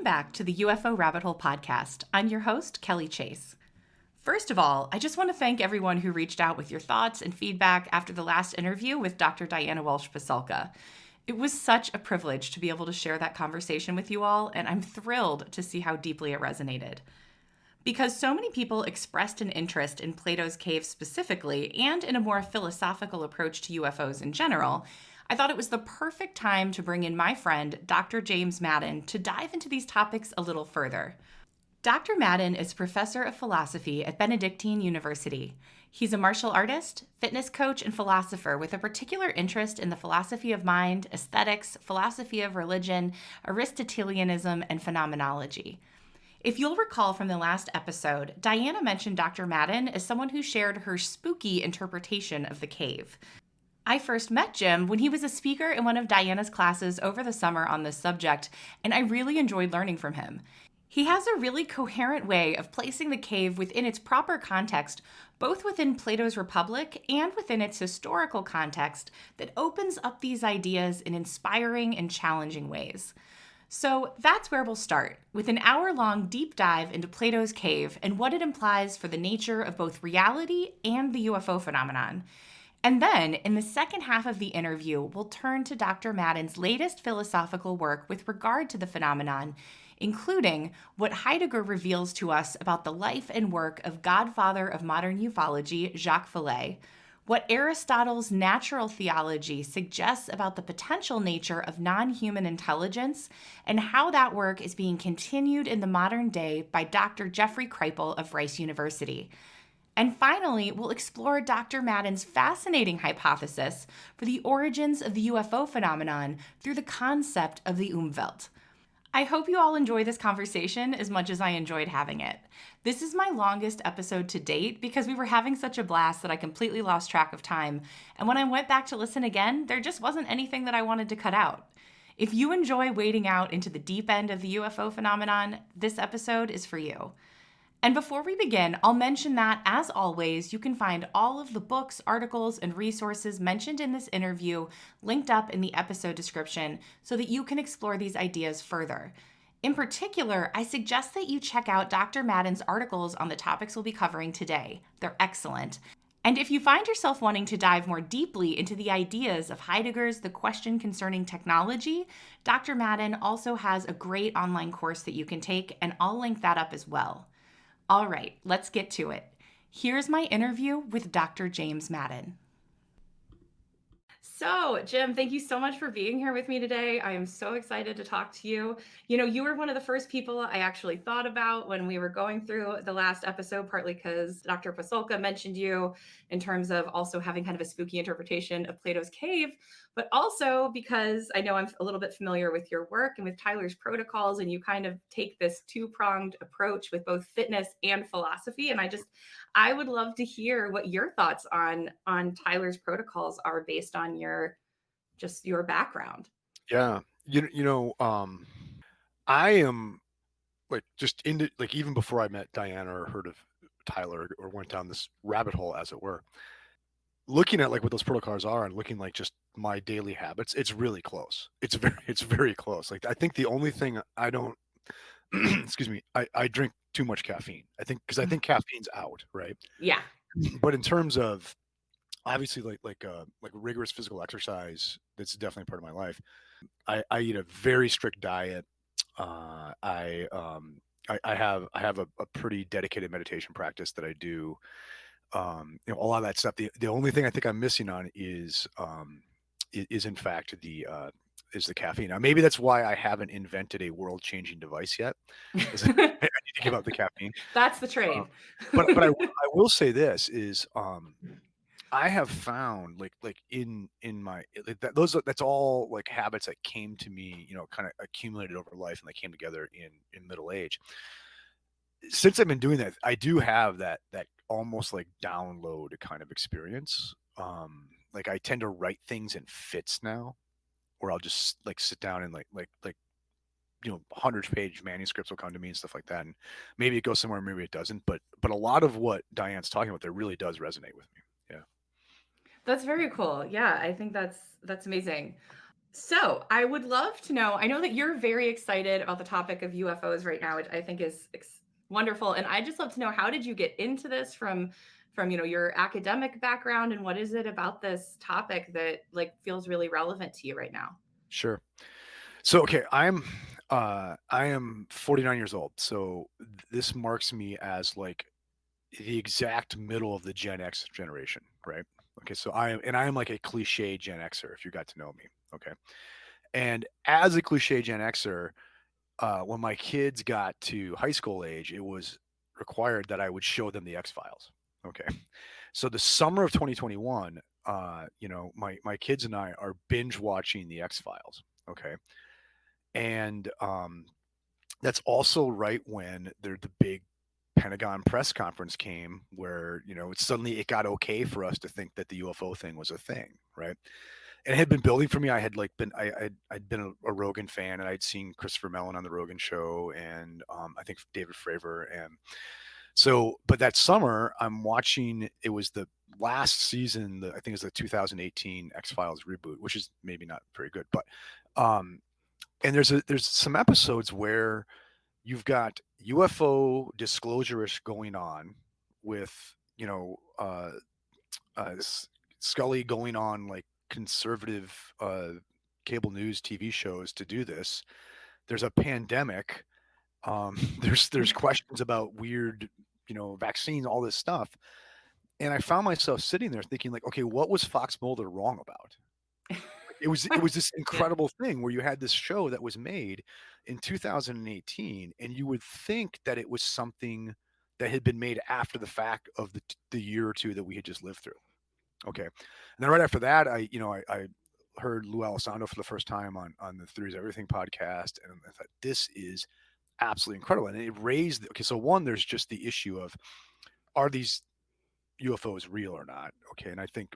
Welcome back to the UFO Rabbit Hole podcast. I'm your host, Kelly Chase. First of all, I just want to thank everyone who reached out with your thoughts and feedback after the last interview with Dr. Diana Welsh-Pasulka. It was such a privilege to be able to share that conversation with you all, and I'm thrilled to see how deeply it resonated. Because so many people expressed an interest in Plato's cave specifically, and in a more philosophical approach to UFOs in general, I thought it was the perfect time to bring in my friend, Dr. James Madden, to dive into these topics a little further. Dr. Madden is professor of philosophy at Benedictine University. He's a martial artist, fitness coach, and philosopher with a particular interest in the philosophy of mind, aesthetics, philosophy of religion, Aristotelianism, and phenomenology. If you'll recall from the last episode, Diana mentioned Dr. Madden as someone who shared her spooky interpretation of the cave. I first met Jim when he was a speaker in one of Diana's classes over the summer on this subject, and I really enjoyed learning from him. He has a really coherent way of placing the cave within its proper context, both within Plato's Republic and within its historical context, that opens up these ideas in inspiring and challenging ways. So that's where we'll start, with an hour-long deep dive into Plato's cave and what it implies for the nature of both reality and the UFO phenomenon. And then, in the second half of the interview, we'll turn to Dr. Madden's latest philosophical work with regard to the phenomenon, including what Heidegger reveals to us about the life and work of Godfather of Modern Ufology, Jaques Vallee, what Aristotle's natural theology suggests about the potential nature of non-human intelligence, and how that work is being continued in the modern day by Dr. Jeffrey Kripal of Rice University. And finally, we'll explore Dr. Madden's fascinating hypothesis for the origins of the UFO phenomenon through the concept of the umwelt. I hope you all enjoy this conversation as much as I enjoyed having it. This is my longest episode to date because we were having such a blast that I completely lost track of time. And when I went back to listen again, there just wasn't anything that I wanted to cut out. If you enjoy wading out into the deep end of the UFO phenomenon, this episode is for you. And before we begin, I'll mention that, as always, you can find all of the books, articles, and resources mentioned in this interview linked up in the episode description so that you can explore these ideas further. In particular, I suggest that you check out Dr. Madden's articles on the topics we'll be covering today. They're excellent. And if you find yourself wanting to dive more deeply into the ideas of Heidegger's The Question Concerning Technology, Dr. Madden also has a great online course that you can take, and I'll link that up as well. All right, let's get to it. Here's my interview with Dr. James Madden. So, Jim, thank you so much for being here with me today. I am so excited to talk to you. You know, you were one of the first people I actually thought about when we were going through the last episode, partly because Dr. Pasulka mentioned you in terms of also having kind of a spooky interpretation of Plato's cave, but also because I know I'm a little bit familiar with your work and with Tyler's protocols, and you kind of take this two-pronged approach with both fitness and philosophy. And I would love to hear what your thoughts on Tyler's protocols are based on your background. Yeah. I am like just into like even before I met Diana or heard of Tyler or went down this rabbit hole, as it were, looking at like what those protocols are and looking like just my daily habits, it's really close. It's very close. Like I think the only thing I don't excuse me, I drink too much caffeine. Because I think caffeine's out, right? Yeah. But in terms of obviously like rigorous physical exercise, that's definitely part of my life. I eat a very strict diet. I have a pretty dedicated meditation practice that I do. A lot of that stuff. The only thing I think I'm missing on is in fact is the caffeine. Now maybe that's why I haven't invented a world-changing device yet. I need to give up the caffeine. That's the trade. But I will say this is I have found like in my that's all like habits that came to me, kind of accumulated over life, and they came together in middle age. Since I've been doing that, I do have that almost like download kind of experience. Like I tend to write things in fits now, or I'll just like sit down and like 100-page manuscripts will come to me and stuff like that, and maybe it goes somewhere, maybe it doesn't. But a lot of what Diane's talking about there really does resonate with me. Yeah. That's very cool. Yeah, I think that's amazing. So, I would love to know. I know that you're very excited about the topic of UFOs right now, which I think is wonderful. And I just love to know, how did you get into this from your academic background, and what is it about this topic that like feels really relevant to you right now? Sure. So okay, I am 49 years old. So this marks me as like the exact middle of the Gen X generation, right? Okay, so I am like a cliche Gen Xer if you got to know me. Okay. And as a cliche Gen Xer, when my kids got to high school age, it was required that I would show them the X Files. Okay. So the summer of 2021, my kids and I are binge watching the X Files. Okay. And that's also right when the big Pentagon press conference came where, it got okay for us to think that the UFO thing was a thing, right? And it had been building for me. I had like been I'd been a Rogan fan, and I'd seen Christopher Mellon on the Rogan show, and I think David Fravor. And so, but that summer I'm watching, it was the last season, I think it's the 2018 X-Files reboot, which is maybe not very good, but um and there's some episodes where you've got UFO disclosure-ish going on with, Scully going on like conservative cable news TV shows to do this. There's a pandemic. There's questions about weird, vaccines, all this stuff. And I found myself sitting there thinking, like, okay, what was Fox Mulder wrong about? It was this Yeah. incredible thing where you had this show that was made in 2018, and you would think that it was something that had been made after the fact of the year or two that we had just lived through. Okay. And then right after that, I heard Lou Alessandro for the first time on the Theories of Everything podcast, and I thought this is absolutely incredible. And it raised okay, so one, there's just the issue of, are these UFOs real or not? Okay. And I think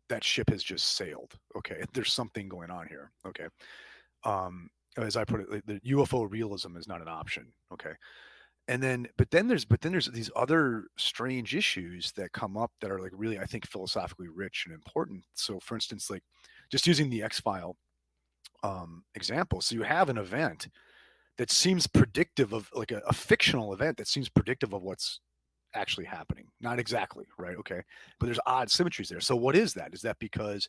that ship has just sailed. Okay. There's something going on here. Okay. As I put it, the UFO realism is not an option. Okay. But then there's these other strange issues that come up that are like really, I think, philosophically rich and important. So for instance, like just using the X-File example. So you have an event that seems predictive of like a fictional event that seems predictive of what's actually happening. Not exactly, right? Okay. But there's odd symmetries there. So what is that? Is that because,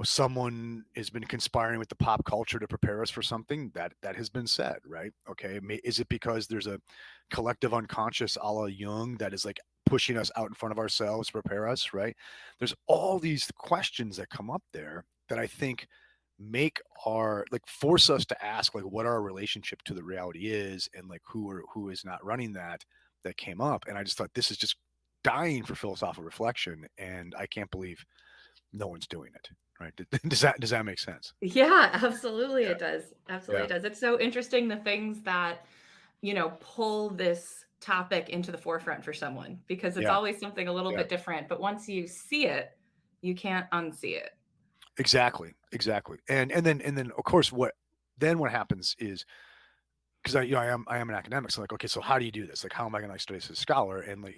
someone has been conspiring with the pop culture to prepare us for something that has been said, right? Okay. Is it because there's a collective unconscious a la Jung that is like pushing us out in front of ourselves to prepare us, right? There's all these questions that come up there that I think make our like force us to ask like what our relationship to the reality is, and like who is not running that came up. And I just thought this is just dying for philosophical reflection, and I can't believe no one's doing it. Right? Does that make sense? Yeah, absolutely Yeah. it does. Absolutely Yeah. it does. It's so interesting the things that, pull this topic into the forefront for someone, because it's Yeah. always something a little Yeah. bit different, but once you see it, you can't unsee it. Exactly. Exactly. And then of course what happens is, because I am an academic, so like, okay, so how do you do this? Like, how am I going to study as a scholar? And like,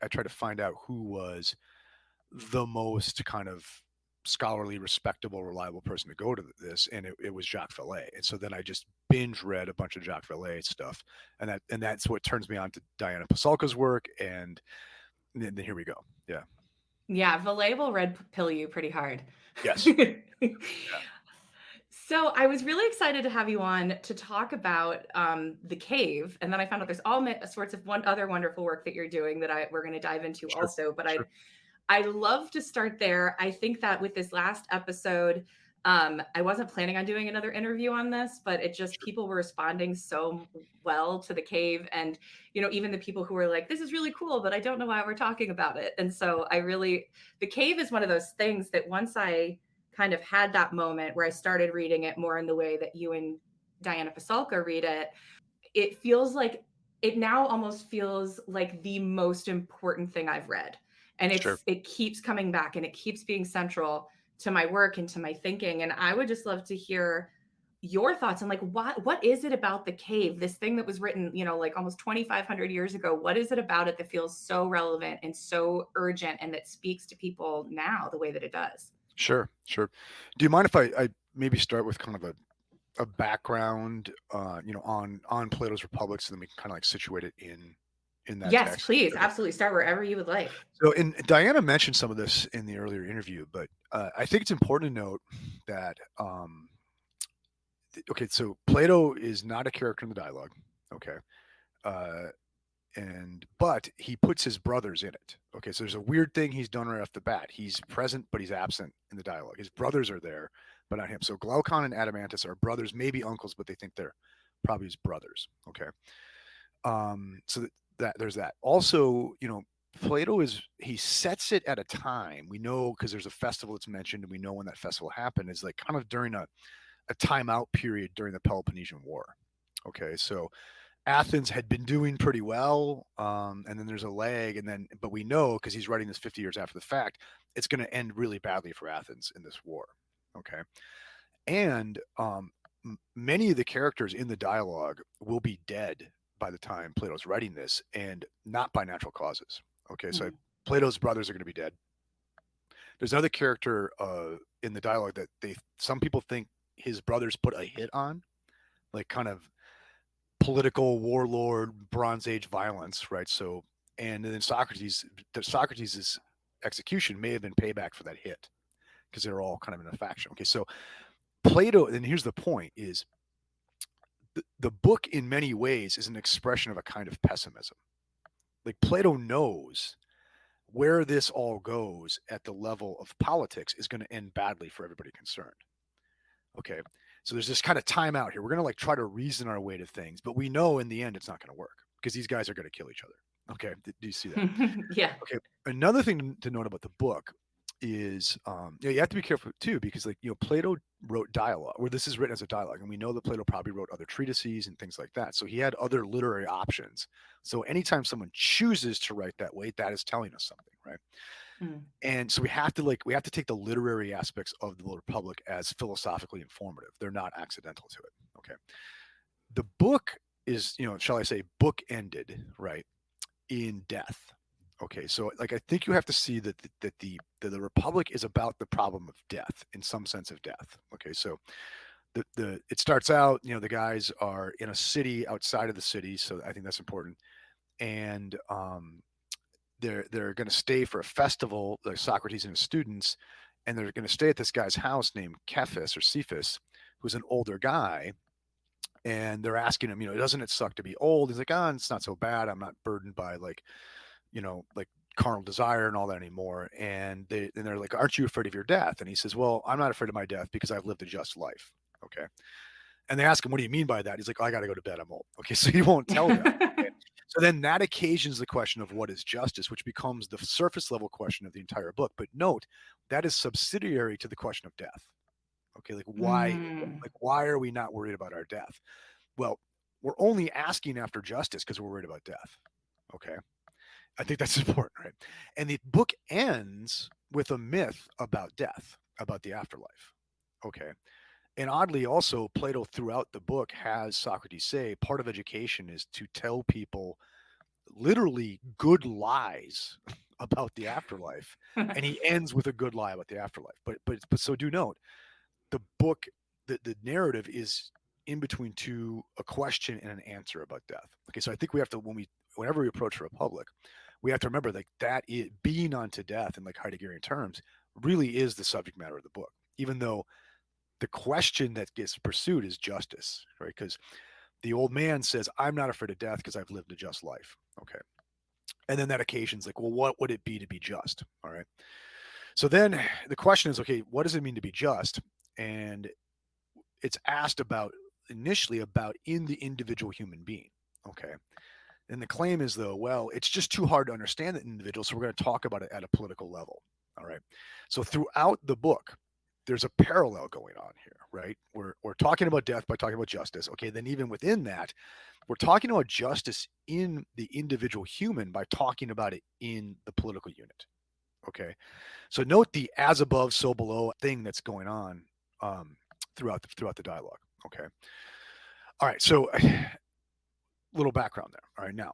I try to find out who was the most kind of scholarly, respectable, reliable person to go to this, and it was Jacques Vallee. And so then I just binge read a bunch of Jacques Vallee stuff, and that's what turns me on to Diana Pasulka's work, and then here we go. Yeah. Yeah, Valet will red pill you pretty hard. Yes. Yeah. So I was really excited to have you on to talk about the cave, and then I found out there's all sorts of one other wonderful work that you're doing that we're going to dive into Sure. also. But Sure. I love to start there. I think that with this last episode, I wasn't planning on doing another interview on this, but it just Sure. people were responding so well to the cave, and even the people who were like, "This is really cool, but I don't know why we're talking about it." And so the cave is one of those things that once I kind of had that moment where I started reading it more in the way that you and Diana Pasulka read it, it feels like it now almost feels like the most important thing I've read. And Sure. it keeps coming back and it keeps being central to my work and to my thinking. And I would just love to hear your thoughts on like what is it about the cave, this thing that was written, like almost 2,500 years ago? What is it about it that feels so relevant and so urgent and that speaks to people now the way that it does? Sure. Sure. Do you mind if I maybe start with kind of a background, on Plato's Republic, so then we can kind of like situate it in that Yes, text. please. Okay. Absolutely. Start wherever you would like. So, and Diana mentioned some of this in the earlier interview, but I think it's important to note that okay, so Plato is not a character in the dialogue. Okay. Uh, but he puts his brothers in it. Okay, so there's a weird thing he's done right off the bat. He's present, but he's absent in the dialogue. His brothers are there, but not him. So Glaucon and Adamantus are brothers, maybe uncles, but they think they're probably his brothers. Okay, so that there's that. Also, Plato he sets it at a time. We know because there's a festival that's mentioned, and we know when that festival happened is like kind of during a timeout period during the Peloponnesian War. Okay, so Athens had been doing pretty well, and then there's a lag, but we know because he's writing this 50 years after the fact, it's going to end really badly for Athens in this war. Okay, and many of the characters in the dialogue will be dead by the time Plato's writing this, and not by natural causes. Okay, so Mm. Plato's brothers are going to be dead. There's another character in the dialogue that some people think his brothers put a hit on, like kind of political warlord, Bronze Age violence, right? So, and then Socrates' execution may have been payback for that hit because they're all kind of in a faction. Okay, so Plato, and here's the point: is the book in many ways is an expression of a kind of pessimism. Like Plato knows where this all goes at the level of politics is going to end badly for everybody concerned. Okay. So there's this kind of time out here. We're going to like try to reason our way to things, but we know in the end it's not going to work because these guys are going to kill each other. Okay. Do you see that? Yeah. Okay. Another thing to note about the book is you have to be careful too because like Plato wrote dialogue, or this is written as a dialogue, and we know that Plato probably wrote other treatises and things like that. So he had other literary options. So anytime someone chooses to write that way, that is telling us something, right? Mm. And so we have to take the literary aspects of the Republic as philosophically informative. They're not accidental to it. Okay. The book is, shall I say, book ended, right, in death. Okay, so like I think you have to see that the Republic is about the problem of death in some sense of death. Okay, so the it starts out, the guys are in a city outside of the city, so I think that's important, and they're going to stay for a festival, like Socrates and his students, and they're going to stay at this guy's house named Cephas, who's an older guy, and they're asking him, doesn't it suck to be old? He's like, it's not so bad. I'm not burdened by like carnal desire and all that anymore. And they're like, aren't you afraid of your death? And he says, well, I'm not afraid of my death because I've lived a just life. Okay. And they ask him, what do you mean by that? He's like, I got to go to bed. I'm old. Okay. So he won't tell them. Okay? So then that occasions the question of what is justice, which becomes the surface level question of the entire book. But note that is subsidiary to the question of death. Okay. Mm. Like, why are we not worried about our death? Well, we're only asking after justice because we're worried about death. Okay. I think that's important, right? And the book ends with a myth about death, about the afterlife. Okay. And oddly, also, Plato throughout the book has Socrates say part of education is to tell people literally good lies about the afterlife. And he ends with a good lie about the afterlife. But so do note the book, the narrative is in between a question and an answer about death. Okay, so I think we have to whenever we approach the Republic, we have to remember like that being unto death in like Heideggerian terms really is the subject matter of the book, even though the question that gets pursued is justice, right? Because the old man says, I'm not afraid of death because I've lived a just life. Okay. And then that occasion's like, well, what would it be to be just? All right. So then the question is, okay, what does it mean to be just? And it's asked initially about in the individual human being. Okay. And the claim is, though, well, it's just too hard to understand the individual, so we're going to talk about it at a political level. All right. So throughout the book, there's a parallel going on here, right? We're talking about death by talking about justice. Okay. Then even within that, we're talking about justice in the individual human by talking about it in the political unit. Okay. So note the as above, so below thing that's going on throughout the dialogue. Okay. All right. So little background there. All right. Now,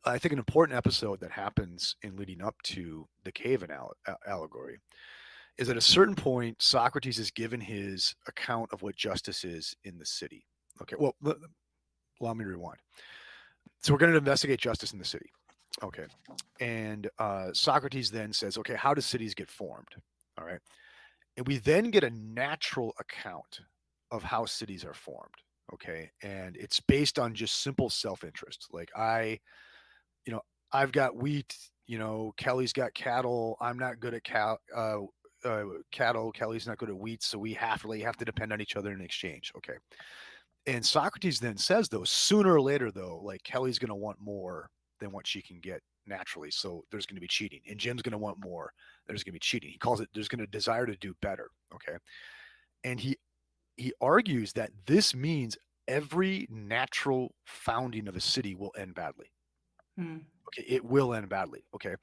I think an important episode that happens in leading up to the cave allegory is at a certain point, Socrates is given his account of what justice is in the city. Okay, well, allow me to rewind. So we're going to investigate justice in the city. Okay. And Socrates then says, okay, how do cities get formed? All right. And we then get a natural account of how cities are formed. Okay. And it's based on just simple self interest. Like, you know, I've got wheat, Kelly's got cattle. I'm not good at cattle. Kelly's not good at wheat. So we have to depend on each other in exchange. Okay. And Socrates then says, though, sooner or later, though, like Kelly's going to want more than what she can get naturally. So there's going to be cheating. And Jim's going to want more. There's going to be cheating. He calls it, there's going to desire to do better. Okay. And he argues that this means every natural founding of a city will end badly. Hmm. Okay. It will end badly. Okay.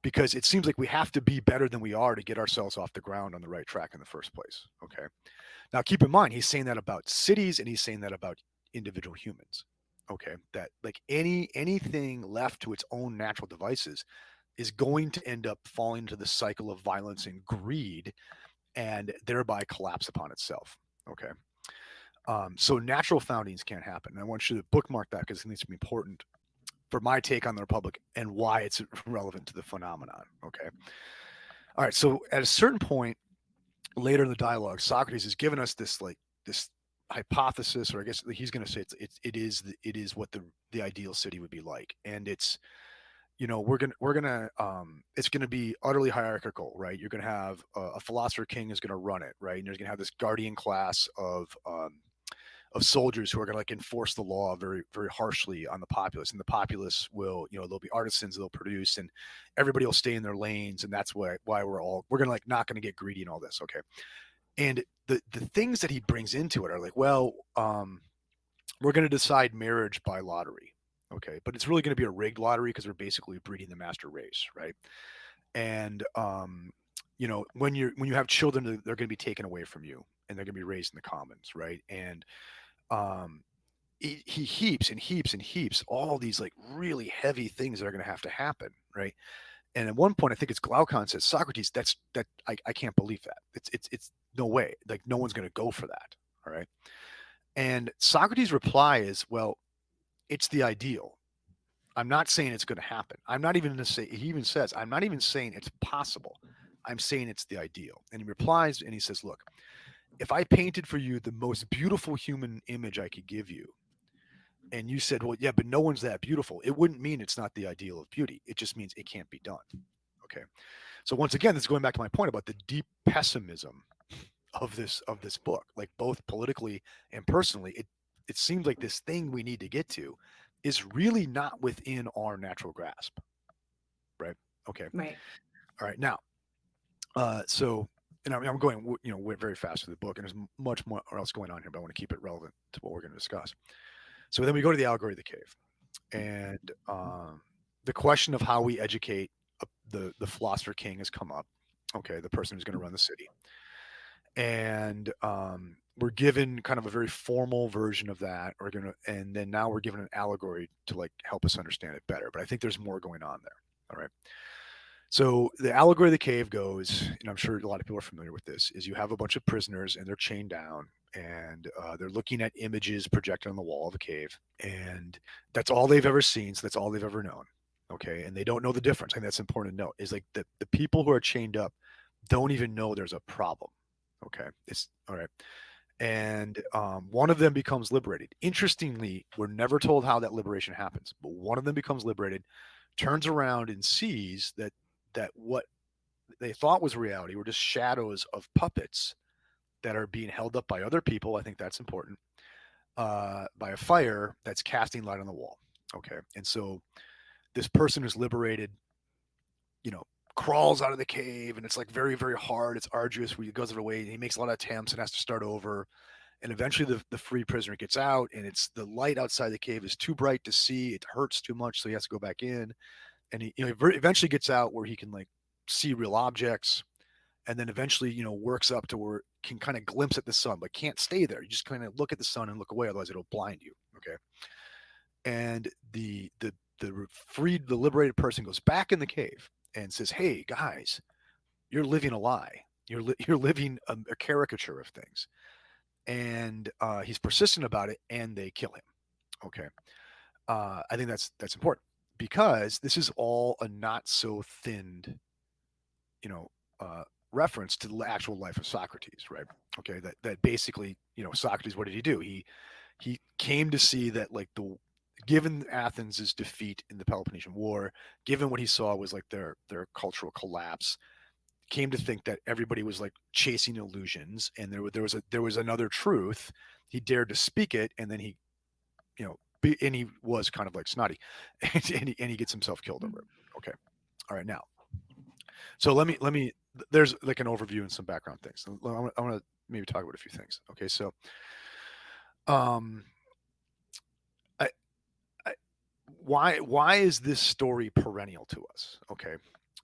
Because it seems like we have to be better than we are to get ourselves off the ground on the right track in the first place. Okay. Now, keep in mind, he's saying that about cities and he's saying that about individual humans. Okay, that like anything left to its own natural devices is going to end up falling into the cycle of violence and greed, and thereby collapse upon itself. Okay, so natural foundings can't happen. And I want you to bookmark that because it needs to be important for my take on the Republic and why it's relevant to the phenomenon. Okay, all right. So at a certain point later in the dialogue, Socrates has given us this hypothesis, or I guess he's going to say it is what the ideal city would be like, and it's we're gonna it's going to be utterly hierarchical, right? You're going to have a philosopher king is going to run it, right? And you're going to have this guardian class of soldiers who are going to like enforce the law very very harshly on the populace, and the populace will there'll be artisans they'll produce, and everybody will stay in their lanes, and that's why we're going to like not going to get greedy and all this. Okay, and the things that he brings into it are like, well, we're going to decide marriage by lottery. Okay, but it's really going to be a rigged lottery because we're basically breeding the master race, right? And when you have children, they're going to be taken away from you and they're going to be raised in the commons, right? And um, he heaps and heaps and heaps all these like really heavy things that are going to happen, right? And at one point, I think it's Glaucon says, Socrates, I can't believe that. It's no way. Like no one's going to go for that. All right. And Socrates' reply is, well, it's the ideal. I'm not saying it's going to happen. I'm not even going to say, he even says, I'm not even saying it's possible. I'm saying it's the ideal. And he replies and he says, look, if I painted for you the most beautiful human image I could give you, and you said, well, yeah, but no one's that beautiful, it wouldn't mean it's not the ideal of beauty. It just means it can't be done. Okay. So once again, this is going back to my point about the deep pessimism of this book, like both politically and personally. It seems like this thing we need to get to is really not within our natural grasp. Right. Okay. Right. All right. Now, so and I'm going very fast through the book, and there's much more else going on here, but I want to keep it relevant to what we're going to discuss. So then we go to the allegory of the cave, and the question of how we educate the philosopher king has come up. Okay, the person who's going to run the city, and we're given kind of a very formal version of that. And then now we're given an allegory to like help us understand it better. But I think there's more going on there. All right. So the allegory of the cave goes, and I'm sure a lot of people are familiar with this, is you have a bunch of prisoners and they're chained down and they're looking at images projected on the wall of a cave. And that's all they've ever seen. So that's all they've ever known. Okay. And they don't know the difference. I think that's important to note is like the people who are chained up don't even know there's a problem. Okay. It's all right. And one of them becomes liberated. Interestingly, we're never told how that liberation happens, but one of them becomes liberated, turns around and sees that what they thought was reality were just shadows of puppets that are being held up by other people. I think that's important. By a fire that's casting light on the wall. Okay. And so this person who's liberated, you know, crawls out of the cave, and it's like very, very hard. It's arduous. He goes out of the way. He makes a lot of attempts and has to start over. And eventually the free prisoner gets out, and it's the light outside the cave is too bright to see. It hurts too much. So he has to go back in, and he eventually gets out where he can like see real objects, and then eventually works up to where can kind of glimpse at the sun, but can't stay there. You just kind of look at the sun and look away, otherwise it'll blind you. Okay. And the liberated person goes back in the cave and says, hey guys, you're living a lie. You're living a caricature of things, and he's persistent about it, and they kill him. Okay, I think that's important because this is all a not so thinned, you know, uh, reference to the actual life of Socrates, right? Okay, that basically, Socrates, what did he do? He came to see that, like, given Athens' defeat in the Peloponnesian War, given what he saw was like their cultural collapse, came to think that everybody was like chasing illusions, and there was another truth. He dared to speak it, and then and he was kind of like snotty, and he gets himself killed over it. Okay, all right, now, so let me. There's like an overview and some background things. I want to maybe talk about a few things. Okay, so um, I, I why is this story perennial to us? Okay,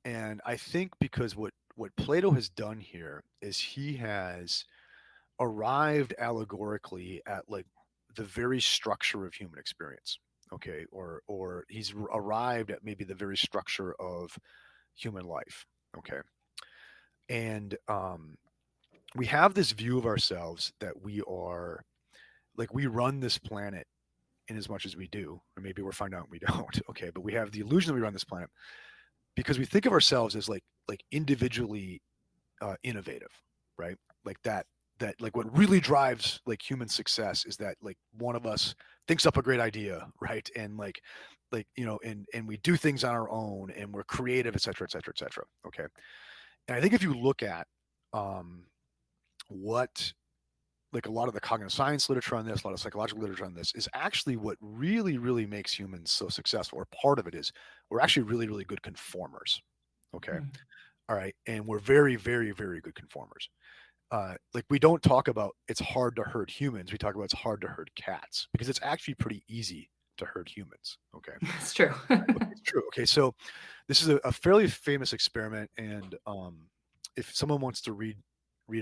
and I think because what Plato has done here is he has arrived allegorically at, like, the very structure of human experience. Okay, or he's arrived at maybe the very structure of human life. Okay, and we have this view of ourselves that we are, like, we run this planet in as much as we do, or maybe we're finding out we don't. Okay, but we have the illusion that we run this planet because we think of ourselves as like individually innovative, right? Like that like what really drives like human success is that, like, one of us thinks up a great idea, right? And and we do things on our own, and we're creative, et cetera, et cetera, et cetera. Okay, and I think if you look at um, what, like, a lot of the cognitive science literature on this, a lot of psychological literature on this, is actually what really, really makes humans so successful, or part of it is we're actually really, really good conformers. Okay. Mm. All right. And we're very, very, very good conformers. Like, we don't talk about it's hard to herd humans. We talk about it's hard to herd cats because it's actually pretty easy to herd humans. Okay. That's true. Okay, it's true. Okay. So this is a fairly famous experiment. And if someone wants to read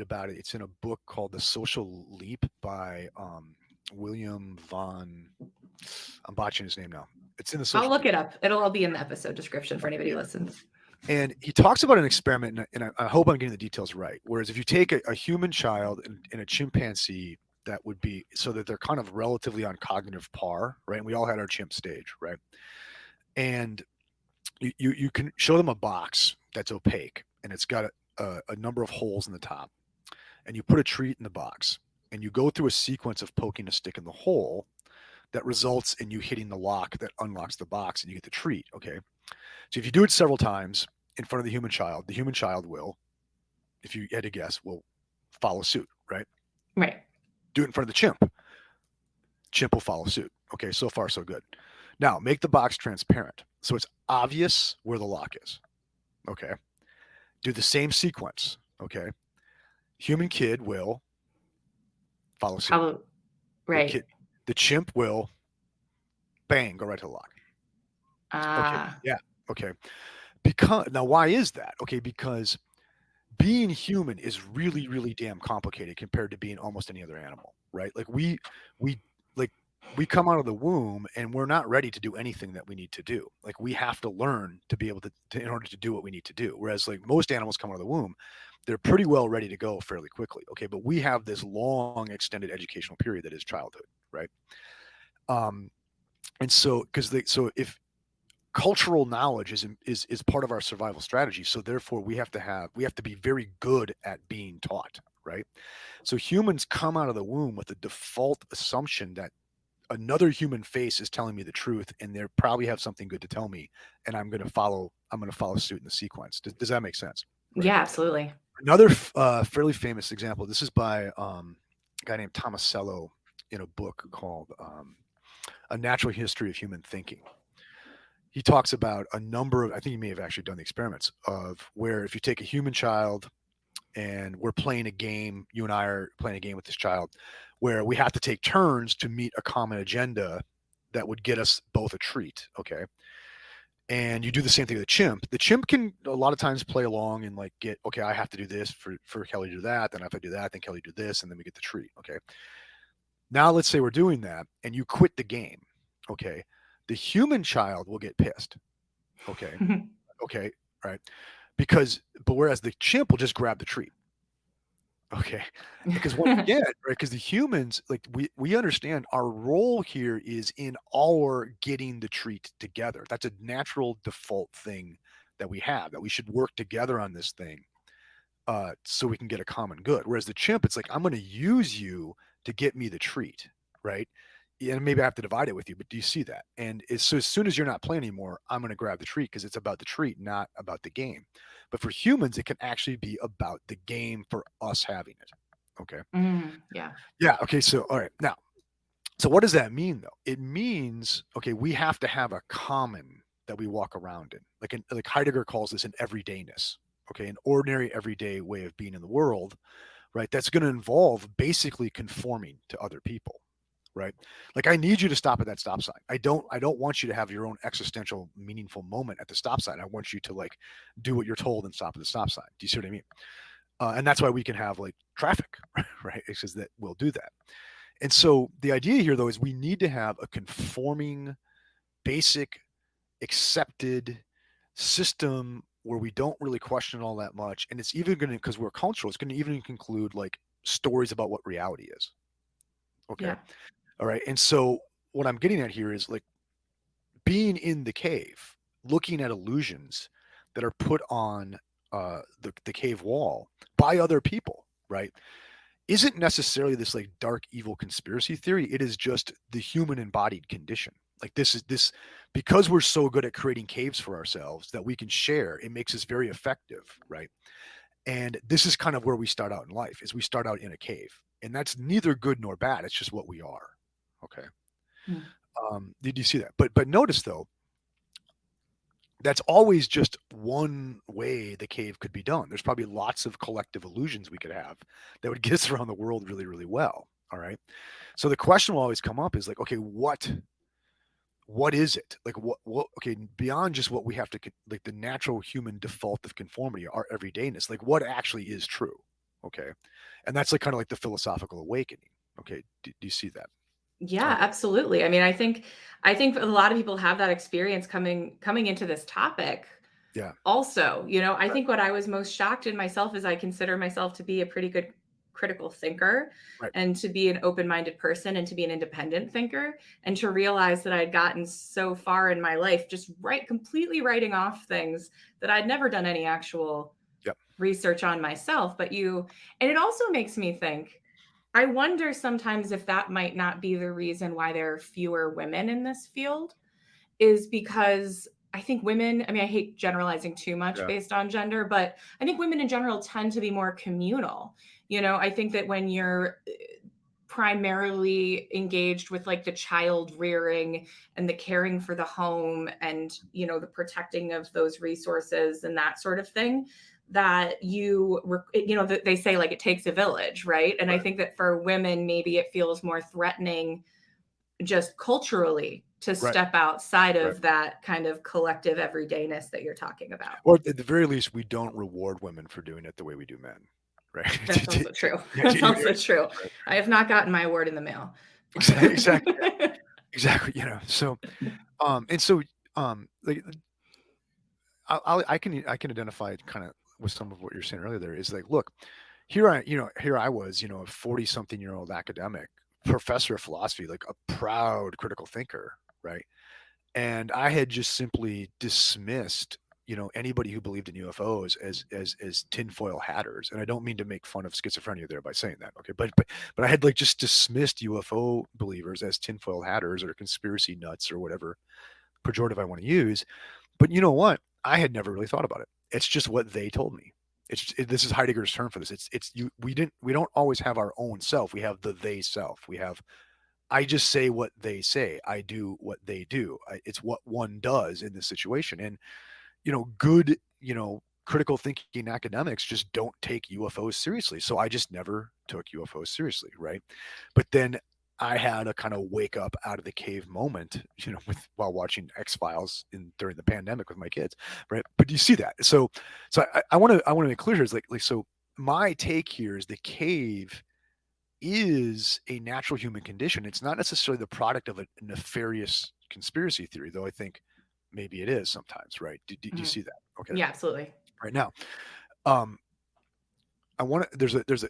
about it, it's in a book called The Social Leap by William von, I'm botching his name now. It's in The I'll Social look Leap. it up. It'll all be in the episode description for anybody who listens. And he talks about an experiment, and I hope I'm getting the details right. Whereas if you take a human child and a chimpanzee, that would be so that they're kind of relatively on cognitive par, right? And we all had our chimp stage, right? And you can show them a box that's opaque, and it's got a number of holes in the top, and you put a treat in the box, and you go through a sequence of poking a stick in the hole that results in you hitting the lock that unlocks the box, and you get the treat. Okay, so if you do it several times in front of the human child will, if you had to guess, will follow suit, right? Right. Do it in front of the chimp will follow suit. Okay, so far so good. Now make the box transparent so it's obvious where the lock is. Okay, do the same sequence. Okay, human kid will follow suit. How, The right. kid, the chimp will bang go right to the lock. Okay, Ah, yeah, okay. Because now, why is that? Okay, because being human is really, really damn complicated compared to being almost any other animal, right? Like we like we come out of the womb and we're not ready to do anything that we need to do. Like, we have to learn to be able to in order to do what we need to do. Whereas, like, most animals come out of the womb, they're pretty well ready to go fairly quickly. Okay, but we have this long extended educational period that is childhood, right? Um, and so so if cultural knowledge is part of our survival strategy, so therefore we have to be very good at being taught, right? So humans come out of the womb with a default assumption that another human face is telling me the truth, and they probably have something good to tell me, and I'm going to follow suit in the sequence. Does that make sense? Right. yeah, absolutely. Another fairly famous example, this is by a guy named Tomasello in a book called A Natural History of Human Thinking. He talks about a number of, I think he may have actually done the experiments of where if you take a human child and we're playing a game, you and I are playing a game with this child, where we have to take turns to meet a common agenda that would get us both a treat. Okay. And you do the same thing with the chimp. The chimp can a lot of times play along and, like, get, okay, I have to do this for Kelly to do that. Then if I do that, then Kelly do this, and then we get the treat. Okay. Now let's say we're doing that and you quit the game. Okay. The human child will get pissed. Okay. Okay. Right. But whereas the chimp will just grab the treat. Okay. Because once again, right, because the humans, like we understand our role here is in our getting the treat together. That's a natural default thing that we have, that we should work together on this thing so we can get a common good. Whereas the chimp, it's like, I'm going to use you to get me the treat, right? And maybe I have to divide it with you, but do you see that? And so as soon as you're not playing anymore, I'm going to grab the treat because it's about the treat, not about the game. But for humans, it can actually be about the game for us having it. Okay. Yeah. Yeah. Okay. So, all right. Now, so what does that mean though? It means, okay, we have to have a common that we walk around in. Like Heidegger calls this an everydayness. Okay, an ordinary everyday way of being in the world, right? That's going to involve basically conforming to other people, right? Like I need you to stop at that stop sign. I don't want you to have your own existential meaningful moment at the stop sign. I want you to like do what you're told and stop at the stop sign. Do you see what I mean? And that's why we can have like traffic, right? It's just that we'll do that. And so the idea here, though, is we need to have a conforming, basic, accepted system where we don't really question all that much. And it's even going to, because we're cultural, it's going to even conclude like stories about what reality is. Okay. Yeah. All right. And so what I'm getting at here is like being in the cave, looking at illusions that are put on the cave wall by other people, right? Isn't necessarily this like dark evil conspiracy theory. It is just the human embodied condition. Like this because we're so good at creating caves for ourselves that we can share, it makes us very effective, right? And this is kind of where we start out in life, is we start out in a cave. And that's neither good nor bad. It's just what we are. Okay. Mm. Did you see that? But notice though, that's always just one way the cave could be done. There's probably lots of collective illusions we could have that would get us around the world really, really well. All right. So the question will always come up is like, okay, what is it? Like what okay, beyond just what we have to like the natural human default of conformity, our everydayness, like what actually is true? Okay. And that's like kind of like the philosophical awakening. Okay. Do you see that? Yeah, Okay. absolutely. I mean, I think a lot of people have that experience coming into this topic. Yeah. Also, I Right. think what I was most shocked in myself is I consider myself to be a pretty good critical thinker Right. and to be an open-minded person and to be an independent thinker, and to realize that I'd gotten so far in my life just completely writing off things that I'd never done any actual Yep. research on myself. And it also makes me think, I wonder sometimes if that might not be the reason why there are fewer women in this field, is because I think women, I mean, I hate generalizing too much Yeah. based on gender, but I think women in general tend to be more communal. I think that when you're primarily engaged with like the child rearing and the caring for the home and the protecting of those resources and that sort of thing, that that they say like it takes a village, right? And I Right. think that for women maybe it feels more threatening just culturally to Right. step outside Right. of that kind of collective everydayness that you're talking about. Or at the very least, we don't reward women for doing it the way we do men, right? That's also true. Yeah, That's also right, true. right. I have not gotten my award in the mail. Exactly, yeah, exactly. So, and so, like, I can identify kind of with some of what you're saying earlier. There is like, look, here I was, a 40-something-year-old academic professor of philosophy, like a proud critical thinker, right? And I had just simply dismissed anybody who believed in UFOs as tinfoil hatters. And I don't mean to make fun of schizophrenia there by saying that, okay, but I had like just dismissed UFO believers as tinfoil hatters or conspiracy nuts or whatever pejorative I want to use. But you know what, I had never really thought about it. It's just what they told me. This is Heidegger's term for this. It's you we don't always have our own self. We have the they self. We have I just say what they say. I do what they do. It's what one does in this situation. And, good, critical thinking academics just don't take UFOs seriously. So I just never took UFOs seriously. Right. But then I had a kind of wake up out of the cave moment, while watching X Files during the pandemic with my kids. Right. But do you see that? So I want to make clear here is so my take here is the cave is a natural human condition. It's not necessarily the product of a nefarious conspiracy theory, though I think maybe it is sometimes, right? Do you Mhm. see that? Okay. Yeah, absolutely. Right now, um, I want to. There's a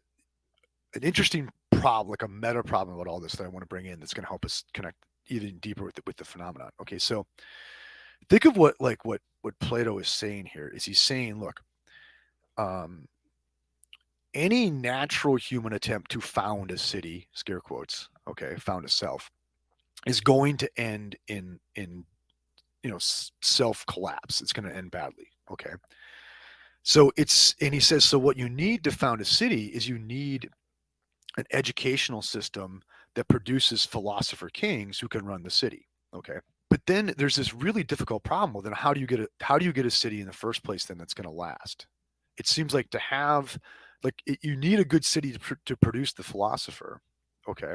an interesting problem, like a meta problem about all this that I want to bring in that's going to help us connect even deeper with the phenomenon. Okay, so think of what Plato is saying here is he's saying, look, um, any natural human attempt to found a city, scare quotes, okay, found a self, is going to end in self collapse. It's going to end badly. Okay, so and he says, so what you need to found a city is you need an educational system that produces philosopher kings who can run the city. Okay. But then there's this really difficult problem. Well, then how do you get a city in the first place then that's going to last? It seems like to have you need a good city to produce the philosopher. Okay.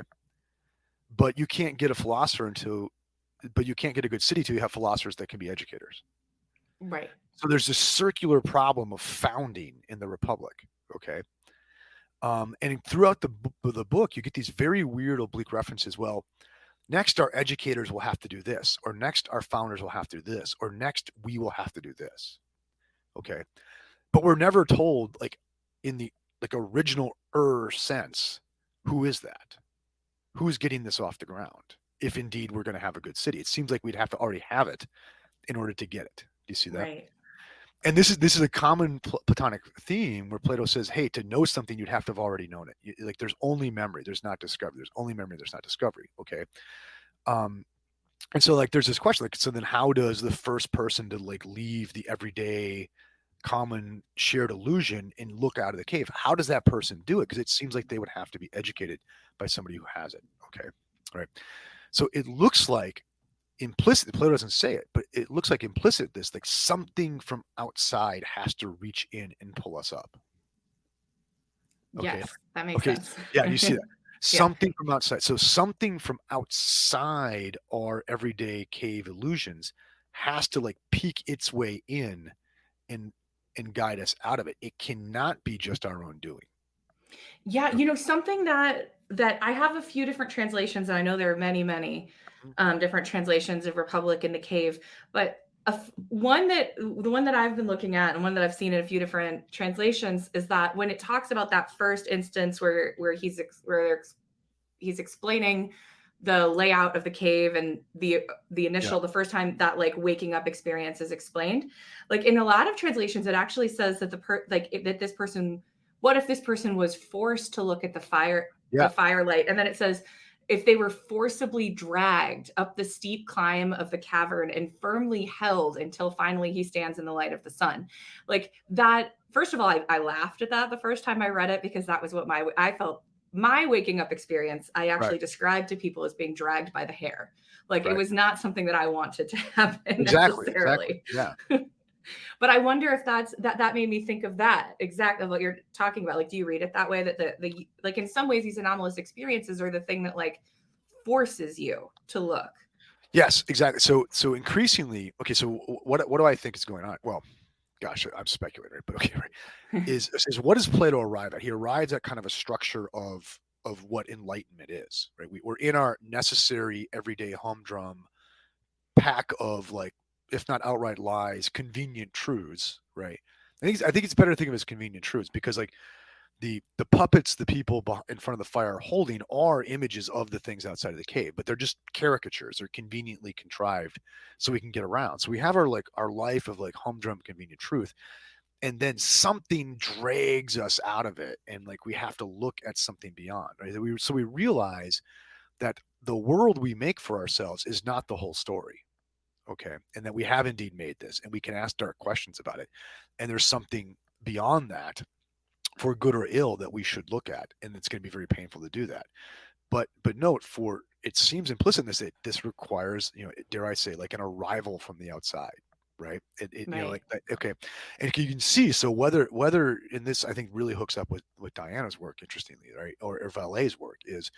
But you can't get a philosopher but you can't get a good city till you have philosophers that can be educators. Right. So there's this circular problem of founding in the Republic. Okay. And throughout the book, you get these very weird oblique references. Well, next our educators will have to do this, or next our founders will have to do this, or next we will have to do this. Okay, but we're never told, like in the original sense, who is that? Who's getting this off the ground? If indeed we're going to have a good city, it seems like we'd have to already have it in order to get it. Do you see that? Right. And this is a common Platonic theme where Plato says, "Hey, to know something, you'd have to have already known it. Like there's only memory, there's not discovery. There's only memory, there's not discovery." Okay, and so like there's this question, like so then how does the first person to like leave the everyday common shared illusion and look out of the cave? How does that person do it? Because it seems like they would have to be educated by somebody who has it. Okay, all right. So it looks like implicit, Plato doesn't say it, but it looks like implicit this, like something from outside has to reach in and pull us up. Okay. Yes, that makes Okay. sense. Yeah, you see that. Yeah. Something from outside. So something from outside our everyday cave illusions has to like peek its way in and guide us out of it. It cannot be just our own doing. Yeah, something that I have a few different translations, and I know there are many different translations of Republic in the Cave, but the one that I've been looking at and one that I've seen in a few different translations is that when it talks about that first instance where he's explaining the layout of the cave and the initial the first time that like waking up experience is explained, like in a lot of translations it actually says that that this person, what if this person was forced to look at the Yeah. firelight, and then it says if they were forcibly dragged up the steep climb of the cavern and firmly held until finally he stands in the light of the sun. Like that, first of all, I laughed at that the first time I read it because that was what I felt my waking up experience. I Right. actually described to people as being dragged by the hair. Like it Right. was not something that I wanted to happen Exactly. Exactly. necessarily. Yeah. But I wonder if that made me think of that exactly what you're talking about. Like, do you read it that way? That the like in some ways these anomalous experiences are the thing that like forces you to look. Yes, exactly. So increasingly, okay, so what do I think is going on? Well, gosh, I'm speculating, but okay, right. Is what does Plato arrive at? He arrives at kind of a structure of what enlightenment is, right? We're in our necessary everyday humdrum pack of like, if not outright lies, convenient truths, right? I think it's better to think of it as convenient truths because like the puppets the people in front of the fire are holding are images of the things outside of the cave, but they're just caricatures. They're conveniently contrived so we can get around. So we have our life of like humdrum convenient truth, and then something drags us out of it, and like we have to look at something beyond, right? So we realize that the world we make for ourselves is not the whole story. Okay, and that we have indeed made this, and we can ask dark questions about it, and there's something beyond that for good or ill that we should look at, and it's going to be very painful to do that. But note, for it seems implicit in this that this requires, dare I say, like an arrival from the outside, right? Right. Like that, okay, and you can see. So whether in this, I think really hooks up with Diana's work, interestingly, right, or Vallee's work, is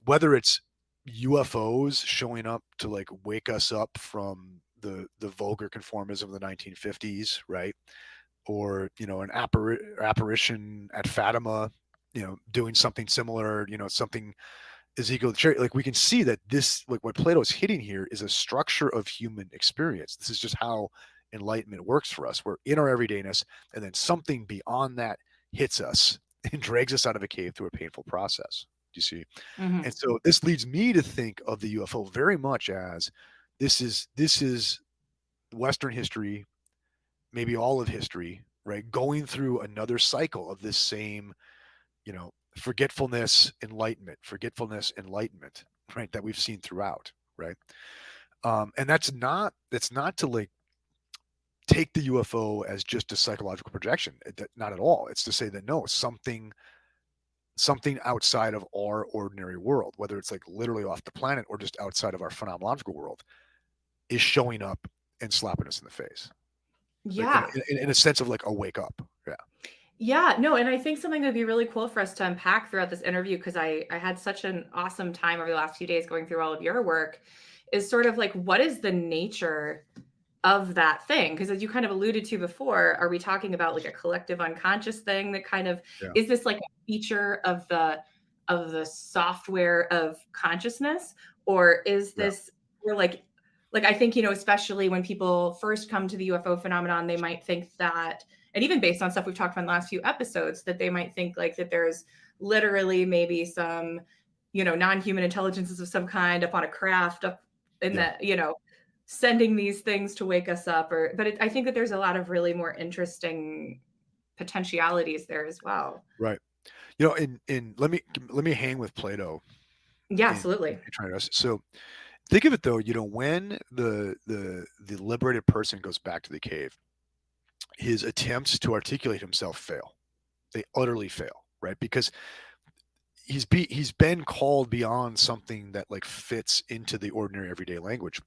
whether it's UFOs showing up to like wake us up from the vulgar conformism of the 1950s, right? Or an apparition at Fatima, doing something similar, something Ezekiel, like we can see that this, like what Plato is hitting here, is a structure of human experience. This is just how enlightenment works for us. We're in our everydayness, and then something beyond that hits us, and drags us out of a cave through a painful process. Do you see? Hmm. And so this leads me to think of the UFO very much as this is Western history, maybe all of history, right? Going through another cycle of this same, forgetfulness, enlightenment, right? That we've seen throughout, right? And that's not to like take the UFO as just a psychological projection. Not at all. It's to say that no, something outside of our ordinary world, whether it's like literally off the planet or just outside of our phenomenological world, is showing up and slapping us in the face, like in, Yeah. in, in a sense of like a wake up. Yeah, Yeah, no, and I think something that'd be really cool for us to unpack throughout this interview, because I had such an awesome time over the last few days going through all of your work, is sort of like what is the nature of that thing? Because as you kind of alluded to before, are we talking about like a collective unconscious thing that kind of yeah, is this like a feature of the software of consciousness, or is yeah, this or like I think, especially when people first come to the UFO phenomenon, they might think that, and even based on stuff we've talked about in the last few episodes, that they might think like that there's literally maybe some, non-human intelligences of some kind up on a craft up in yeah. the, sending these things to wake us up, I think that there's a lot of really more interesting potentialities there as well. Right. In let me hang with Plato Yeah, in absolutely. trying to. So think of it though, when the liberated person goes back to the cave, his attempts to articulate himself fail. They utterly fail, right? Because he's been called beyond something that like fits into the ordinary everyday language,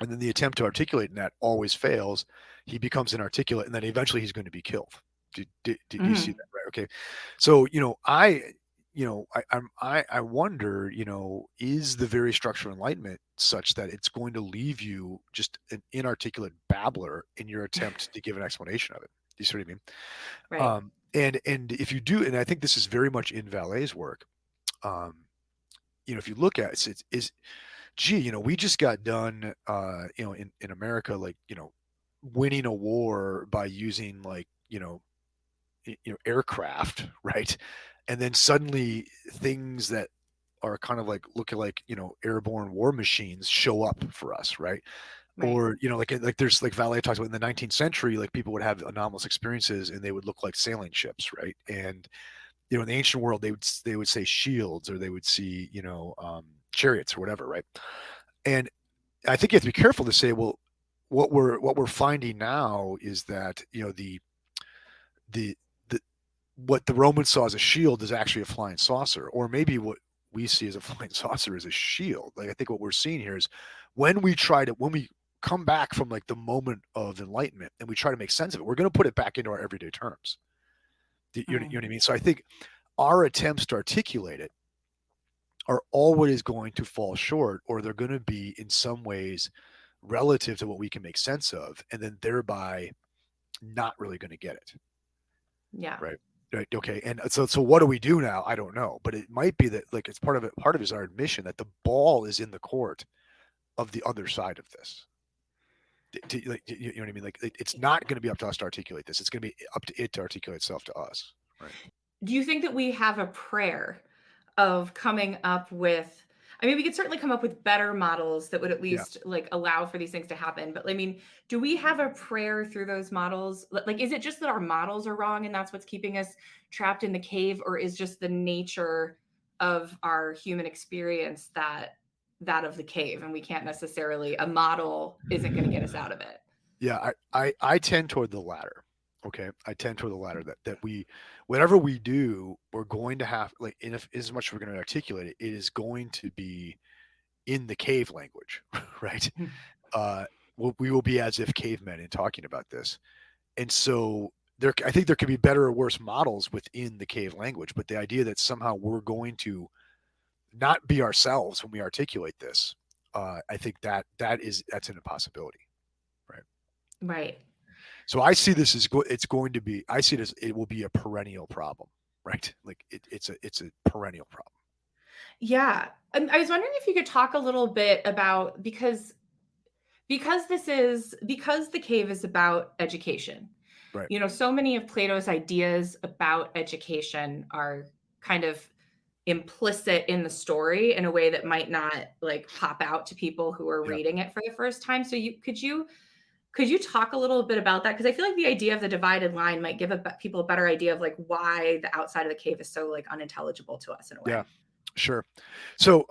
and then the attempt to articulate in that always fails. He becomes inarticulate, and then eventually he's going to be killed. Do you see Hmm. that, right? Okay, so I wonder, is the very structure of enlightenment such that it's going to leave you just an inarticulate babbler in your attempt to give an explanation of it? Do you see what I mean? Right. And if you do, and I think this is very much in Vallee's work. Um, if you look at it, is gee, we just got done, in America, like, winning a war by using like, aircraft, right? And then suddenly things that are kind of like looking like, airborne war machines show up for us, right? Right. Or, like there's like Vallée talks about in the 19th century, like people would have anomalous experiences and they would look like sailing ships, right? And in the ancient world, they would say shields, or they would see, chariots or whatever, right? And I think you have to be careful to say, well, what we're finding now is that, the the what the Romans saw as a shield is actually a flying saucer, or maybe what we see as a flying saucer is a shield. Like I think what we're seeing here is when we come back from like the moment of enlightenment and we try to make sense of it, we're going to put it back into our everyday terms. You know what I mean? So I think our attempts to articulate it are always going to fall short, or they're going to be in some ways relative to what we can make sense of, and then thereby not really going to get it. Yeah. Right. Right. Okay. And so what do we do now? I don't know, but it might be that like it's part of it. Part of it is our admission that the ball is in the court of the other side of this. Like, you know what I mean? Like it's not going to be up to us to articulate this. It's going to be up to it to articulate itself to us. Right. Do you think that we have a prayer of coming up with, I mean, we could certainly come up with better models that would at Yeah. least like allow for these things to happen, but I mean, do we have a prayer through those models? Like, is it just that our models are wrong and that's what's keeping us trapped in the cave, or is just the nature of our human experience that of the cave, and we can't necessarily, a model isn't going to get us out of it? Yeah. I tend toward the latter. Okay. I tend toward the latter, that we, whatever we do, we're going to have like, in as much as we're going to articulate it, it is going to be in the cave language, right? uh, we will be as if cavemen in talking about this. And so I think there could be better or worse models within the cave language, but the idea that somehow we're going to not be ourselves when we articulate this, I think that's an impossibility, right? Right. So I see this as it's going to be. I see it as it will be a perennial problem, right? Like it's a perennial problem. Yeah. And I was wondering if you could talk a little bit about, because the cave is about education, Right. So many of Plato's ideas about education are kind of implicit in the story in a way that might not like pop out to people who are Yeah. reading it for the first time. So could you talk a little bit about that? Because I feel like the idea of the divided line might give people a better idea of like why the outside of the cave is so like unintelligible to us in a Yeah. way. Sure. So,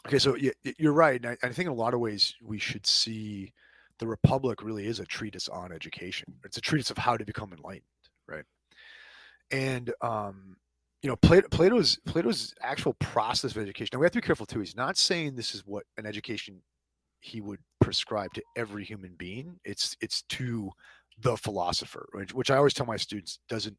okay, so you're right. And I think in a lot of ways we should see the Republic really is a treatise on education. It's a treatise of how to become enlightened, right? And Plato's actual process of education. Now we have to be careful too. He's not saying this is what an education he would prescribe to every human being. It's to the philosopher, which I always tell my students doesn't.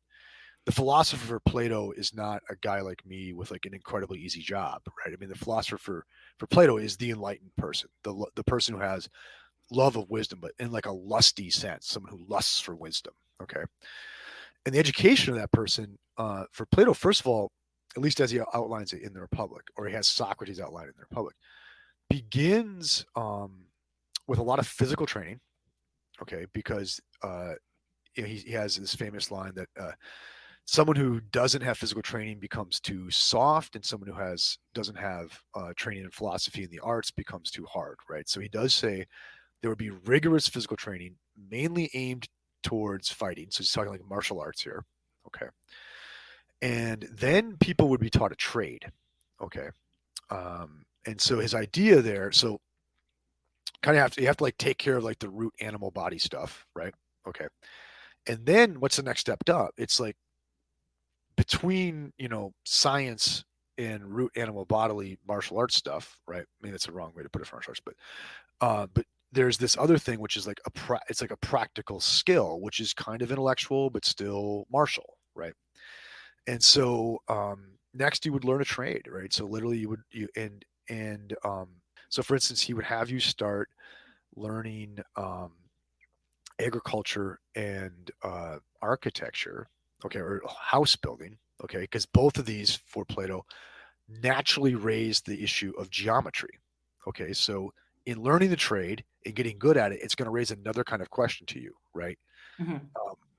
The philosopher for Plato is not a guy like me with like an incredibly easy job, right? I mean, the philosopher for Plato is the enlightened person, the person who has love of wisdom, but in like a lusty sense, someone who lusts for wisdom. Okay, and the education of that person for Plato, first of all, at least as he outlines it in the Republic, or he has Socrates outlined in the Republic, begins with a lot of physical training. Okay, because he has this famous line that someone who doesn't have physical training becomes too soft, and someone who doesn't have training in philosophy and the arts becomes too hard, right? So he does say there would be rigorous physical training, mainly aimed towards fighting. So he's talking like martial arts here, okay. And then people would be taught a trade, okay. And so his idea there, so kind of you have to like take care of like the root animal body stuff, right? Okay. And then what's the next step up? It's like between science and root animal bodily martial arts stuff, right? I mean that's the wrong way to put it for martial arts, but there's this other thing which is like it's like a practical skill, which is kind of intellectual but still martial, right? And so next you would learn a trade, right? So literally you would you and so for instance he would have you start learning agriculture and architecture, okay, or house building, okay, because both of these for Plato naturally raise the issue of geometry. Okay, so in learning the trade and getting good at it, it's going to raise another kind of question to you, right? Mm-hmm.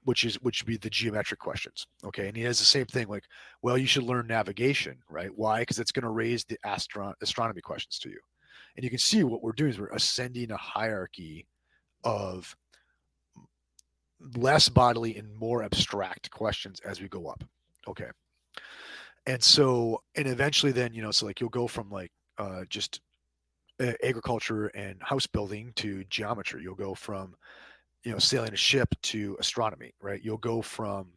Which would be the geometric questions. Okay, and he has the same thing, like, well, you should learn navigation, right? Why? Because it's going to raise the astronomy questions to you, and you can see what we're doing is we're ascending a hierarchy of less bodily and more abstract questions as we go up. Okay. And eventually then, so like you'll go from like just agriculture and house building to geometry. You'll go from, sailing a ship to astronomy, right? You'll go from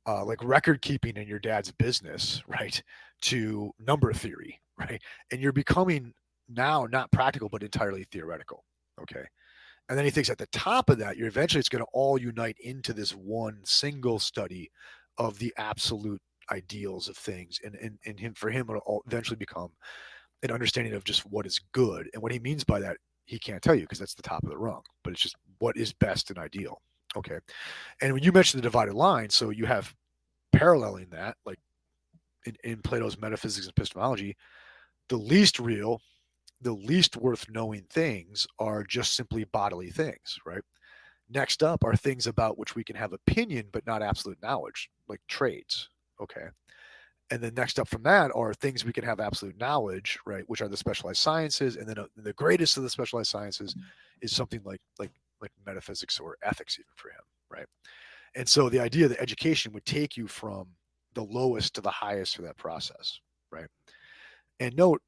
like record keeping in your dad's business, right, to number theory, right? And you're becoming now not practical, but entirely theoretical. Okay. And then he thinks at the top of that, it's going to all unite into this one single study of the absolute ideals of things. And for him, it'll eventually become an understanding of just what is good. And what he means by that, he can't tell you because that's the top of the rung, but it's just what is best and ideal. Okay. And when you mentioned the divided line, so you have paralleling that, like in Plato's metaphysics and epistemology, the least real, the least worth knowing things are just simply bodily things, right? Next up are things about which we can have opinion but not absolute knowledge, like trades. Okay. And then next up from that are things we can have absolute knowledge, right? Which are the specialized sciences. And then the greatest of the specialized sciences is something like metaphysics or ethics, even for him, right? And so the idea that education would take you from the lowest to the highest for that process, right? And note,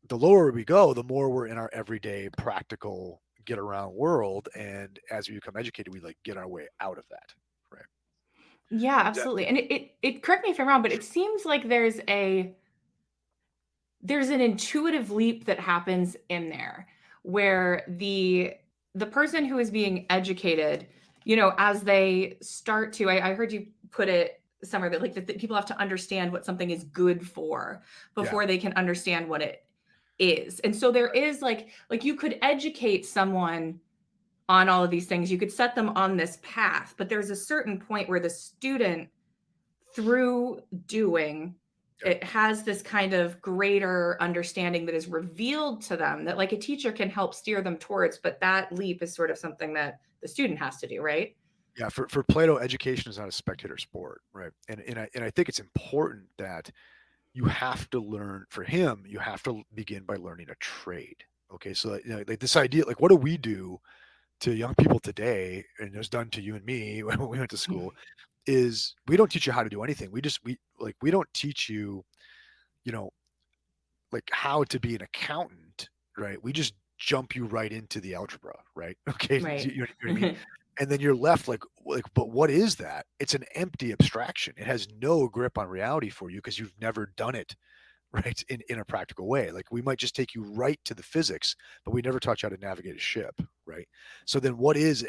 the lower we go, the more we're in our everyday practical get around world. And as we become educated, we like get our way out of that, right? Yeah, Yeah. absolutely. And it correct me if I'm wrong, but it seems like there's an intuitive leap that happens in there where the person who is being educated, as they start to, I heard you put it somewhere that like that people have to understand what something is good for Yeah. before they can understand what it is. And so there is like you could educate someone on all of these things. You could set them on this path, but there's a certain point where the student through doing Yeah. it has this kind of greater understanding that is revealed to them that like a teacher can help steer them towards, but that leap is sort of something that the student has to do, right? Yeah, for Plato, education is not a spectator sport, right? And I think it's important that you have to learn. For him, you have to begin by learning a trade. Okay, so like this idea, like what do we do to young people today, and it was done to you and me when we went to school, is we don't teach you how to do anything. We don't teach you, you know, like how to be an accountant, right? We just jump you right into the algebra, right? Okay, Right. you know what I mean? And then you're left like, but what is that? It's an empty abstraction. It has no grip on reality for you because you've never done it, right? In a practical way. Like we might just take you right to the physics, but we never taught you how to navigate a ship, right? So then what is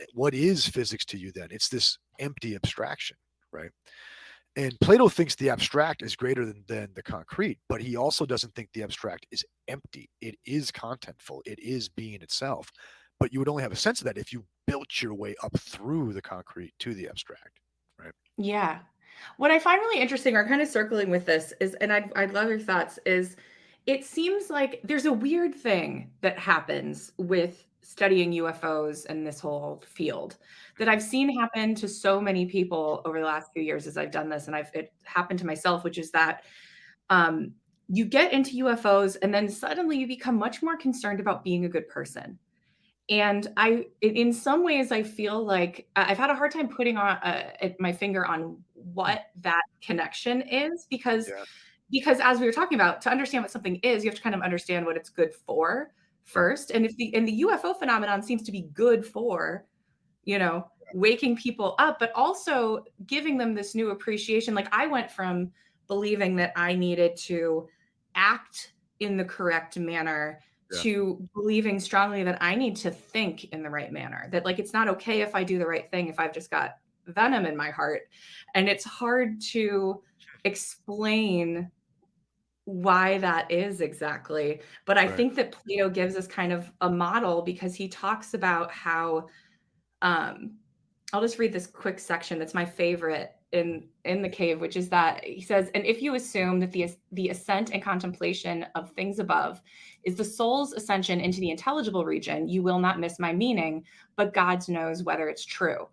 physics to you then? It's this empty abstraction, right? And Plato thinks the abstract is greater than the concrete, but he also doesn't think the abstract is empty. It is contentful. It is being itself. But you would only have a sense of that if you built your way up through the concrete to the abstract, right? Yeah. What I find really interesting, or kind of circling with this, is, and I'd love your thoughts, is it seems like there's a weird thing that happens with studying UFOs and this whole field that I've seen happen to so many people over the last few years as I've done this, and it happened to myself, which is that um, you get into UFOs and then suddenly you become much more concerned about being a good person. And in some ways, I feel like I've had a hard time putting on my finger on Mm. what that connection is, Yeah. because as we were talking about, to understand what something is, you have to kind of understand what it's good for Right. first. And if the UFO phenomenon seems to be good for, waking people up, but also giving them this new appreciation. Like I went from believing that I needed to act in the correct manner Yeah. to believing strongly that I need to think in the right manner. That like it's not okay if I do the right thing if I've just got venom in my heart. And it's hard to explain why that is exactly. But I Right. think that Plato gives us kind of a model because he talks about how um, I'll just read this quick section that's my favorite in the cave, which is that he says, "And if you assume that the ascent and contemplation of things above is the soul's ascension into the intelligible region, you will not miss my meaning, but God knows whether it's true.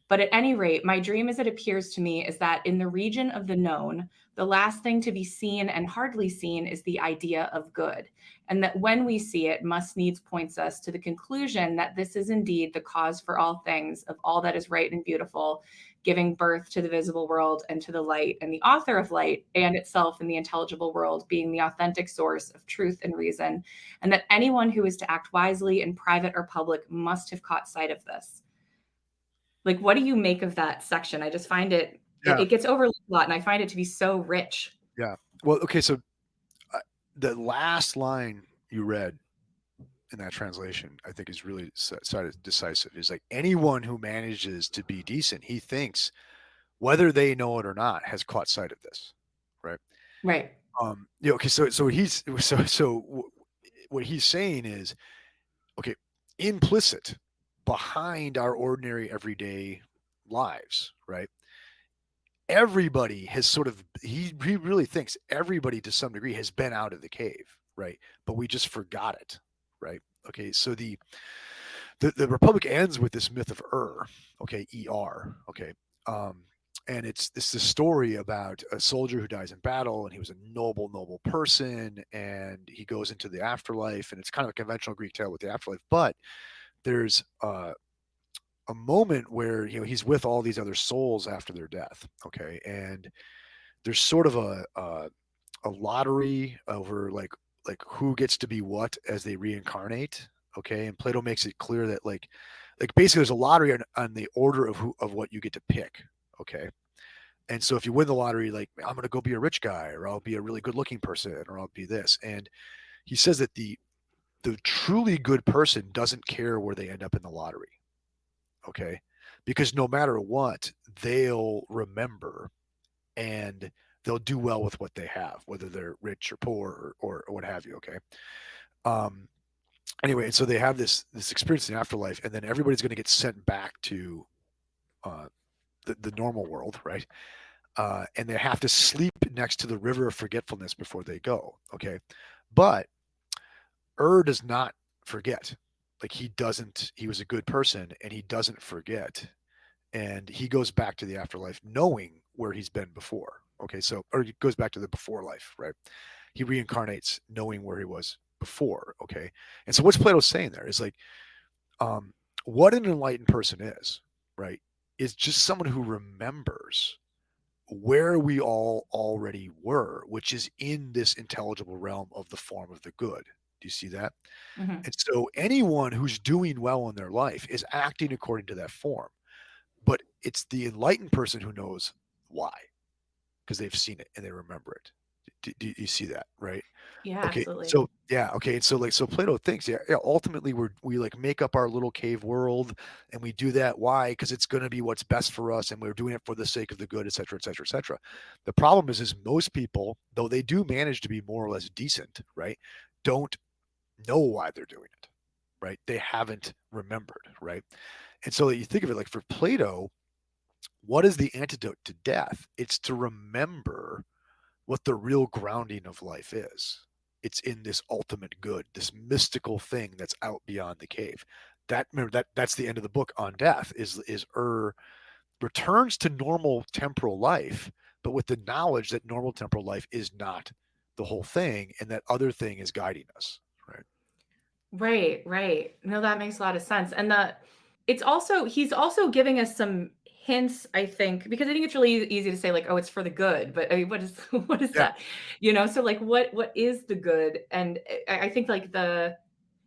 But at any rate, my dream as it appears to me is that in the region of the known, the last thing to be seen and hardly seen is the idea of good, and that when we see it, must needs points us to the conclusion that this is indeed the cause for all things, of all that is right and beautiful, giving birth to the visible world and to the light, and the author of light and itself in the intelligible world being the authentic source of truth and reason, and that anyone who is to act wisely in private or public must have caught sight of this." Like, what do you make of that section? I just find it Yeah. gets overlooked a lot, and I find it to be so rich. Yeah. Well, okay. So uh, the last line you read in that translation, I think, is really decisive. Is like anyone who manages to be decent, he thinks, whether they know it or not, has caught sight of this, right? Right. Okay, what he's saying is, okay, implicit behind our ordinary everyday lives, right? Everybody has sort of he really thinks everybody to some degree has been out of the cave, right? But we just forgot it, right? Okay, so the Republic ends with this myth of okay, okay, um, and it's the story about a soldier who dies in battle, and he was a noble person, and he goes into the afterlife, and it's kind of a conventional Greek tale with the afterlife, but there's a moment where he's with all these other souls after their death, okay, and there's sort of a lottery over like who gets to be what as they reincarnate. Okay, and Plato makes it clear that like basically there's a lottery on the order of who of what you get to pick. Okay, and so if you win the lottery, like I'm going to go be a rich guy, or I'll be a really good looking person, or I'll be this. And he says that the truly good person doesn't care where they end up in the lottery. Okay, because no matter what, they'll remember, and they'll do well with what they have, whether they're rich or poor or what have you. Okay. Um, anyway, and so they have this experience in the afterlife, and then everybody's going to get sent back to uh, the normal world, right? And they have to sleep next to the river of forgetfulness before they go. Okay, but does not forget. Like he doesn't. He was a good person, and he doesn't forget. and he goes back to the afterlife knowing where he's been before. Okay, so or he goes back to the before life, right? He reincarnates knowing where he was before. Okay, and so what's Plato saying there is like, um, what an enlightened person is, right? Is just someone who remembers where we all already were, which is in this intelligible realm of the form of the good. Do you see that? Hmm. And so anyone who's doing well in their life is acting according to that form. But it's the enlightened person who knows why, because they've seen it and they remember it. Do you see that, right? Yeah, Okay, absolutely. so yeah, okay, and so like so Plato thinks, yeah, yeah, ultimately we like make up our little cave world, and we do that. Why? Because it's going to be what's best for us, and we're doing it for the sake of the good, et cetera, et cetera, et cetera. The problem is most people, though they do manage to be more or less decent, right, don't know why they're doing it, right? They haven't remembered, right? And so you think of it like for Plato, what is the antidote to death? It's to remember what the real grounding of life is. It's in this ultimate good, this mystical thing that's out beyond the cave. That remember that's the end of the book on death is returns to normal temporal life, but with the knowledge that normal temporal life is not the whole thing and that other thing is guiding us. Right. Right, right. No, that makes a lot of sense. And it's also he's also giving us some hints, I think, because I think it's really easy to say like, oh, it's for the good, but I mean, what is what is Yeah. that? So like what is the good? And I think like the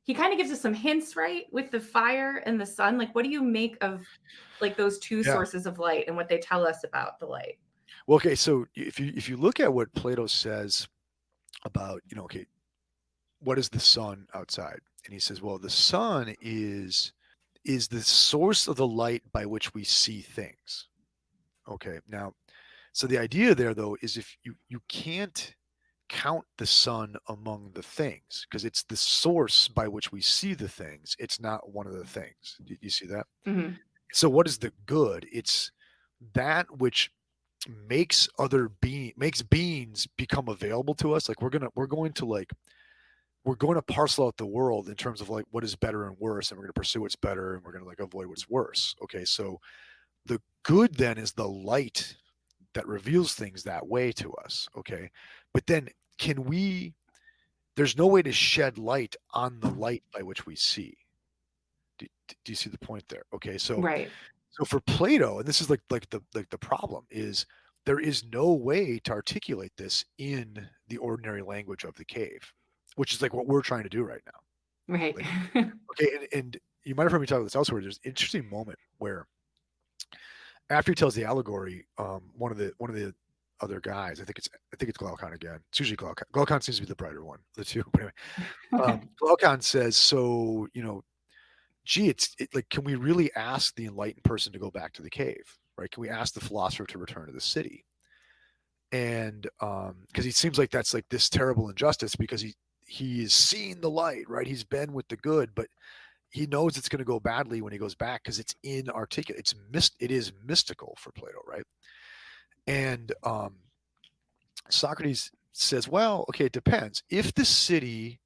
he kind of gives us some hints, right? With the fire and the sun. Like what do you make of like those two Yeah. sources of light and what they tell us about the light? Well, okay, so if you look at what Plato says about, okay, what is the sun outside? And he says, well, the sun is the source of the light by which we see things. Okay. Now, so the idea there though is if you can't count the sun among the things because it's the source by which we see the things. It's not one of the things. Do you see that? Hmm. So what is the good? It's that which makes beings become available to us. Like we're going to parcel out the world in terms of like what is better and worse, and we're going to pursue what's better and we're going to like avoid what's worse. Okay, so the good then is the light that reveals things that way to us. Okay, but then can we there's no way to shed light on the light by which we see. Do you see the point there? Okay, Right. so for Plato, and this is like the problem is there is no way to articulate this in the ordinary language of the cave, which is like what we're trying to do right now. Right. Like, okay, and you might have heard me talk about this elsewhere. There's an interesting moment where after he tells the allegory, one of the other guys, I think it's Glaucon again. It's usually Glaucon. Glaucon seems to be the brighter one of the two. But anyway, Glaucon says, so gee, like, can we really ask the enlightened person to go back to the cave? Right? Can we ask the philosopher to return to the city? And because he seems like that's like this terrible injustice because he's seen the light, right? He's been with the good, but he knows it's going to go badly when he goes back because it's inarticulate. It is mystical for Plato, right? And Socrates says, well, okay, it depends. If the city,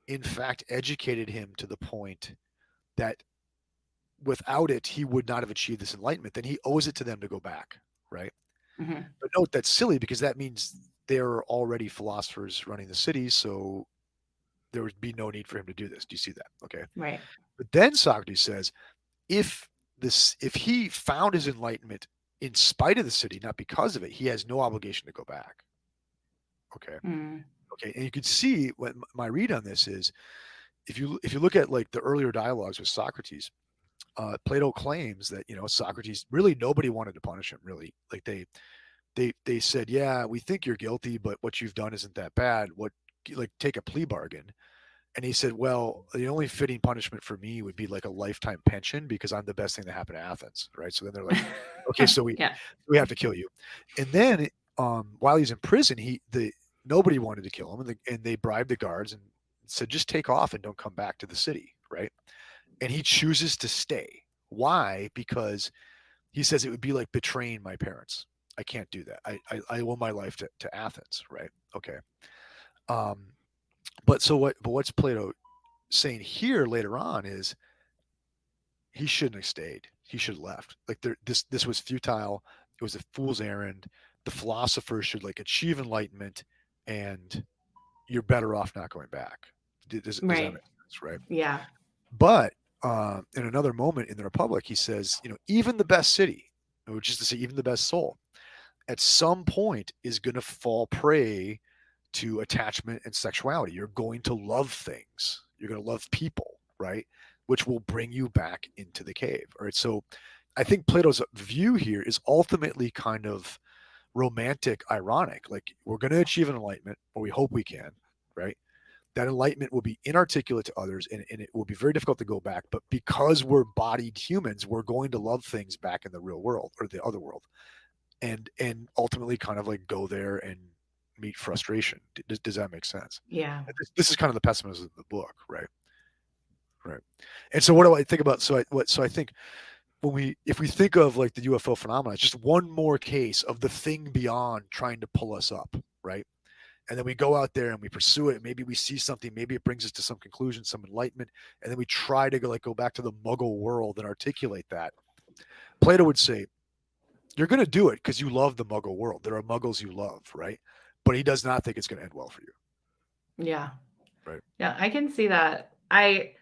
in fact, educated him to the point that without it he would not have achieved this enlightenment, then he owes it to them to go back, right? Hmm. But note that's silly because that means there are already philosophers running the city, so there would be no need for him to do this. Do you see that? Okay. Right. But then Socrates says, if he found his enlightenment in spite of the city, not because of it, he has no obligation to go back. Okay. Mm. Okay. And you can see what my read on this is if you look at like the earlier dialogues with Socrates, Plato claims that Socrates really nobody wanted to punish him really like they said, yeah, we think you're guilty, but what you've done isn't that bad. What like take a plea bargain. And he said, well, the only fitting punishment for me would be like a lifetime pension because I'm the best thing that happened to Athens, right? So then they're like, okay, so we Yeah. we have to kill you. And then while he's in prison, nobody wanted to kill him, and they bribed the guards and said, just take off and don't come back to the city, right? And he chooses to stay. Why? Because he says it would be like betraying my parents. I can't do that. I owe my life to Athens, right? Okay. Um, but what's Plato saying here later on is he shouldn't have stayed. he should have left. Like this was futile. It was a fool's errand. The philosophers should like achieve enlightenment, and you're better off not going back. Does that Right. make sense, right? Yeah. But in another moment in the Republic, he says, even the best city, which is to say, even the best soul, at some point is going to fall prey to attachment and sexuality. You're going to love things. You're going to love people, right? Which will bring you back into the cave. All right. So I think Plato's view here is ultimately kind of romantic, ironic. Like we're going to achieve an enlightenment, or we hope we can, right? That enlightenment will be inarticulate to others, and it will be very difficult to go back. But because we're bodied humans, we're going to love things back in the real world or the other world, and ultimately kind of like go there and meet frustration. Does that make sense? Yeah. This is kind of the pessimism of the book, right? Right. And so, what do I think about? So I think if we think of like the UFO phenomenon, it's just one more case of the thing beyond trying to pull us up, right? And then we go out there and we pursue it. Maybe we see something. Maybe it brings us to some conclusion, some enlightenment, and then we try to go back to the Muggle world and articulate that. Plato would say, "You're going to do it because you love the Muggle world. There are Muggles you love, right?" But he does not think it's going to end well for you, Yeah. right? Yeah. I can see that. I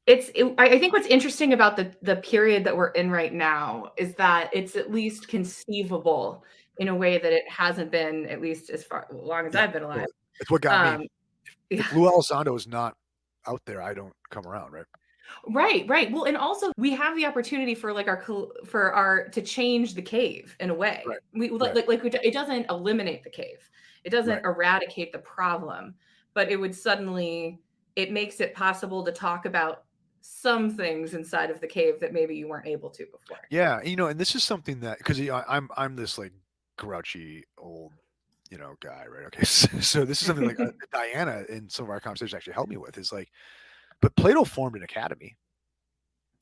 think what's interesting about the period that we're in right now is that it's at least conceivable in a way that it hasn't been, at least as long as Yeah, I've been alive. totally. It's what got me. Um, If Lou Elizondo is not out there, I don't come around, right? Right, right. Well, and also we have the opportunity for like for our to change the cave in a way. Right, We right, it doesn't eliminate the cave. It doesn't right. eradicate the problem, but it makes it possible to talk about some things inside of the cave that maybe you weren't able to before. Yeah, and this is something that because I'm this like grouchy old guy, right? Okay, so this is something like Diana in some of our conversations actually helped me with is like, but Plato formed an academy.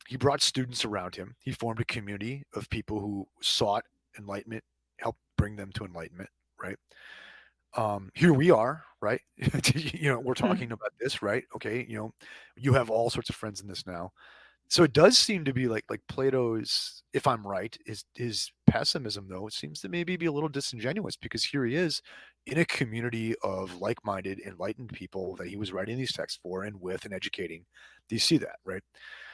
He brought students around him. He formed a community of people who sought enlightenment, helped bring them to enlightenment, right? Here we are, right? We're talking about this, right? Okay, you have all sorts of friends in this now. So it does seem to be like Plato's, if I'm right, his pessimism though, it seems to maybe be a little disingenuous because here he is in a community of like-minded, enlightened people that he was writing these texts for and with and educating. Do you see that, right?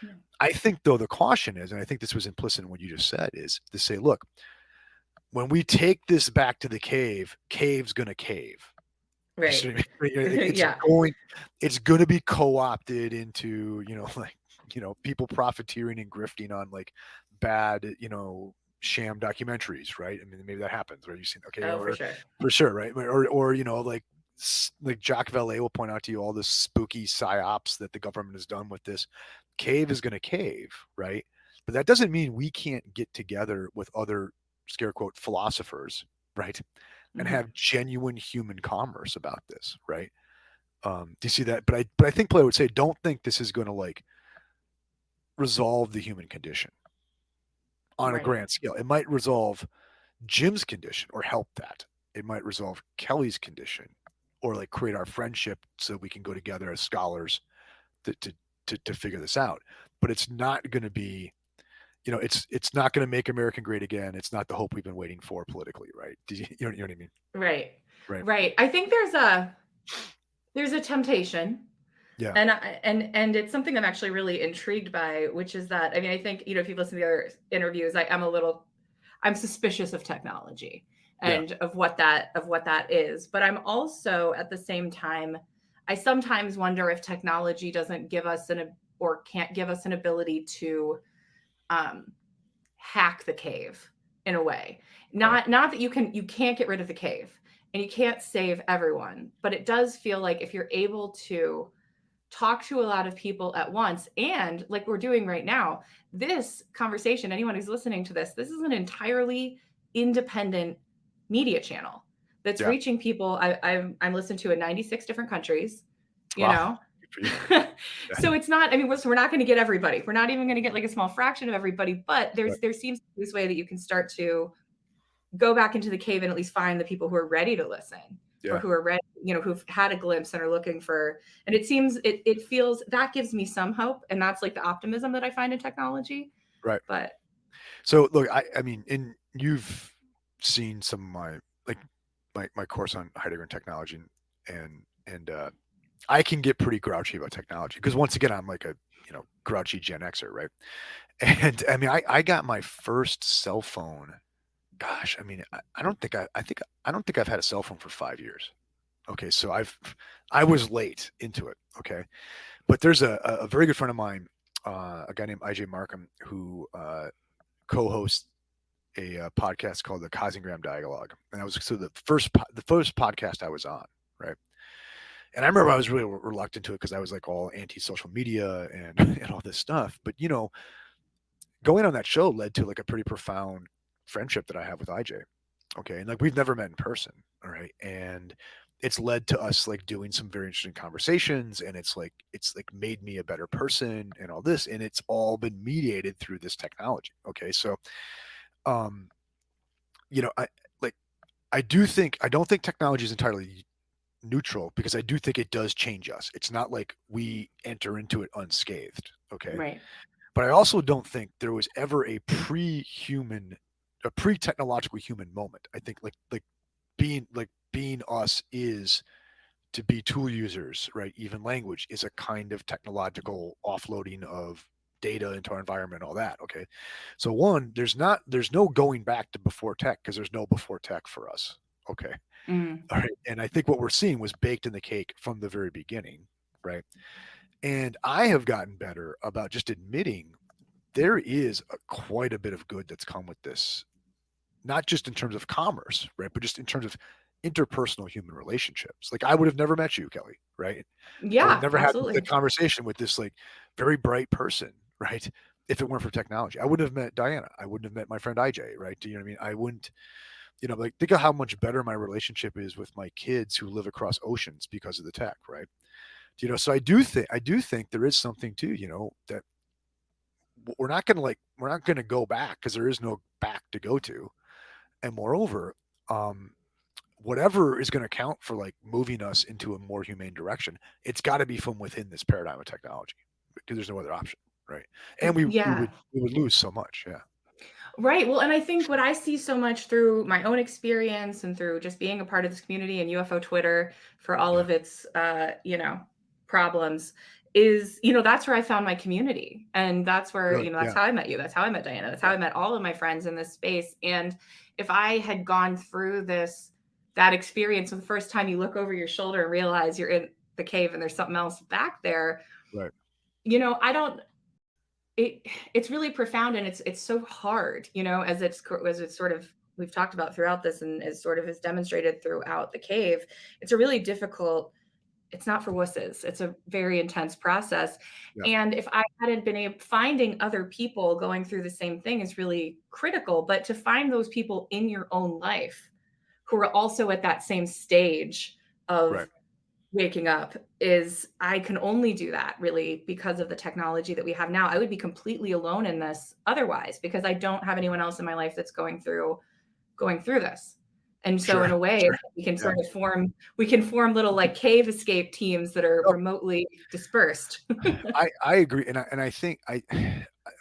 Yeah. I think though the caution is, and I think this was implicit in what you just said, is to say, look, when we take this back to the cave, cave's gonna cave. You see Right. what I mean? Yeah. It's going to be co-opted into, people profiteering and grifting on like bad, sham documentaries, right? I mean, maybe that happens, right? You've seen, okay, Oh, for or sure. for sure, right? Or like Jaques Vallee will point out to you all this spooky psyops that the government has done with this. Cave is going to cave, right? But that doesn't mean we can't get together with other scare quote philosophers, right? And Mhm. have genuine human commerce about this, right? Do you see that? But I think Plato would say, don't think this is going to like resolve the human condition on a Right. grand scale. It might resolve Jim's condition or help that. It might resolve Kelly's condition or like create our friendship so we can go together as scholars to figure this out. But it's not going to be, it's not going to make America great again. It's not the hope we've been waiting for politically, right? You know what I mean? Right. Right. Right. I think there's a temptation. Yeah. And it's something I'm actually really intrigued by, which is that, I mean, I think, if you listen to the other interviews, I'm suspicious of technology Yeah. and of what that is. But I'm also at the same time, I sometimes wonder if technology doesn't give us or can't give us an ability to um, hack the cave in a way. Right. Not that you can't get rid of the cave and you can't save everyone, but it does feel like if you're able to talk to a lot of people at once, and like we're doing right now, this conversation, anyone who's listening to this is an entirely independent media channel that's Yeah. reaching people. I'm listened to in 96 different countries, you Wow. know. Good for you. Yeah. So it's not, I mean, we're not going to get everybody, we're not even going to get like a small fraction of everybody, but Right. there seems to be this way that you can start to go back into the cave and at least find the people who are ready to listen, or Yeah. who are ready, who've had a glimpse and are looking for, and it seems, it feels, that gives me some hope. And that's like the optimism that I find in technology. Right. But So look, I mean, and you've seen some of my like my course on Heidegger and technology, and I can get pretty grouchy about technology because once again, I'm like a grouchy Gen Xer, right? And I mean, I got my first cell phone. Gosh, I mean, I don't think I've had a cell phone for 5 years. Okay, so I was late into it. Okay, but there's a very good friend of mine, a guy named IJ Markham, who co-hosts a podcast called the Cosmogram Dialogue, and that was so the first podcast I was on, right? And I remember I was really reluctant to it because I was like all anti-social media and and all this stuff. But going on that show led to like a pretty profound friendship that I have with IJ. Okay, and like we've never met in person, all right, and it's led to us like doing some very interesting conversations, and it's like made me a better person and all this, and it's all been mediated through this technology. Okay, so um I like I don't think technology is entirely neutral because I do think it does change us. It's not like we enter into it unscathed, okay? right. But I also don't think there was ever a pre-technological human moment. I think being us is to be tool users, right? Even language is a kind of technological offloading of data into our environment, all that. Okay. So one, there's no going back to before tech because there's no before tech for us. Okay. Mm. All right. And I think what we're seeing was baked in the cake from the very beginning. Right. And I have gotten better about just admitting there is quite a bit of good that's come with this, not just in terms of commerce, right? But just in terms of interpersonal human relationships. Like I would have never met you, Kelly, right? I would Yeah, never have the absolutely. conversation with this like very bright person, right? If it weren't for technology, I wouldn't have met Diana. I wouldn't have met my friend IJ, right? Do you know what I mean? I wouldn't, like think of how much better my relationship is with my kids who live across oceans because of the tech, right? So I do think there is something too, that we're not going to go back because there is no back to go to. And moreover, um, whatever is going to count for like moving us into a more humane direction, it's got to be from within this paradigm of technology because there's no other option, right? And Yeah. we would lose so much, yeah, Right. Well, and I think what I see so much through my own experience and through just being a part of this community and UFO Twitter for all yeah, of its, problems is, that's where I found my community. And that's where, really, that's yeah, how I met you. That's how I met Diana. That's how yeah, I met all of my friends in this space. And if I had gone through that experience, the first time you look over your shoulder and realize you're in the cave and there's something else back there, right, I don't, it's really profound, and it's so hard, as it's sort of we've talked about throughout this, and as sort of is demonstrated throughout the cave. It's a really difficult. It's not for wusses. It's a very intense process. yeah, And if I hadn't been able finding other people going through the same thing is really critical. But to find those people in your own life who are also at that same stage right, of waking up is I can only do that really because of the technology that we have now. I would be completely alone in this otherwise because I don't have anyone else in my life that's going through this. And so sure, in a way sure, we can yeah. sort of form little like cave escape teams that are No, remotely dispersed. I agree, and I think I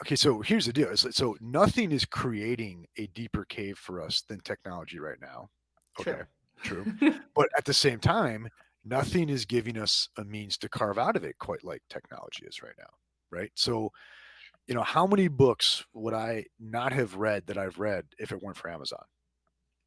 okay. So here's the deal: so nothing is creating a deeper cave for us than technology right now. True. Okay, true, but at the same time, nothing is giving us a means to carve out of it quite like technology is right now, right? So how many books would I not have read that I've read if it weren't for Amazon?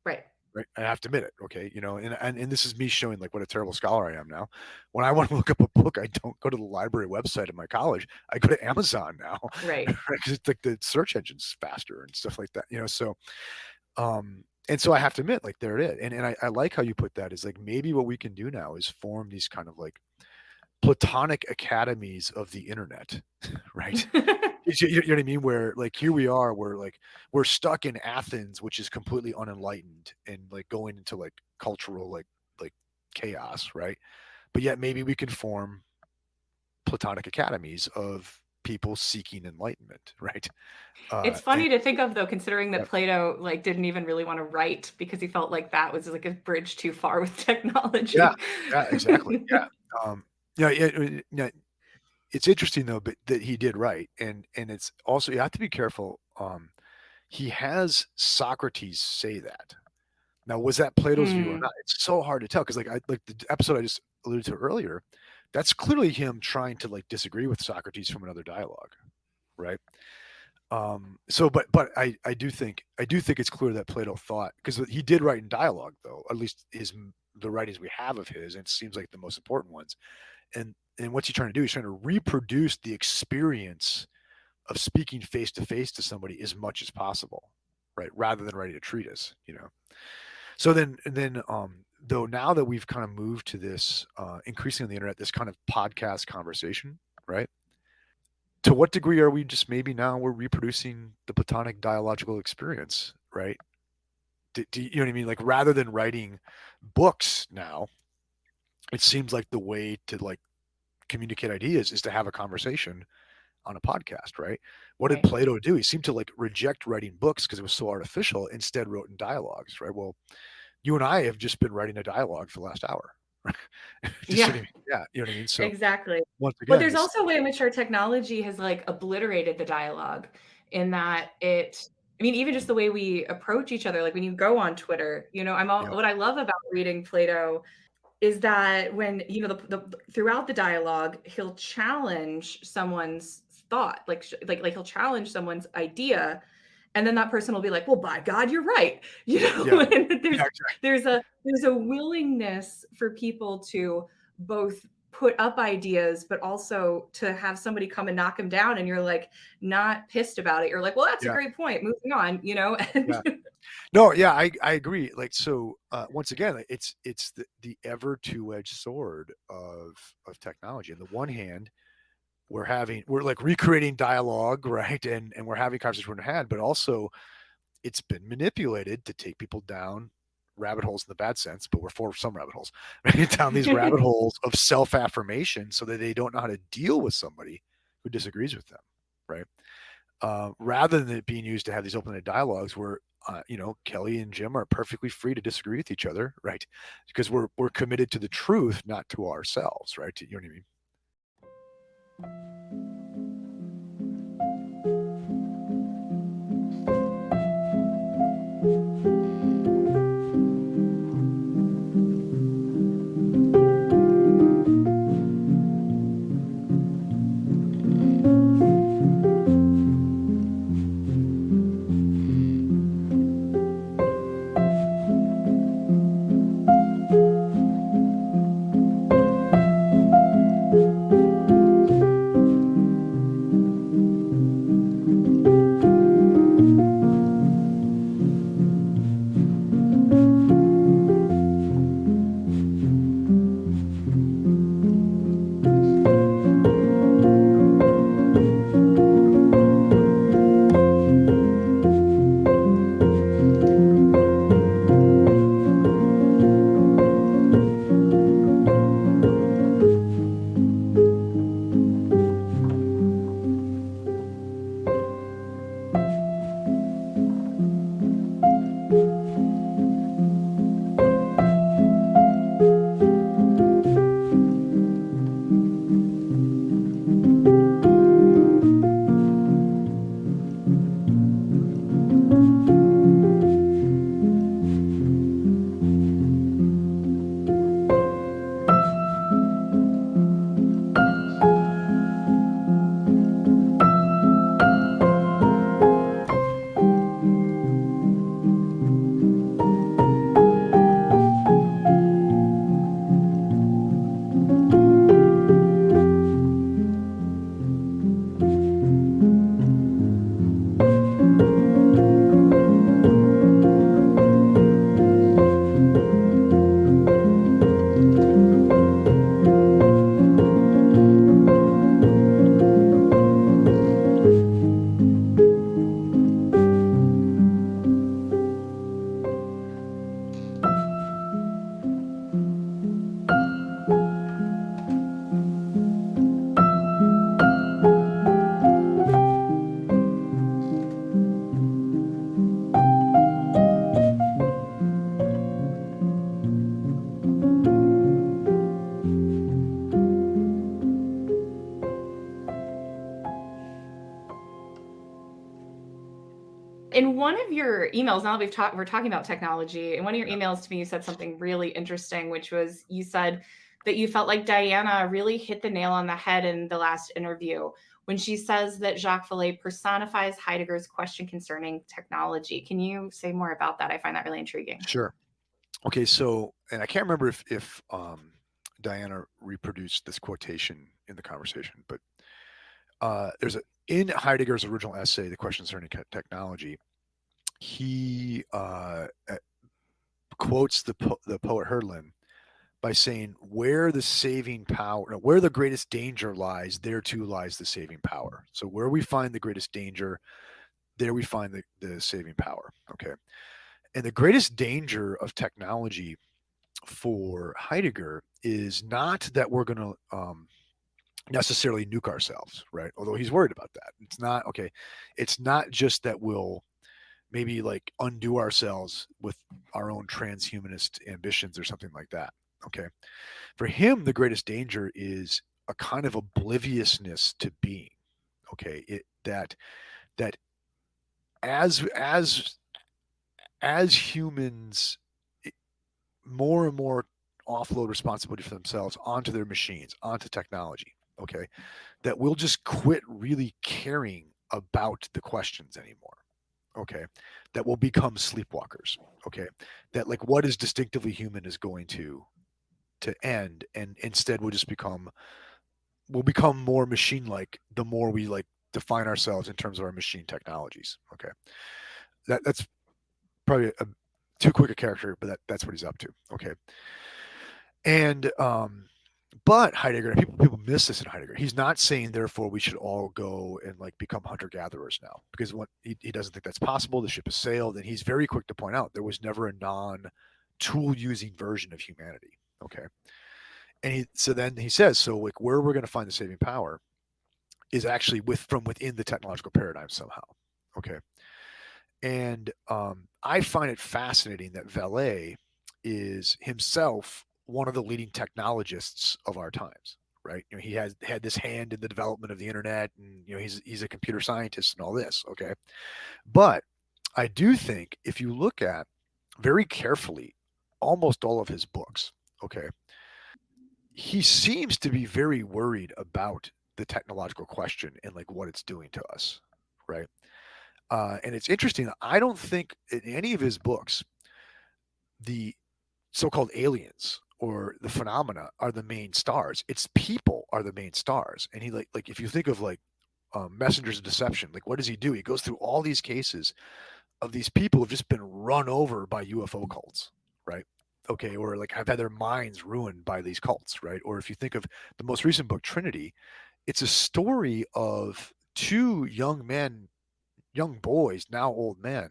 Right. Right, I have to admit it, okay, and this is me showing like what a terrible scholar I am now. When I want to look up a book, I don't go to the library website at my college. I go to Amazon now, Right. right? Because it's like the search engine's faster and stuff like that. So and so I have to admit, like there it is, and I like how you put that. Is like maybe what we can do now is form these kind of like platonic academies of the internet, right? You know what I mean? Where like here we are, we're stuck in Athens, which is completely unenlightened and like going into like cultural like chaos, right? But yet maybe we can form platonic academies of people seeking enlightenment, right? It's And funny to think of though, considering yeah, that Plato like didn't even really want to write because he felt like that was like a bridge too far with yeah, technology. yeah, exactly, yeah, yeah, it's interesting though, but that he did write, and it's also, you have to be careful. He has Socrates say that. Now, was that Plato's view or Mm, not? It's so hard to tell because, like the episode I just alluded to earlier, that's clearly him trying to like disagree with Socrates from another dialogue, right? So, but I do think it's clear that Plato thought, because he did write in dialogue, though, at least the writings we have of his, and it seems like the most important ones. And what's he trying to do? He's trying to reproduce the experience of speaking face to face to somebody as much as possible, right? Rather than writing a treatise. So though now that we've kind of moved to this increasing on the internet, this kind of podcast conversation, right? To what degree are we just maybe now we're reproducing the Platonic dialogical experience, right? You know what I mean? Like rather than writing books now, it seems like the way to like communicate ideas is to have a conversation on a podcast, right? What did right. Plato do? He seemed to like reject writing books because it was so artificial, instead wrote in dialogues, right? Well, you and I have just been writing a dialogue for the last hour. Right? Just Yeah, sitting, yeah, you know what I mean? So exactly. once But again, there's this, also a way in which our technology has like obliterated the dialogue in that I mean, even just the way we approach each other, like when you go on Twitter, yeah, what I love about reading Plato is that when throughout the dialogue he'll challenge someone's thought, like he'll challenge someone's idea, and then that person will be like, well, by God, you're right. yeah, And there's yeah, exactly. there's a there's a willingness for people to both put up ideas but also to have somebody come and knock them down, and you're like not pissed about it. You're like, well, that's a Yeah, great point, moving on. And yeah. No, yeah, I agree. Like so, once again, it's the ever two-edged sword of technology. On the one hand, we're like recreating dialogue, right? And we're having conversations we had, but also it's been manipulated to take people down rabbit holes in the bad sense, but we're for some rabbit holes, right? Down these rabbit holes of self-affirmation so that they don't know how to deal with somebody who disagrees with them, right? Rather than it being used to have these open-ended dialogues where Kelly and Jim are perfectly free to disagree with each other, right? Because we're committed to the truth, not to ourselves, right? You know what I mean? In one of your emails, now that we're talking about technology, in one of your Yeah. emails to me, you said something really interesting, which was you said that you felt like Diana really hit the nail on the head in the last interview when she says that Jaques Vallee personifies Heidegger's question concerning technology. Can you say more about that? I find that really intriguing. Sure. Okay, so, and I can't remember if Diana reproduced this quotation in the conversation, but there's a in Heidegger's original essay, The Question Concerning Technology, he quotes the poet Hölderlin by saying, "Where the saving power, no, where the greatest danger lies, there too lies the saving power." So where we find the greatest danger, there we find the saving power. Okay, and the greatest danger of technology for Heidegger is not that we're going to necessarily nuke ourselves, right? Although he's worried about that. It's not okay. It's not just that we'll maybe like undo ourselves with our own transhumanist ambitions or something like that. Okay. For him, the greatest danger is a kind of obliviousness to being. Okay. That as as humans more and more offload responsibility for themselves onto their machines, onto technology. Okay. That we'll just quit really caring about the questions anymore. Okay. That will become sleepwalkers. Okay. That like what is distinctively human is going to end, and instead we'll become more machine like the more we like define ourselves in terms of our machine technologies. Okay. That's probably too quick a character, but that's what he's up to. Okay. And but Heidegger, people miss this in Heidegger. He's not saying therefore we should all go and like become hunter gatherers now, because what he doesn't think that's possible. The ship has sailed, and he's very quick to point out there was never a non tool using version of humanity. Okay. And then he says, so like where we're going to find the saving power is actually from within the technological paradigm somehow. Okay. And I find it fascinating that Vallee is himself one of the leading technologists of our times, right? He has had this hand in the development of the internet, and he's a computer scientist and all this. Okay, but I do think if you look at very carefully almost all of his books, okay, he seems to be very worried about the technological question and like what it's doing to us, right? And it's interesting. I don't think in any of his books the so-called aliens or the phenomena are the main stars. It's people are the main stars. And he like if you think of like messengers of deception, like what does he do? He goes through all these cases of these people who've just been run over by UFO cults, right? Okay, or like have had their minds ruined by these cults, right? Or if you think of the most recent book, Trinity, it's a story of two young boys, now old men,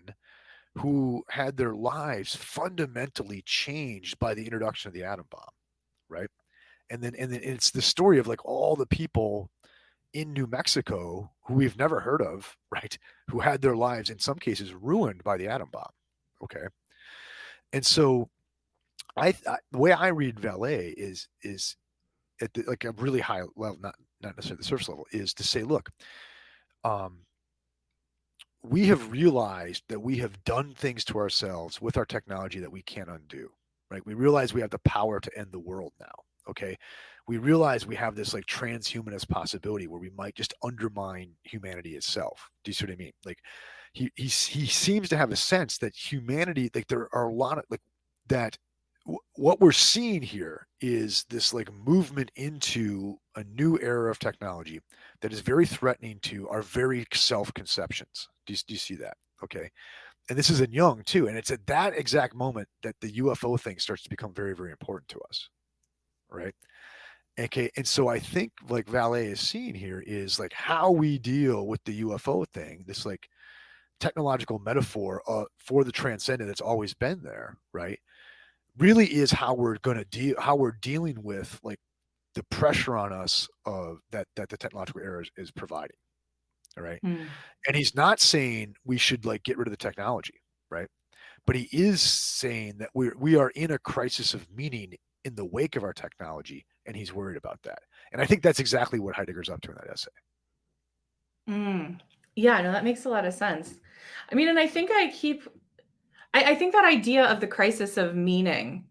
who had their lives fundamentally changed by the introduction of the atom bomb, right? And then it's the story of like all the people in New Mexico who we've never heard of, right? Who had their lives in some cases ruined by the atom bomb. Okay. And so the way I read Valet is at like a really high level, not necessarily the surface level, is to say, look, um, we have realized that we have done things to ourselves with our technology that we can't undo. Right? We realize we have the power to end the world now. Okay. We realize we have this like transhumanist possibility where we might just undermine humanity itself. Do you see what I mean? Like he seems to have a sense that humanity, like there are a lot of like that what we're seeing here is this like movement into a new era of technology that is very threatening to our very self-conceptions. Do you see that? Okay. And this is in Jung too. And it's at that exact moment that the UFO thing starts to become very, very important to us. Right. Okay. And so I think like Valet is seeing here is like how we deal with the UFO thing, this like technological metaphor for the transcendent that's always been there. Right. Really is how we're going to deal, how we're dealing with like the pressure on us of that the technological era is providing. All right. Hmm. And he's not saying we should like get rid of the technology, right? But he is saying that we are in a crisis of meaning in the wake of our technology, and he's worried about that. And I think that's exactly what Heidegger's up to in that essay. Mm. Yeah, no, that makes a lot of sense. I mean, and I think I think that idea of the crisis of meaning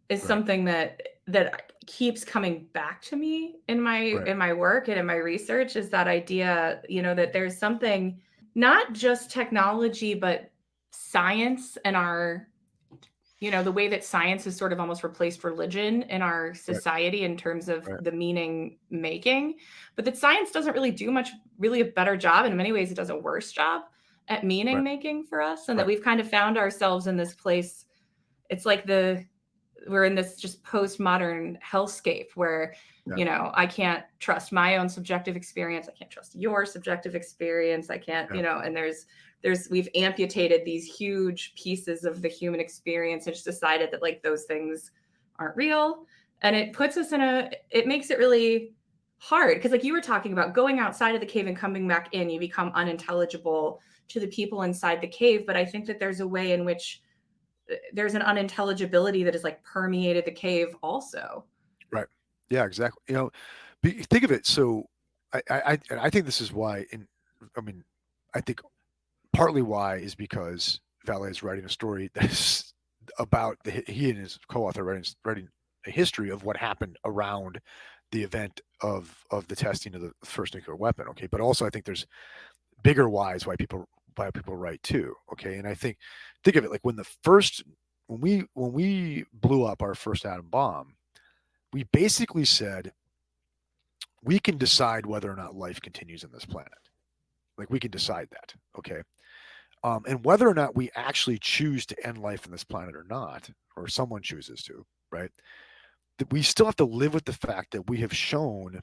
is Right. something that keeps coming back to me Right. in my work and in my research, is that idea, that there's something, not just technology, but science and our, the way that science has sort of almost replaced religion in our Right. society in terms of Right. the meaning making, but that science doesn't really do much, really a better job. In many ways, it does a worse job at meaning Right. making for us. And that Right. we've kind of found ourselves in this place. It's like we're in this just postmodern hellscape where, Yeah. I can't trust my own subjective experience. I can't trust your subjective experience. I can't, Yeah. and we've amputated these huge pieces of the human experience and just decided that like those things aren't real. And it puts us it makes it really hard because like you were talking about going outside of the cave and coming back in, you become unintelligible to the people inside the cave. But I think that there's a way in which there's an unintelligibility that has like permeated the cave also. Right. Yeah, exactly. Think of it. So I think this is why, I mean, I think partly why is because Vallee is writing a story that's about he and his co-author writing a history of what happened around the event of the testing of the first nuclear weapon. Okay, but also I think there's bigger whys why people write too. Okay, and I think of it like when we blew up our first atom bomb, we basically said we can decide whether or not life continues on this planet. Like we can decide that. Okay. And whether or not we actually choose to end life on this planet or not, or someone chooses to, right? That we still have to live with the fact that we have shown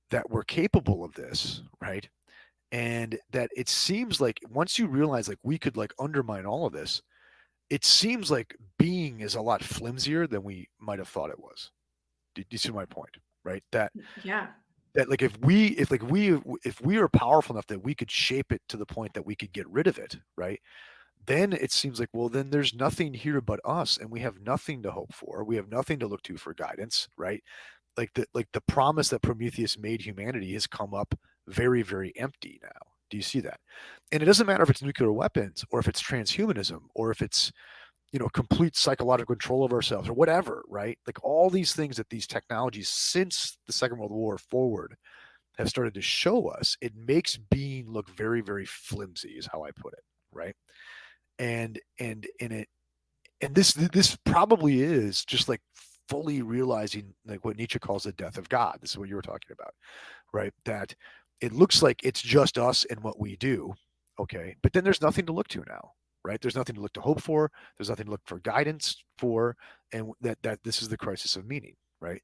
that we're capable of this, right? And that it seems like once you realize like we could like undermine all of this, it seems like being is a lot flimsier than we might have thought it was. Do you see my point? Right? Yeah. That like if we are powerful enough that we could shape it to the point that we could get rid of it, right? Then it seems like, well, then there's nothing here but us, and we have nothing to hope for. We have nothing to look to for guidance, right? Like the promise that Prometheus made humanity has come up very, very empty now. Do you see that? And it doesn't matter if it's nuclear weapons or if it's transhumanism or if it's complete psychological control of ourselves or whatever, right? Like all these things that these technologies since the Second World War forward have started to show us, it makes being look very, very flimsy, is how I put it, right? And this probably is just like fully realizing like what Nietzsche calls the death of God. This is what you were talking about, right? That it looks like it's just us and what we do, okay, but then there's nothing to look to now, right? There's nothing to look to hope for. There's nothing to look for guidance for, and that this is the crisis of meaning, right?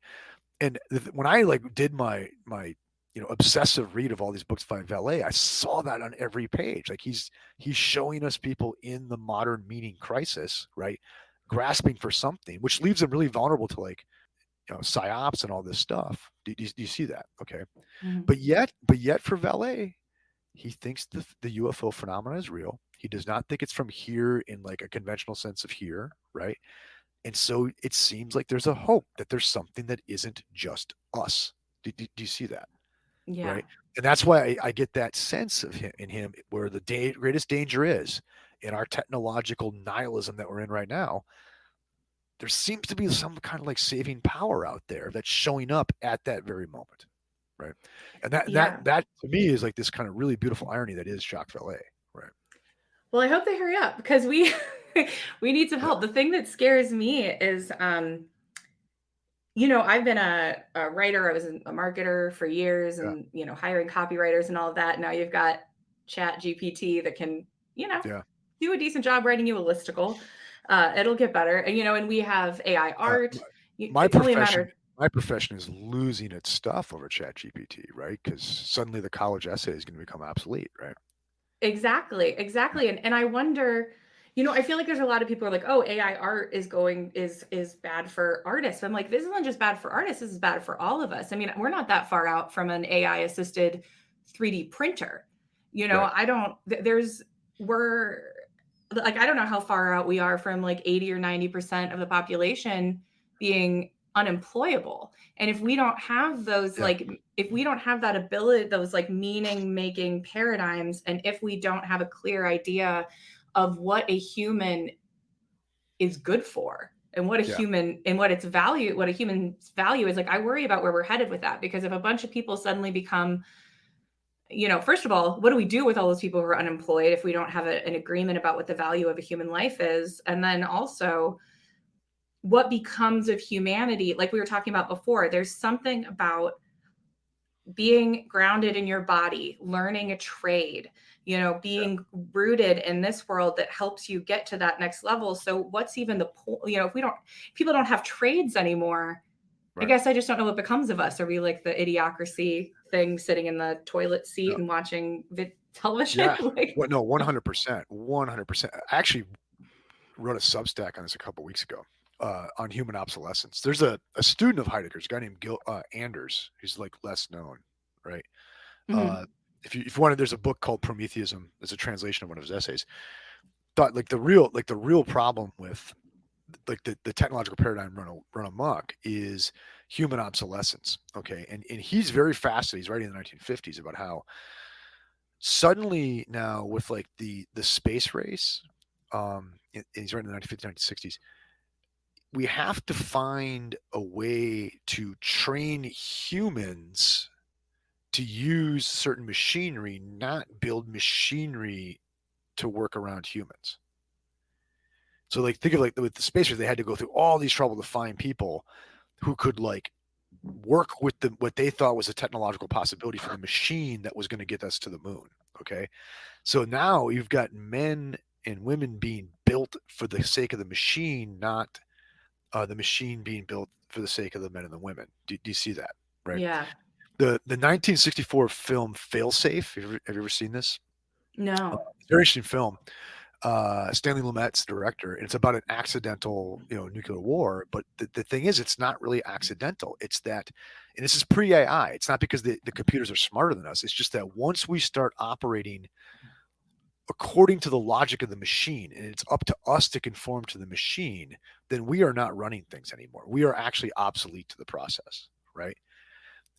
And when I like did my obsessive read of all these books by Vallee, I saw that on every page. Like he's showing us people in the modern meaning crisis, right? Grasping for something, which leaves them really vulnerable to like psyops and all this stuff. Do you see that? Okay, Mhm. but yet for Vallee, he thinks the UFO phenomena is real. He does not think it's from here in like a conventional sense of here, right? And so it seems like there's a hope that there's something that isn't just us. Do you see that? Yeah. Right. And that's why I get that sense of him in him where the greatest danger is in our technological nihilism that we're in right now. There seems to be some kind of like saving power out there that's showing up at that very moment. Right. And that that Yeah. that to me is like this kind of really beautiful irony that is Jacques Vallée. Right. Well, I hope they hurry up because we we need some Yeah. help. The thing that scares me is I've been a writer. I was a marketer for years Yeah. and, hiring copywriters and all of that. Now you've got Chat GPT that can, you know, Yeah. do a decent job writing you a listicle. It'll get better. And we have AI Uh, art. my It's only a profession matter. my profession is losing its stuff over ChatGPT, right? Because suddenly the college essay is going to become obsolete, right? Exactly, Yeah. exactly, and I wonder, I feel like there's a lot of people who are like, "Oh, AI art is bad for artists." I'm like, "This isn't just bad for artists, this is bad for all of us." I mean, we're not that far out from an AI assisted 3D printer. Right. I don't there's we're like I don't know how far out we are from like 80 or 90% of the population being unemployable. And if we don't have those, Yeah. like, if we don't have that ability, those like meaning making paradigms, and if we don't have a clear idea of what a human is good for and what a Yeah. human and what its value, what a human's value is, like, I worry about where we're headed with that. Because if a bunch of people suddenly become, first of all, what do we do with all those people who are unemployed if we don't have an agreement about what the value of a human life is? And then also, what becomes of humanity? Like we were talking about before, there's something about being grounded in your body, learning a trade, being rooted in this world that helps you get to that next level. So what's even the point? If people don't have trades anymore, I Right. guess I just don't know what becomes of us. Are we like the idiocracy thing, sitting in the toilet seat Yeah. and watching television? Yeah. Like, Well, no, 100%. 100%. I actually wrote a Substack on this a couple weeks ago on human obsolescence. There's a student of Heidegger's, a guy named Anders, who's like less known, right? mhm. Uh, if you wanted, there's a book called Prometheism. It's a translation of one of his essays. Thought the real problem with like the technological paradigm run amok is human obsolescence. Okay, and he's very fascinated. He's writing in the 1950s about how suddenly now with like the space race, and he's writing in the 1950s, 1960s. We have to find a way to train humans to use certain machinery, not build machinery to work around humans. So like think of like with the space race, they had to go through all these trouble to find people who could like work with what they thought was a technological possibility for the machine that was going to get us to the moon. Okay. So now you've got men and women being built for the sake of the machine, not the machine being built for the sake of the men and the women. Do you see that? Right. Yeah. The 1964 film Failsafe. Have you ever seen this? No. It's a very interesting film. Stanley Lumet's the director, and it's about an accidental, nuclear war. But the thing is, it's not really accidental. It's that, and this is pre-AI. It's not because the computers are smarter than us. It's just that once we start operating according to the logic of the machine, and it's up to us to conform to the machine, then we are not running things anymore. We are actually obsolete to the process, right?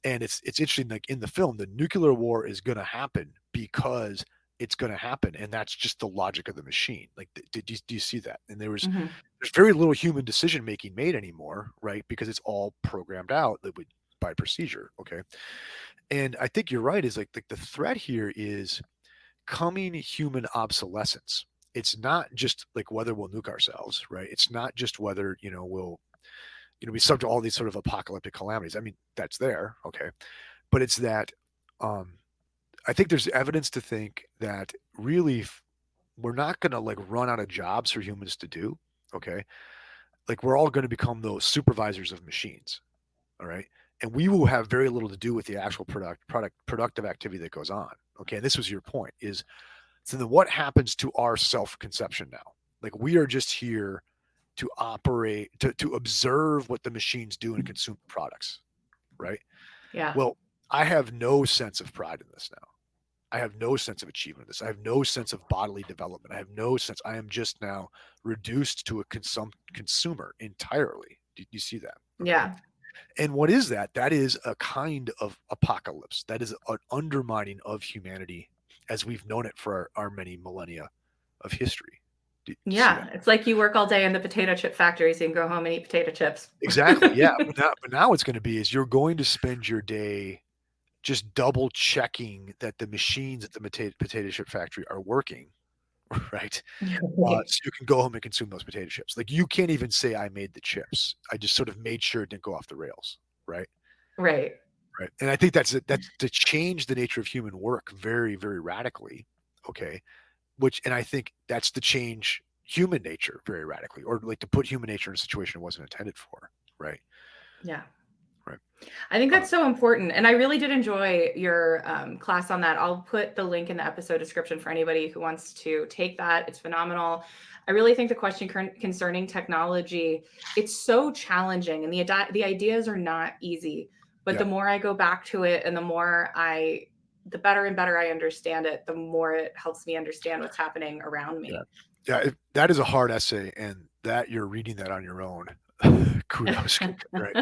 And it's interesting, like in the film, the nuclear war is going to happen because it's going to happen, and that's just the logic of the machine. Like, do you see that? And Mhm. there's very little human decision making made anymore, right? Because it's all programmed out by procedure. Okay, and I think you're right. Is like the threat here is coming human obsolescence. It's not just like whether we'll nuke ourselves, right? It's not just whether we'll be subject to all these sort of apocalyptic calamities. I mean, that's there, okay, but it's that um, I think there's evidence to think that really we're not going to like run out of jobs for humans to do, okay? Like we're all going to become those supervisors of machines, all right? And we will have very little to do with the actual productive activity that goes on. Okay, and this was your point is so then what happens to our self-conception now? Like we are just here to operate, to observe what the machines do and consume products, right? Yeah. Well, I have no sense of pride in this now. I have no sense of achievement in this. I have no sense of bodily development. I have no sense. I am just now reduced to a consumer entirely. Do you see that? Okay. Yeah. And what is that? That is a kind of apocalypse. That is an undermining of humanity as we've known it for our many millennia of history. Do you see that? Yeah. It's like you work all day in the potato chip factory, so you can go home and eat potato chips. Exactly. Yeah. But now it's going to be is you're going to spend your day just double checking that the machines at the potato chip factory are working, right? Right. So you can go home and consume those potato chips. Like you can't even say I made the chips. I just sort of made sure it didn't go off the rails, right? Right. Right. And I think that's to change the nature of human work very, very radically. Okay. And I think that's to change human nature very radically, or like to put human nature in a situation it wasn't intended for. Right. Yeah. Right. I think Uh, that's so important. And I really did enjoy your class on that. I'll put the link in the episode description for anybody who wants to take that. It's phenomenal. I really think the question concerning technology, it's so challenging, and the ideas are not easy. But yeah. the more I go back to it, and the better and better I understand it, the more it helps me understand what's happening around Yeah. me. Yeah. That is a hard essay, and that you're reading that on your own. who knows? Right.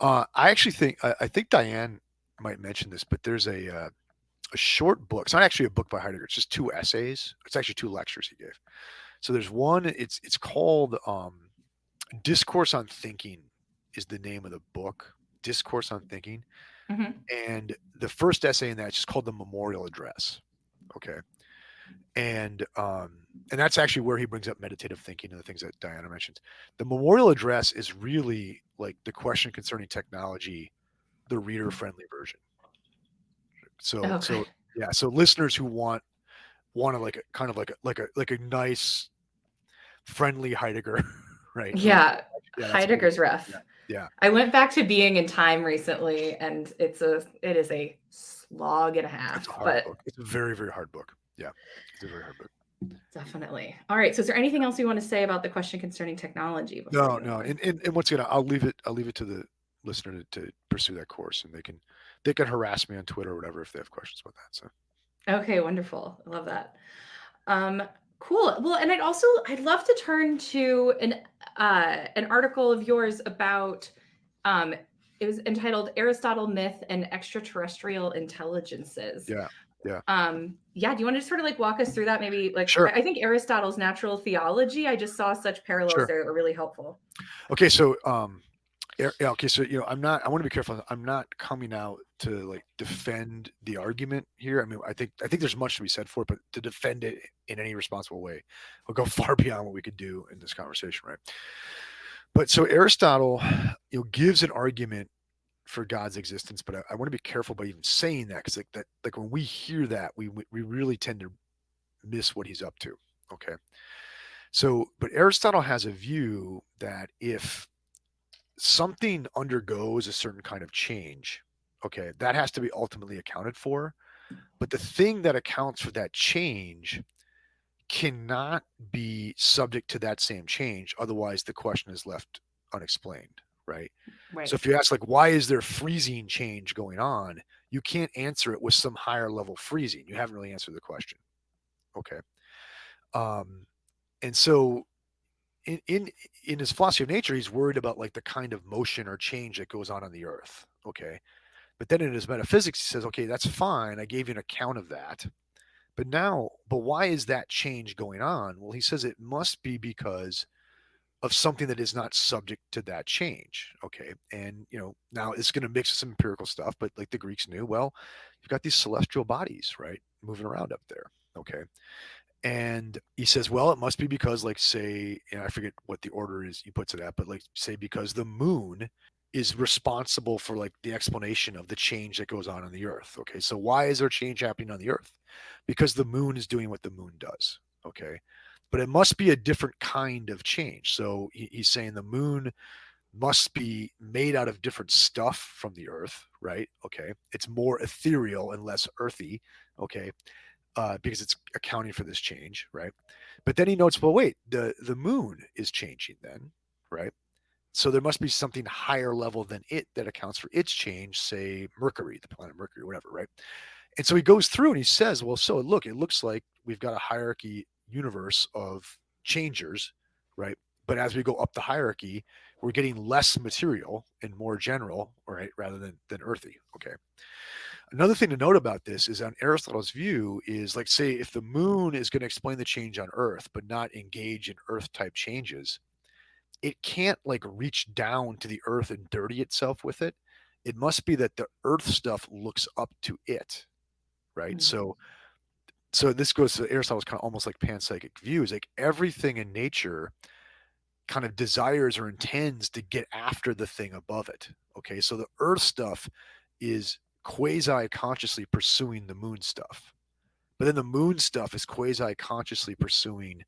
I actually think I think Diane might mention this, but there's a short book. It's not actually a book by Heidegger. It's just 2 essays. It's actually 2 lectures he gave. So there's one. It's called "Discourse on Thinking" is the name of the book. Discourse on Thinking, Hmm. and the first essay in that is just called the Memorial Address. Okay, and that's actually where he brings up meditative thinking and the things that Diana mentioned. The Memorial Address is really like the question concerning technology, the reader friendly version. So Okay. yeah, so listeners who want to like a kind of like a nice friendly Heidegger, right? Like Yeah, yeah, that's a good Heidegger's one. rough. Yeah, yeah, I went back to Being in Time recently, and it is a slog and a it's a half, hard but book. It's a very very hard book. Yeah, it's a very hard book. definitely. All right. So, is there anything else you want to say about the question concerning technology before we No, move no, on? and once again, I'll leave it to the listener to pursue that course, and they can harass me on Twitter or whatever if they have questions about that. So Okay, wonderful. I love that. Um, cool. Well, and I'd love to turn to an article of yours about um it was entitled Aristotle Myth and Extraterrestrial Intelligences. yeah, yeah, Yeah, do you want to just sort of like walk us through that? Maybe like sure, I think Aristotle's natural theology, I just saw such parallels sure. there that were really helpful. Okay, so yeah, okay, so I'm not. I want to be careful. I'm not coming out to like defend the argument here. I mean, I think there's much to be said for it, but to defend it in any responsible way will go far beyond what we could do in this conversation, right? But so Aristotle, gives an argument for God's existence, but I want to be careful about even saying that because like that, like when we hear that, we really tend to miss what he's up to. Okay, so but Aristotle has a view that if something undergoes a certain kind of change, okay, that has to be ultimately accounted for. But the thing that accounts for that change cannot be subject to that same change. Otherwise, the question is left unexplained, right? So Right. if you ask, like, why is there freezing change going on? You can't answer it with some higher level freezing. You haven't really answered the question. Okay. Um, and so in, in in his philosophy of nature, he's worried about like the kind of motion or change that goes on the earth. Okay. But then in his metaphysics, he says, okay, that's fine. I gave you an account of that. But why is that change going on? Well, he says it must be because of something that is not subject to that change. Okay. And, now it's going to mix with some empirical stuff, but like the Greeks knew, well, you've got these celestial bodies, right? Moving around up there. Okay. And he says, well, it must be because, like, say, I forget what the order is he puts it at, but like, say, because the moon is responsible for like the explanation of the change that goes on the earth. Okay. So why is there change happening on the earth? Because the moon is doing what the moon does. Okay. But it must be a different kind of change. So he's saying the moon must be made out of different stuff from the earth, right? Okay. It's more ethereal and less earthy. Okay, because it's accounting for this change, right? But then he notes, well, wait, the moon is changing then, right? So there must be something higher level than it that accounts for its change, say Mercury, the planet Mercury, whatever, right? And so he goes through and he says, well, so look, it looks like we've got a hierarchy universe of changers, right? But as we go up the hierarchy, we're getting less material and more general, right, rather than earthy. Okay. Another thing to note about this is on Aristotle's view is like, say, if the moon is going to explain the change on Earth, but not engage in Earth type changes, it can't like reach down to the Earth and dirty itself with it. It must be that the Earth stuff looks up to it, right? Mm. So this goes to Aristotle's kind of almost like panpsychic views. Like everything in nature kind of desires or intends to get after the thing above it. Okay, so the Earth stuff is quasi consciously pursuing the moon stuff. But then the moon stuff is quasi consciously pursuing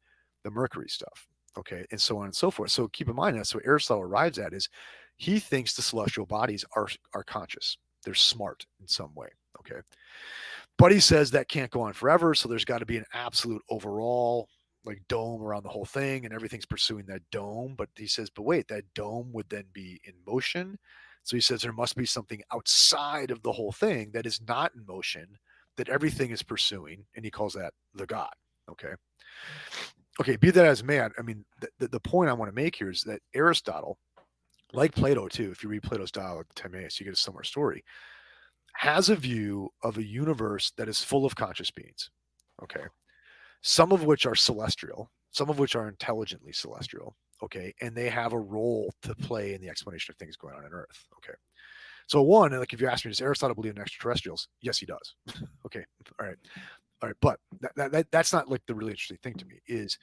the Mercury stuff. Okay. And so on and so forth. So keep in mind that's what Aristotle arrives at is he thinks the celestial bodies are conscious. They're smart in some way. Okay. But he says that can't go on forever. So there's got to be an absolute overall like dome around the whole thing and everything's pursuing that dome. But he says, but wait, that dome would then be in motion. So he says there must be something outside of the whole thing that is not in motion that everything is pursuing. And he calls that the God. Okay. Okay. Be that as may, I mean, the point I want to make here is that Aristotle like Plato too, if you read Plato's Dialogue of Timaeus, you get a similar story, has a view of a universe that is full of conscious beings. Okay. Some of which are celestial, some of which are intelligently celestial. Okay. And they have a role to play in the explanation of things going on Earth. Okay. So one, like if you ask me, does Aristotle believe in extraterrestrials? Yes, he does. Okay. All right. All right. But that's not like the really interesting thing to me is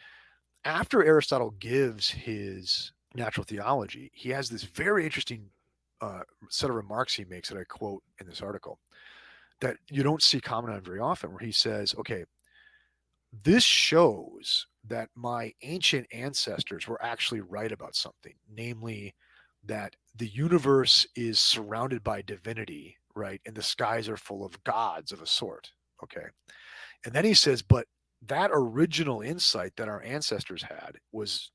after Aristotle gives his natural theology, he has this very interesting set of remarks he makes that I quote in this article that you don't see commented on very often, where he says, okay, this shows that my ancient ancestors were actually right about something, namely that the universe is surrounded by divinity, right? And the skies are full of gods of a sort. Okay. And then he says, but that original insight that our ancestors had was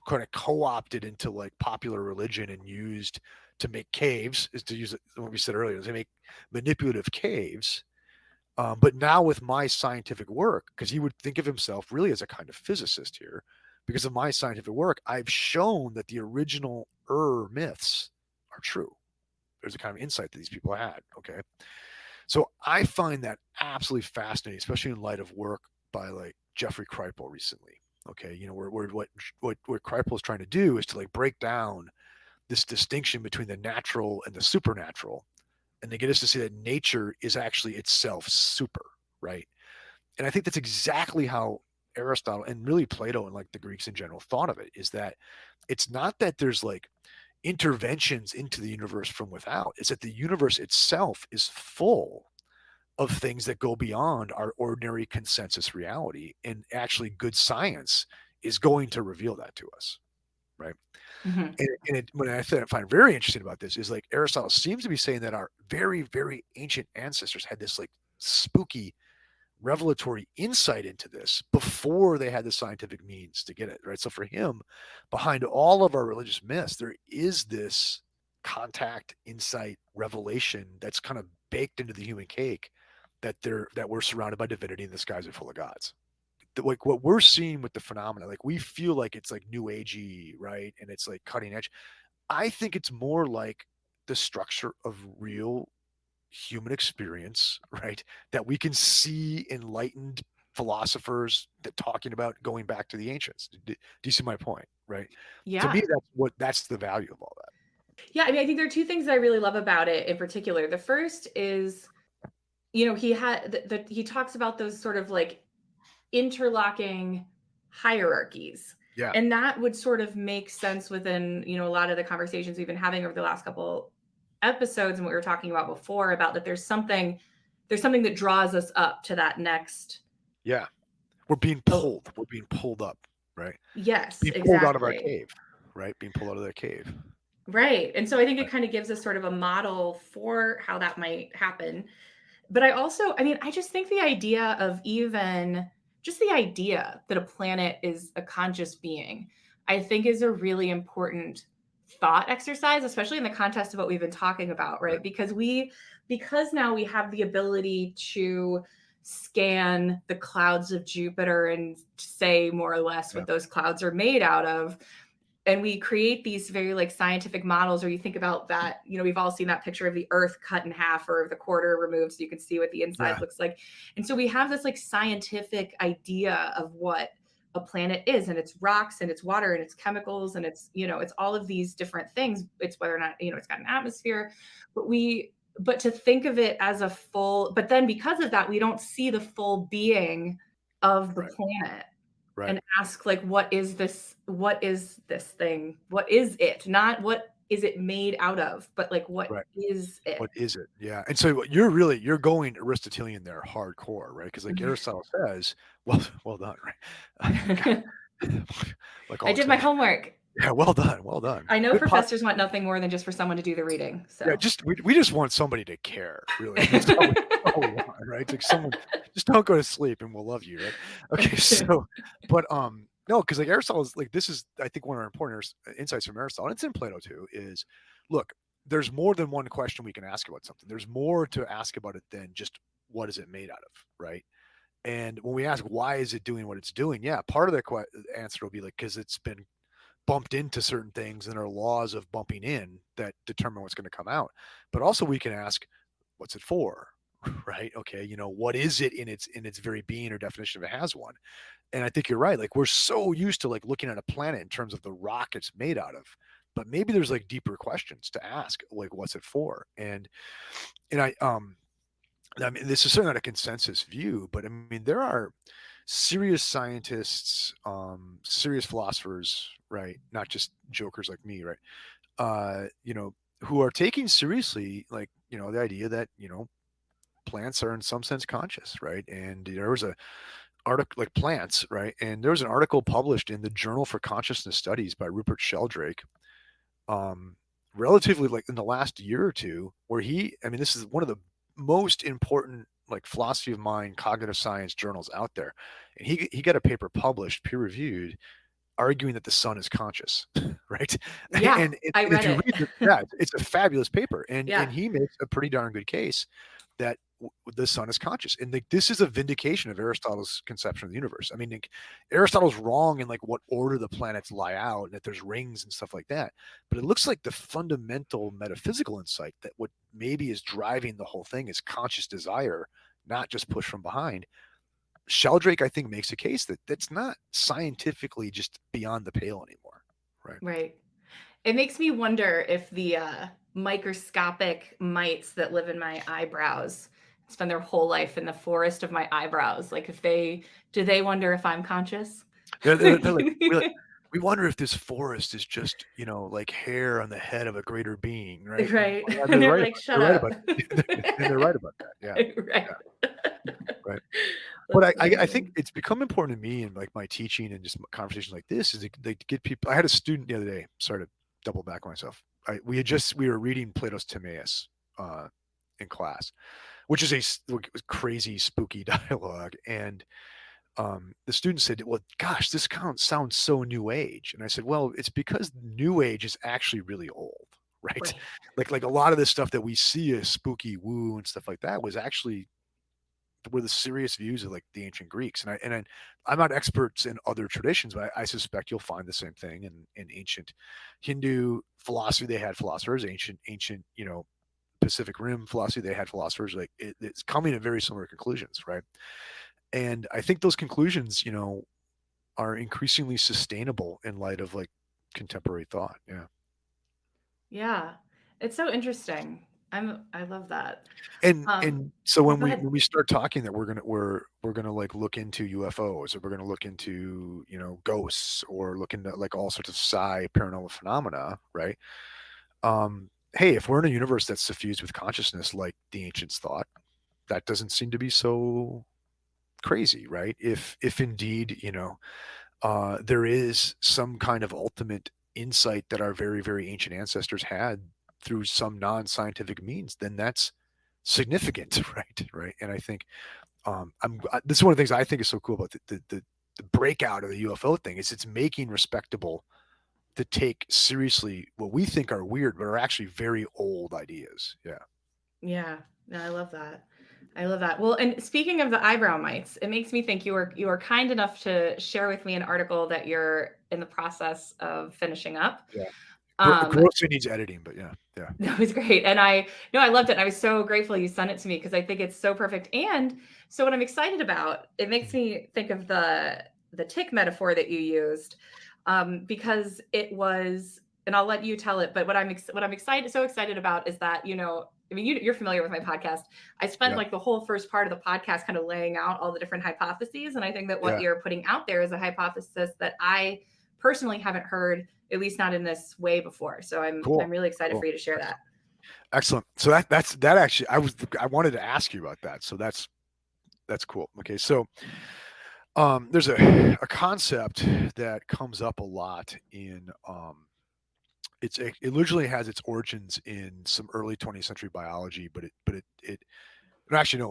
kind of co-opted into like popular religion and used to make caves, is to use it what we said earlier, to make manipulative caves. But now with my scientific work, because he would think of himself really as a kind of physicist here, because of my scientific work, I've shown that the original myths are true. There's a kind of insight that these people had. Okay. So I find that absolutely fascinating, especially in light of work by like Jeffrey Kripal recently. Okay, you know, where what Kripal is trying to do is to like break down this distinction between the natural and the supernatural, and to get us to see that nature is actually itself super, right? And I think that's exactly how Aristotle and really Plato and like the Greeks in general thought of it, is that it's not that there's like interventions into the universe from without, it's that the universe itself is full of things that go beyond our ordinary consensus reality. And actually, good science is going to reveal that to us, right? Hmm. What I find very interesting about this is like Aristotle seems to be saying that our very, very ancient ancestors had this like spooky revelatory insight into this before they had the scientific means to get it, right? So for him, behind all of our religious myths, there is this contact, insight, revelation that's kind of baked into the human cake, that we're surrounded by divinity and the skies are full of gods. Like what we're seeing with the phenomena, like we feel like it's like new agey, right? And it's like cutting edge. I think it's more like the structure of real human experience, right? That we can see enlightened philosophers that talking about going back to the ancients. Do you see my point, right? To me, Yeah. that's the value of all that. Yeah. I mean, I think there are two things that I really love about it in particular. The first is, he had he talks about those sort of like interlocking hierarchies. Yeah, And that would sort of make sense within, a lot of the conversations we've been having over the last couple episodes and what we were talking about before about that there's something that draws us up to that next. yeah. We're being Oh, pulled. We're being pulled up, right? yes, Being pulled out of our exactly. cave, right? Being pulled out of their cave. Right. And so I think it Right. kind of gives us sort of a model for how that might happen. But I just think the idea of even just the idea that a planet is a conscious being, I think is a really important thought exercise, especially in the context of what we've been talking about, Right. right? Because now we have the ability to scan the clouds of Jupiter and say more or less Yeah. what those clouds are made out of, and we create these very like scientific models where you think about that, we've all seen that picture of the earth cut in half or the quarter removed so you can see what the inside Yeah. looks like. And so we have this like scientific idea of what a planet is, and it's rocks and it's water and it's chemicals and it's all of these different things. It's whether or not it's got an atmosphere, but to think of it as a full, but then because of that we don't see the full being of the Right. planet, Right. and ask like what is this thing, what is it, not what is it made out of, but like what Right. is it. What is it? Yeah. And so you're going Aristotelian there hardcore, right? Because like Aristotle says, well done, right? God, like I always, did my homework. yeah, well done, well done. I know Good pod. professors want nothing more than just for someone to do the reading, Yeah, so just we just want somebody to care, really. That's all we want, right? It's like someone just don't go to sleep and we'll love you, right? Okay, so but no, because like Aristotle is like this is I think one of our important insights from Aristotle, and it's in Plato too, is look, there's more than one question we can ask about something. There's more to ask about it than just what is it made out of, right? And when we ask why is it doing what it's doing, yeah, part of the answer will be like because it's been bumped into certain things and there are laws of bumping in that determine what's going to come out. But also we can ask, what's it for? Right? Okay, what is it in its very being or definition if it has one? And I think you're right. Like we're so used to like looking at a planet in terms of the rock it's made out of. But maybe there's like deeper questions to ask, like what's it for? And I mean, this is certainly not a consensus view, but I mean, there are serious scientists, serious philosophers, right? Not just jokers like me, right? Uh, you know, who are taking seriously, like, the idea that, plants are in some sense conscious, right? And there was a article like plants, right? And there was an article published in the Journal for Consciousness Studies by Rupert Sheldrake, um, relatively like in the last year or two, where I mean, this is one of the most important like philosophy of mind, cognitive science journals out there, and he got a paper published, peer reviewed, arguing that the sun is conscious, right? Yeah, And I if read you it. read yeah, it's a fabulous paper, and Yeah. he makes a pretty darn good case that the sun is conscious, and like this is a vindication of Aristotle's conception of the universe. I mean, like, Aristotle's wrong in like what order the planets lie out, and that there's rings and stuff like that. But it looks like the fundamental metaphysical insight that what maybe is driving the whole thing is conscious desire, not just push from behind. Sheldrake, I think, makes a case that that's not scientifically just beyond the pale anymore, right? Right. It makes me wonder if the microscopic mites that live in my eyebrows spend their whole life in the forest of my eyebrows. Like, do they wonder if I'm conscious? They're like, we wonder if this forest is just, like hair on the head of a greater being, right? And Right. well, And they're like, shut they're right up. about and they're right about that. Yeah, Right. yeah, right. But That's I think amazing. it's become important to me in like my teaching and just conversations like this is to get people. I had a student the other day. Sorry to double back on myself. We were reading Plato's Timaeus in class, which is crazy spooky dialogue, and the student said, "Well, gosh, this sounds so new age." And I said, "Well, it's because new age is actually really old, right? Right. Like a lot of this stuff that we see as spooky woo and stuff like that was actually were the serious views of like the ancient Greeks." I'm not experts in other traditions, but I suspect you'll find the same thing in ancient Hindu philosophy. They had philosophers. Ancient, Pacific Rim philosophy. They had philosophers. Like it's coming to very similar conclusions, right? And I think those conclusions, are increasingly sustainable in light of like contemporary thought. Yeah. Yeah. It's so interesting. I love that. And so Oh, when go we ahead. when we start talking that we're gonna like look into UFOs, or we're gonna look into, ghosts, or look into like all sorts of paranormal phenomena, right? Hey, if we're in a universe that's suffused with consciousness like the ancients thought, that doesn't seem to be so crazy, right? If indeed, there is some kind of ultimate insight that our very, very ancient ancestors had through some non-scientific means, then that's significant, right? Right. And I think this is one of the things I think is so cool about the breakout of the UFO thing is it's making respectable to take seriously what we think are weird, but are actually very old ideas. Yeah. Yeah. No, I love that. I love that. Well, and speaking of the eyebrow mites, it makes me think you were kind enough to share with me an article that you're in the process of finishing up. Yeah. Um, Grossly needs editing, but yeah. Yeah. that was great. And I loved it. And I was so grateful you sent it to me because I think it's so perfect. And so what I'm excited about, it makes Mm. me think of the tick metaphor that you used, because it was, and I'll let you tell it. But what I'm so excited about is that I mean you're familiar with my podcast. I spent Yeah. like the whole first part of the podcast kind of laying out all the different hypotheses, and I think that what Yeah. you're putting out there is a hypothesis that I personally haven't heard, at least not in this way before. So I'm Cool. really excited Cool. for you to share that. Excellent. So that actually I wanted to ask you about that. So that's cool. Okay. So there's a concept that comes up a lot in it originally has its origins in some early 20th century biology, but it no, actually no,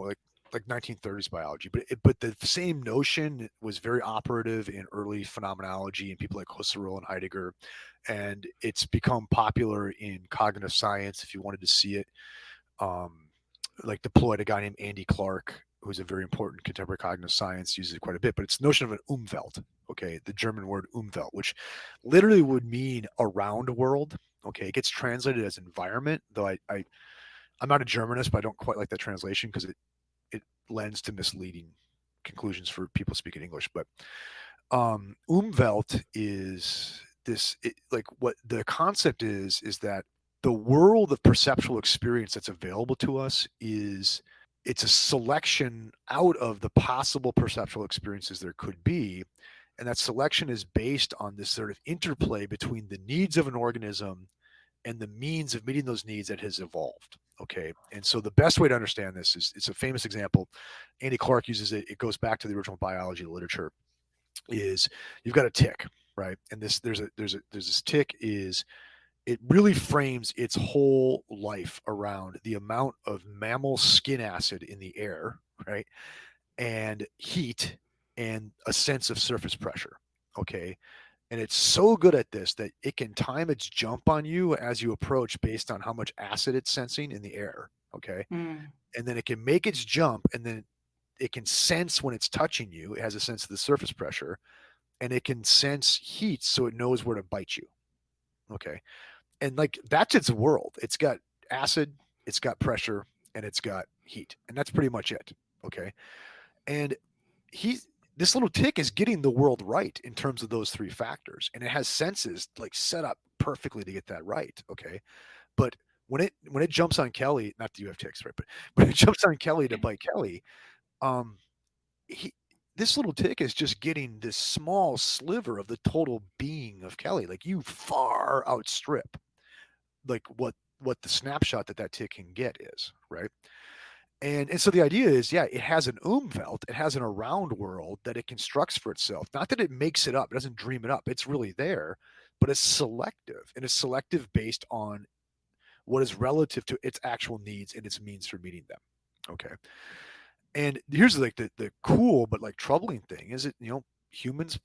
like 1930s biology, but the same notion was very operative in early phenomenology and people like Husserl and Heidegger, and it's become popular in cognitive science if you wanted to see it. Um, like deployed a guy named Andy Clark, who's a very important contemporary cognitive science, uses it quite a bit, but it's the notion of an umwelt. Okay, the German word umwelt, which literally would mean around world. Okay, it gets translated as environment, though I'm not a Germanist, but I don't quite like that translation because it lends to misleading conclusions for people speaking English. But umwelt is like what the concept is that the world of perceptual experience that's available to us is it's a selection out of the possible perceptual experiences there could be, and that selection is based on this sort of interplay between the needs of an organism and the means of meeting those needs that has evolved. Okay. And so the best way to understand this is it's a famous example. Andy Clark uses it. It goes back to the original biology literature. Is you've got a tick, right? And there's this tick is it really frames its whole life around the amount of mammal skin acid in the air, right? And heat and a sense of surface pressure. Okay. And it's so good at this that it can time its jump on you as you approach based on how much acid it's sensing in the air. Okay. Mm. And then it can make its jump, and then it can sense when it's touching you. It has a sense of the surface pressure, and it can sense heat so it knows where to bite you. Okay. And like that's its world. It's got acid, it's got pressure, and it's got heat. And that's pretty much it. Okay. And he's this little tick is getting the world right in terms of those three factors, and it has senses like set up perfectly to get that right. Okay. But when it jumps on Kelly, not that you have ticks, right? But when it jumps on Kelly to bite Kelly, um, he this little tick is just getting this small sliver of the total being of Kelly. Like you far outstrip like what the snapshot that tick can get is, right? And so the idea is, yeah, it has an umwelt, it has an around world that it constructs for itself. Not that it makes it up, it doesn't dream it up. It's really there, but it's selective, and it's selective based on what is relative to its actual needs and its means for meeting them. Okay. And here's like the cool but like troubling thing is that humans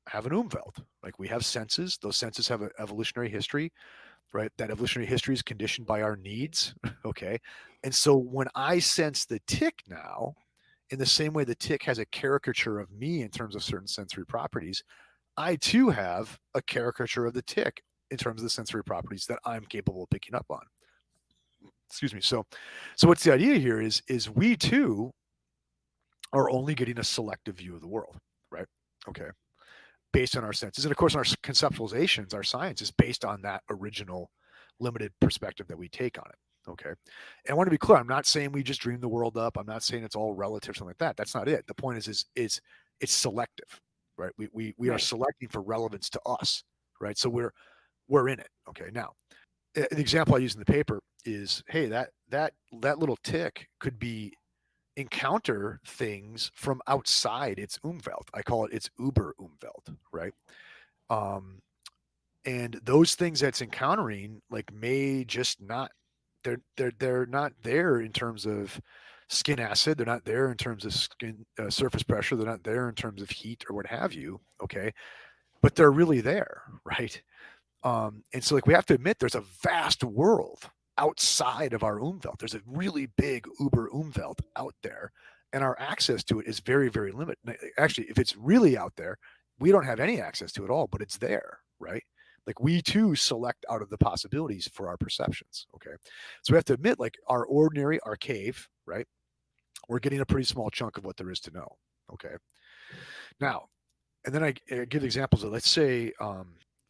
have an umwelt. Like we have senses. Those senses have an evolutionary history, right? That evolutionary history is conditioned by our needs. Okay. And so when I sense the tick now, in the same way the tick has a caricature of me in terms of certain sensory properties, I too have a caricature of the tick in terms of the sensory properties that I'm capable of picking up on. Excuse me. So what's the idea here is we too are only getting a selective view of the world, right? Okay. Based on our senses. And of course, our conceptualizations, our science is based on that original limited perspective that we take on it. Okay. And I want to be clear, I'm not saying we just dream the world up. I'm not saying it's all relative, something like that. That's not it. The point is it's selective, right? We are Right. selecting for relevance to us, right? So we're in it. Okay. Now, the example I use in the paper is, hey, that little tick could be encounter things from outside its umwelt. I call it its Uber umwelt, right? Um, and those things that's encountering like may just not they're not there in terms of skin acid. They're not there in terms of skin surface pressure. They're not there in terms of heat or what have you. Okay, but they're really there, right? And so, like, we have to admit there's a vast world outside of our umwelt. There's a really big Uber umwelt out there, and our access to it is very, very limited. Actually, if it's really out there, we don't have any access to it at all, but it's there, right? Like we too select out of the possibilities for our perceptions. Okay, so we have to admit, like our cave, right? We're getting a pretty small chunk of what there is to know. Okay, now and then I give examples of let's say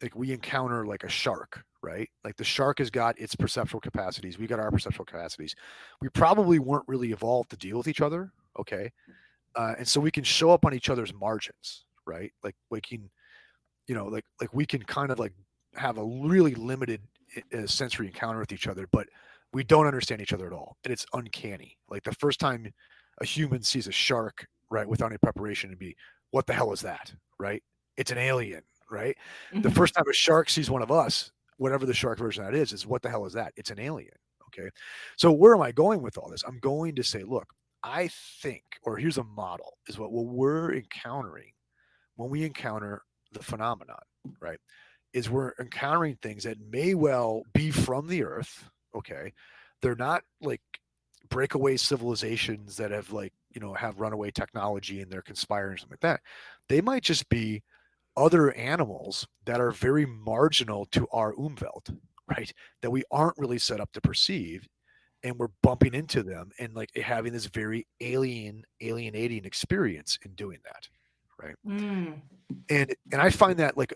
like we encounter like a shark, right? Like the shark has got its perceptual capacities, we got our perceptual capacities. We probably weren't really evolved to deal with each other, okay? And so we can show up on each other's margins, right? Like we can, like we can kind of like have a really limited sensory encounter with each other, but we don't understand each other at all, and it's uncanny. Like the first time a human sees a shark, right, without any preparation, it'd be, what the hell is that, right? It's an alien, right? The Hmm. first time a shark sees one of us, whatever the shark version of that is what the hell is that? It's an alien. Okay. So where am I going with all this? I'm going to say, look, I think, or here's a model, is what we're encountering when we encounter the phenomenon, right? Is we're encountering things that may well be from the earth. Okay. They're not like breakaway civilizations that have like, have runaway technology and they're conspiring or something like that. They might just be other animals that are very marginal to our umwelt, right? That we aren't really set up to perceive, and we're bumping into them and like having this very alienating experience in doing that, right? Mm. And I find that like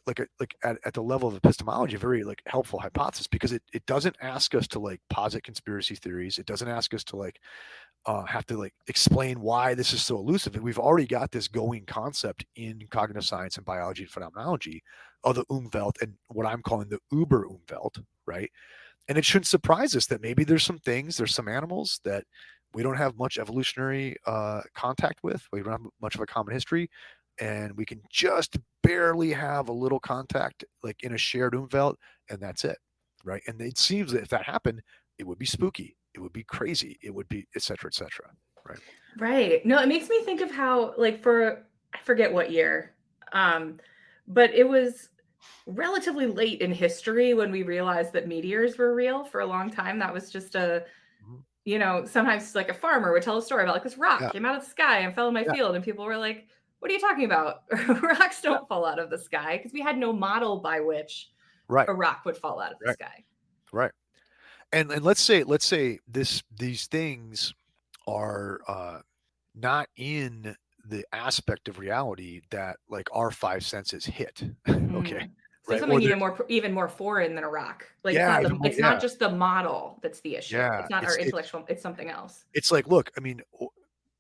at the level of epistemology a very like helpful hypothesis, because it doesn't ask us to like posit conspiracy theories. It doesn't ask us to like have to like explain why this is so elusive. And we've already got this going concept in cognitive science and biology and phenomenology of the umwelt and what I'm calling the uber umwelt, right? And it shouldn't surprise us that maybe there's some animals that we don't have much evolutionary contact with. We don't have much of a common history, and we can just barely have a little contact, like in a shared umwelt, and that's it, right? And it seems that if that happened, it would be spooky, it would be crazy, it would be et cetera, right? Right. No, it makes me think of how, like, for I forget what year, um, but it was relatively late in history when we realized that meteors were real. For a long time, that was just a, Mhm. sometimes like a farmer would tell a story about like this rock Yeah, came out of the sky and fell in my yeah, field, and people were like, "What are you talking about? Rocks yeah, don't fall out of the sky," because we had no model by which right, a rock would fall out of the right, sky. right. And let's say these things are not in the aspect of reality that like our five senses hit. Okay, Mm. So right? something Or there's even more foreign than a rock. Like yeah, even more, it's not yeah, just the model that's the issue. yeah. It's not our intellectual, it's something else. It's like, look, I mean,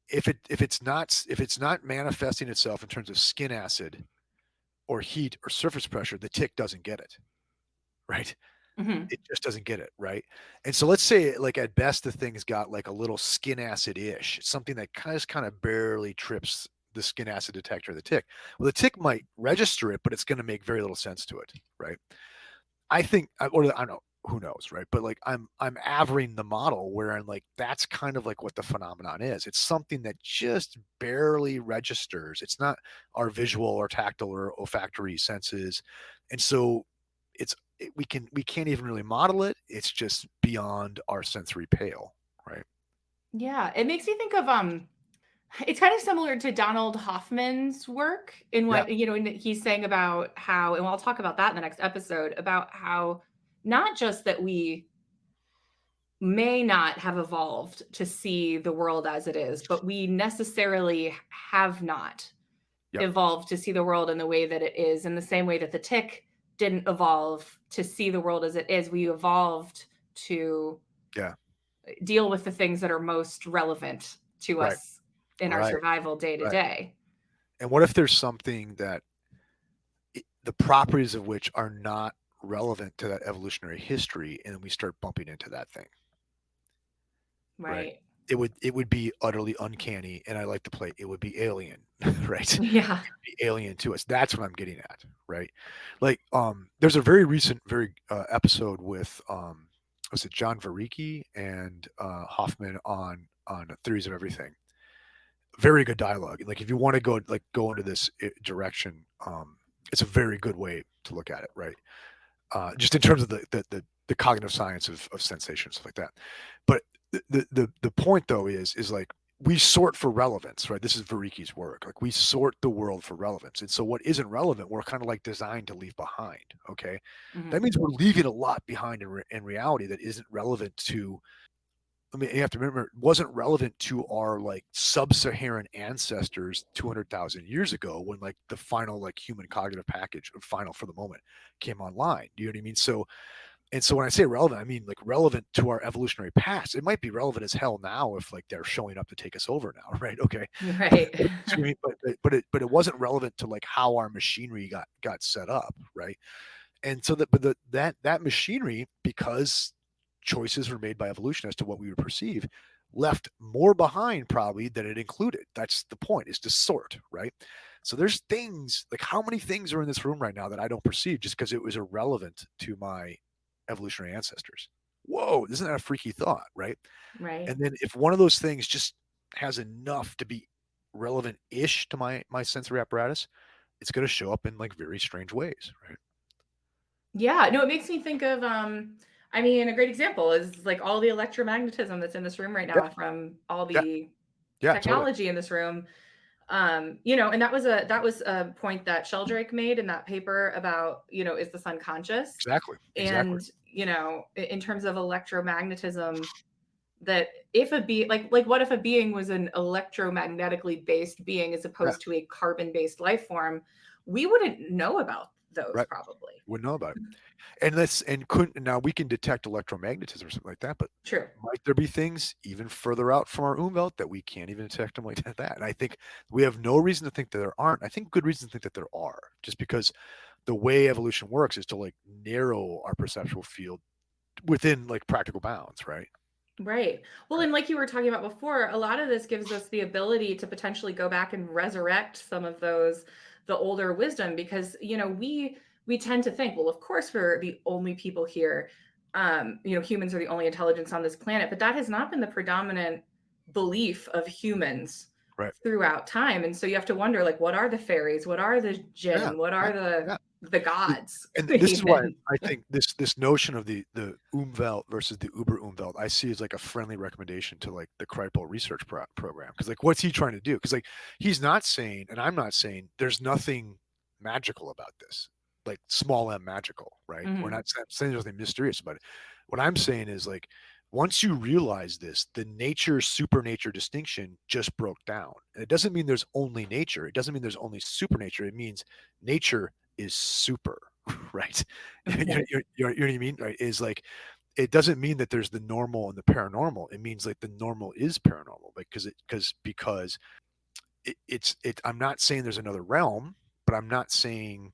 if it's not manifesting itself in terms of skin acid or heat or surface pressure, the tick doesn't get it, right? Mhm. It just doesn't get it, right? And so let's say like at best the thing's got like a little skin acid-ish, something that kind of barely trips the skin acid detector of the tick. Well, the tick might register it, but it's going to make very little sense to it, right? I think, or I don't know, who knows, right? But like I'm averaging the model where I'm like that's kind of like what the phenomenon is. It's something that just barely registers. It's not our visual or tactile or olfactory senses, and so we can't even really model it. It's just beyond our sensory pale, right? Yeah, it makes me think of it's kind of similar to Donald Hoffman's work in Yeah, what, in that he's saying about how, and I'll talk about that in the next episode, about how not just that we may not have evolved to see the world as it is, but we necessarily have not yep, evolved to see the world in the way that it is, in the same way that the tick didn't evolve to see the world as it is. We evolved to yeah, deal with the things that are most relevant to right, us in our right, survival day to right. day. And what if there's something that the properties of which are not relevant to that evolutionary history, and then we start bumping into that thing, right? Right. It would be utterly uncanny, and I like to play it would be alien, right? Yeah. Be alien to us. That's what I'm getting at, right? Like, there's a very recent, very episode with was it John Varicki and Hoffman on theories of everything. Very good dialogue. Like, if you want to go into this direction, it's a very good way to look at it, right? Just in terms of the cognitive science of sensation, stuff like that. But the point though is like we sort for relevance, right? This is Variki's work. Like we sort the world for relevance, and so what isn't relevant, we're kind of like designed to leave behind. Okay, that Mhm. means we're leaving a lot behind in reality that isn't relevant to. I mean, you have to remember, it wasn't relevant to our like sub-Saharan ancestors 200,000 years ago when like the final like human cognitive package, final for the moment, came online. Do you know what I mean? So, and so when I say relevant, I mean like relevant to our evolutionary past. It might be relevant as hell now if like they're showing up to take us over now, right? Okay, Right. but it wasn't relevant to like how our machinery got set up, right? And so that but that machinery, because choices were made by evolution as to what we would perceive, left more behind probably than it included. That's the point, is to sort, right? So there's things like, how many things are in this room right now that I don't perceive just because it was irrelevant to my evolutionary ancestors? Whoa, isn't that a freaky thought, right? Right. And then if one of those things just has enough to be relevant-ish to my sensory apparatus, it's going to show up in like very strange ways, right? Yeah, no, it makes me think of I mean, a great example is like all the electromagnetism that's in this room right Yeah, now from all yeah, the yeah, totally. technology in this room. And that was a point that Sheldrake made in that paper about, is the sun conscious? Exactly. And, in terms of electromagnetism, that if a being like what if a being was an electromagnetically based being as Yeah, opposed to a carbon based life form, we wouldn't know about those right. probably. Wouldn't know about it. And couldn't now we can detect electromagnetism or something like that, but True. might there be things even further out from our umwelt that we can't even detect them like that? And I think we have no reason to think that there aren't. I think good reason to think that there are, just because the way evolution works is to like narrow our perceptual field within like practical bounds, right? Right. Well, Right. and like you were talking about before, a lot of this gives us the ability to potentially go back and resurrect some of the older wisdom, because, we tend to think, well, of course we're the only people here. Humans are the only intelligence on this planet, but that has not been the predominant belief of humans Right. throughout time. And so you have to wonder, like, what are the fairies? What are the Yeah. jinn? What Yeah. are the Yeah. the gods And this is why even? I think this notion of the umwelt versus the uber umwelt I see as like a friendly recommendation to like the Kripal research program, because like what's he trying to do? Because like he's not saying, and I'm not saying there's nothing magical about this, like small m magical, right? We're Mhm. not saying there's nothing mysterious about it. What I'm saying is like once you realize this, the nature supernature distinction just broke down. And it doesn't mean there's only nature. It doesn't mean there's only supernature. It means nature is super, right? Right. You know what I mean? Right? Is like it doesn't mean that there's the normal and the paranormal. It means like the normal is paranormal because it's. I'm not saying there's another realm, but I'm not saying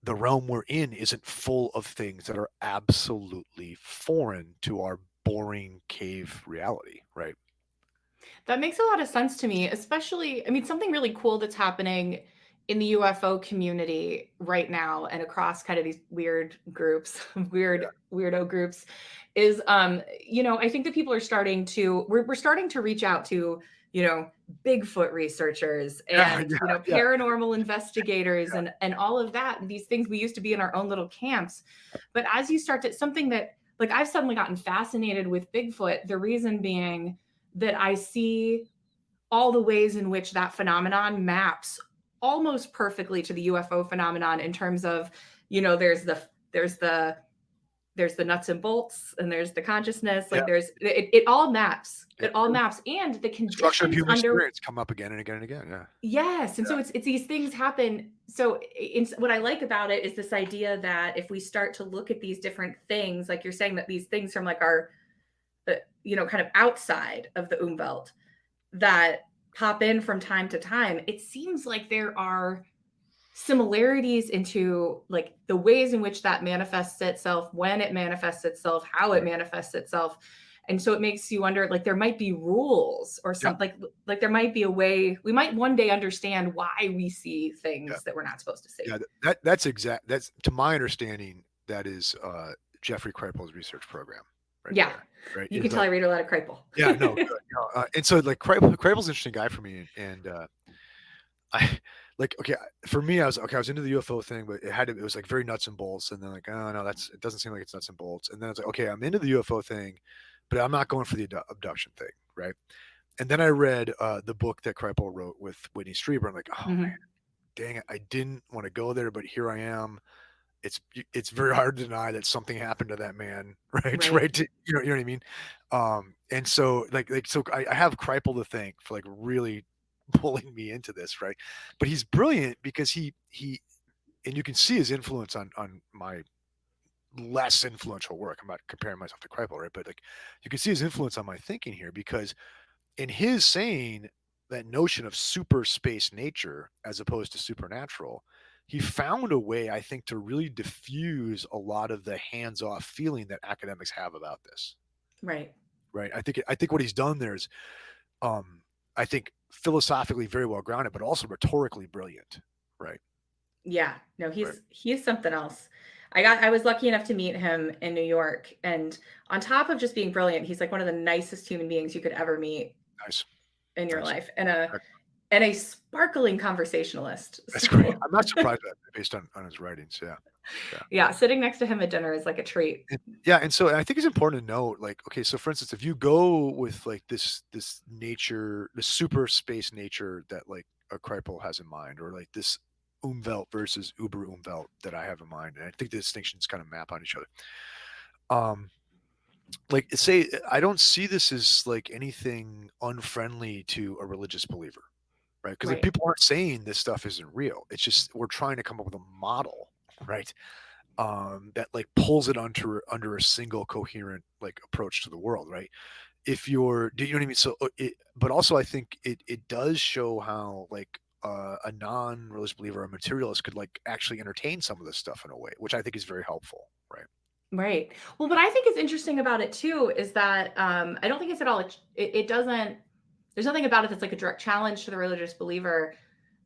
the realm we're in isn't full of things that are absolutely foreign to our boring cave reality, right? That makes a lot of sense to me, especially, I mean, something really cool that's happening in the UFO community right now and across kind of these weird groups, Yeah, weirdo groups, is, I think that people are starting to, we're starting to reach out to, Bigfoot researchers yeah, and, yeah, yeah, paranormal investigators yeah, and all of that. And these things we used to be in our own little camps. But as you start to, something that, like, I've suddenly gotten fascinated with Bigfoot, the reason being that I see all the ways in which that phenomenon maps almost perfectly to the UFO phenomenon in terms of, there's the there's the nuts and bolts and there's the consciousness, yeah. like it all maps. Yeah. It all maps, and the Structure of conditions human under. experience come up again and again and again. Yeah, Yes, and yeah, so it's these things happen. So what I like about it is this idea that if we start to look at these different things, like you're saying, that these things from like our, kind of outside of the umwelt that pop in from time to time, it seems like there are similarities into like the ways in which that manifests itself, when it manifests itself, how it right. manifests itself. And so it makes you wonder, like, there might be rules or Yeah, something, like there might be a way we might one day understand why we see yeah, things that we're not supposed to see. yeah. That's exact. That's to my understanding. That is Jeffrey Kripal's research program right Yeah. there. Right? You can Is tell I like read a lot of Kripal. yeah, no, good. No, and so like Kripal's an interesting guy for me, and I like okay for me. I was okay. I was into the UFO thing, but it was like very nuts and bolts, and then like oh no, it doesn't seem like it's nuts and bolts, and then it's like okay, I'm into the UFO thing, but I'm not going for the abduction thing, right? And then I read the book that Kripal wrote with Whitney Strieber. I'm like, oh man, Mhm. dang it, I didn't want to go there, but here I am. It's very hard to deny that something happened to that man, right? Right. Right? You know what I mean? And so so I have Kripal to thank for like really pulling me into this, right? But he's brilliant because he and you can see his influence on my less influential work. I'm not comparing myself to Kripal, right? But like you can see his influence on my thinking here because in his saying that notion of super space nature as opposed to supernatural, he found a way, I think, to really diffuse a lot of the hands-off feeling that academics have about this. Right. Right. I think what he's done there is um I think philosophically very well grounded, but also rhetorically brilliant. Right. Yeah, no, Right. he's something else. I was lucky enough to meet him in New York, and on top of just being brilliant, he's like one of the nicest human beings you could ever meet Nice. in your Nice. life, and a sparkling conversationalist. That's great. So I'm not surprised at that based on his writings. Yeah. Yeah. yeah, sitting next to him at dinner is like a treat. Yeah, and so I think it's important to note, like, okay, so for instance, if you go with like this nature, the super space nature that like a Kripal has in mind, or like this umwelt versus uber umwelt that I have in mind. And I think the distinctions kind of map on each other. Um, like say, I don't see this as like anything unfriendly to a religious believer, right? Because like Right. people aren't saying this stuff isn't real. It's just we're trying to come up with a model, right? That like pulls it under a single coherent like approach to the world, right? If you're, do you know what I mean? So, but also I think it does show how like a non-religious believer, a materialist, could like actually entertain some of this stuff in a way, which I think is very helpful, right? Right. Well, what I think is interesting about it too is that I don't think it's at all. It doesn't. There's nothing about it that's like a direct challenge to the religious believer,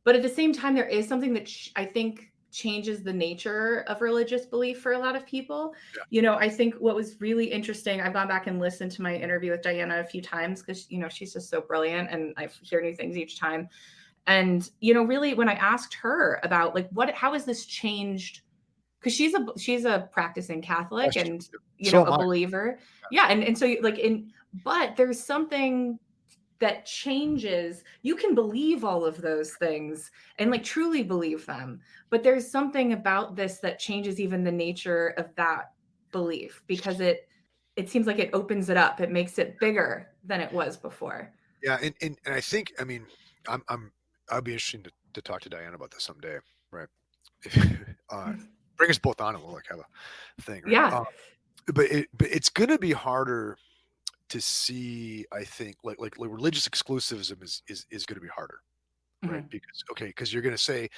but at the same time, there is something that I think changes the nature of religious belief for a lot of people. Yeah. You know, I think what was really interesting. I've gone back and listened to my interview with Diana a few times because she's just so brilliant, and I hear new things each time. And really, when I asked her about like how has this changed, because she's a practicing Catholic Question. and So am a I. believer. Yeah, and so like but there's something that changes. You can believe all of those things and like truly believe them, but there's something about this that changes even the nature of that belief, because it seems like it opens it up. It makes it bigger than it was before. Yeah, and I think, I mean, I'd be interested to talk to Diana about this someday, right? If, uh, bring us both on and we'll like have a thing, right? Yeah. But it's gonna be harder to see, I think, like religious exclusivism is going to be harder, right? Mhm. Because you're going to say,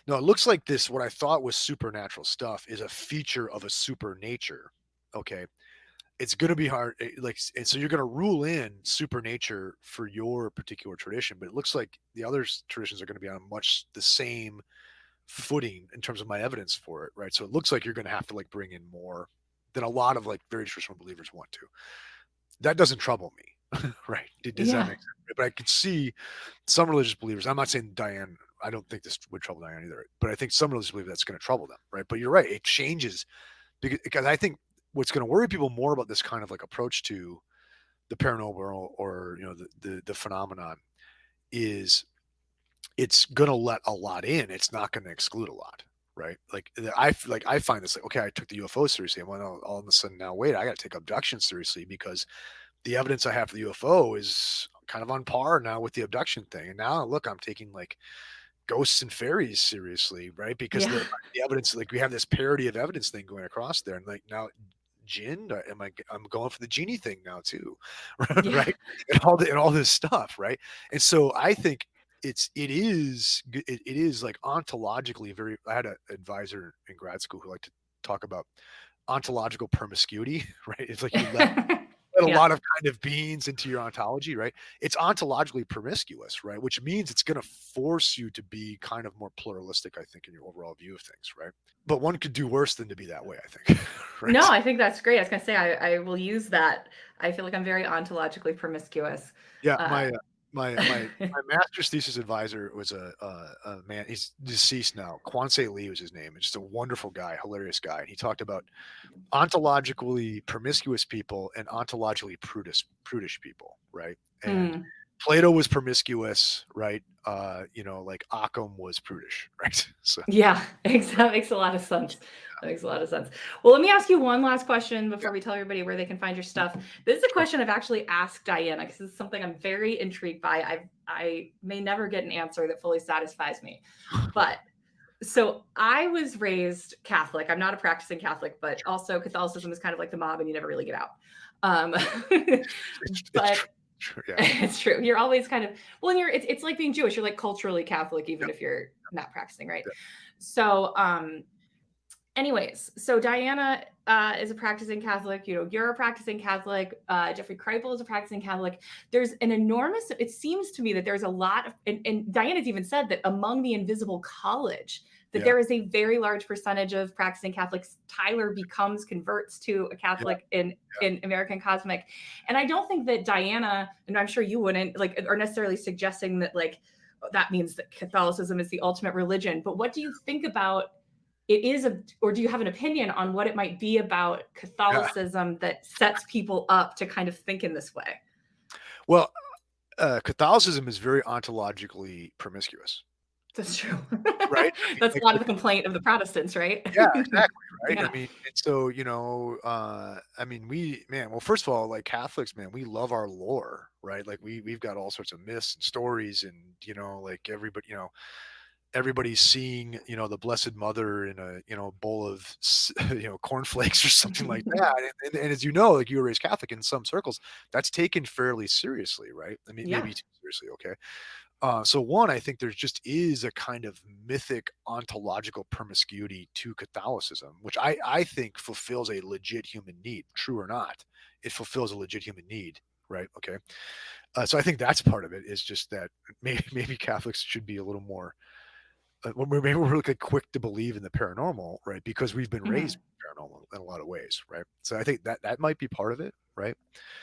no, it looks like this, what I thought was supernatural stuff is a feature of a super nature. Okay, it's going to be hard, like, and so you're going to rule in supernature for your particular tradition, but it looks like the other traditions are going to be on much the same footing in terms of my evidence for it, right? So it looks like you're going to have to like bring in more than a lot of like very traditional believers want to. That doesn't trouble me, right? Does that Yeah. make sense? But I could see some religious believers. I'm not saying Diane. I don't think this would trouble Diane either. But I think some religious believers that's going to trouble them, right? But you're right. It changes because I think what's going to worry people more about this kind of like approach to the paranormal, or the phenomenon, is it's going to let a lot in. It's not going to exclude a lot, right? I find this like, okay, I took the UFO seriously, and when all of a sudden now, wait, I got to take abduction seriously because the evidence I have for the UFO is kind of on par now with the abduction thing. And now look, I'm taking like ghosts and fairies seriously, right? Because Yeah. the evidence, like we have this parity of evidence thing going across there, and like now jinn, I'm going for the genie thing now too, Yeah. right? And all this stuff, right? And so I think it is like ontologically very. I had an advisor in grad school who liked to talk about ontological promiscuity, right? It's like you let a Yeah. lot of kind of beings into your ontology, right? It's ontologically promiscuous, right? Which means it's going to force you to be kind of more pluralistic, I think, in your overall view of things, right? But one could do worse than to be that way, I think, No, right? I think that's great. I was gonna say I will use that. I feel like I'm very ontologically promiscuous. Yeah, Uh, my master's thesis advisor was a man. He's deceased now. Kwanse Lee was his name. Just a wonderful guy, hilarious guy. And he talked about ontologically promiscuous people and ontologically prudish people, right? And mm, Plato was promiscuous, right? Like Occam was prudish, right? So yeah, that makes a lot of sense. That makes a lot of sense. Well, let me ask you one last question yeah, before we tell everybody where they can find your stuff. This is a sure. question I've actually asked Diana because this is something I'm very intrigued by. I may never get an answer that fully satisfies me, but so I was raised Catholic. I'm not a practicing Catholic, but also Catholicism is kind of like the mob and you never really get out. Um, It's but true. Yeah. it's true. You're always kind of, well, and it's like being Jewish. You're like culturally Catholic, even Yep. if you're not practicing, right? Yep. So, anyways, so Diana is a practicing Catholic. You're a practicing Catholic. Jeffrey Kripal is a practicing Catholic. There's an enormous. It seems to me that there's a lot of, and Diana's even said that among the invisible college, that Yeah. there is a very large percentage of practicing Catholics. Tyler converts to a Yeah. Catholic in American Cosmic, and I don't think that Diana, and I'm sure you wouldn't like, are necessarily suggesting that like that means that Catholicism is the ultimate religion. But what do you think about? Or do you have an opinion on what it might be about Yeah. Catholicism that sets people up to kind of think in this way? Well, Catholicism is very ontologically promiscuous, That's true. right? I mean, That's a lot of the complaint of the Protestants, right? yeah, exactly, right? I Yeah. mean, and so, I mean, well, first of all, like Catholics, man, we love our lore, right? Like we've got all sorts of myths and stories, and like everybody's seeing, the Blessed Mother in a, bowl of cornflakes or something like that. And as like you were raised Catholic in some circles, that's taken fairly seriously, right? I mean, Yeah. maybe too seriously. Okay. So one, I think there just is a kind of mythic ontological promiscuity to Catholicism, which I think fulfills a legit human need. True or not, it fulfills a legit human need, right? Okay. So I think that's part of it, is just that maybe Catholics should be a little more, maybe we're really quick to believe in the paranormal, right? Because we've been raised Mhm. paranormal in a lot of ways, right? So I think that might be part of it, right?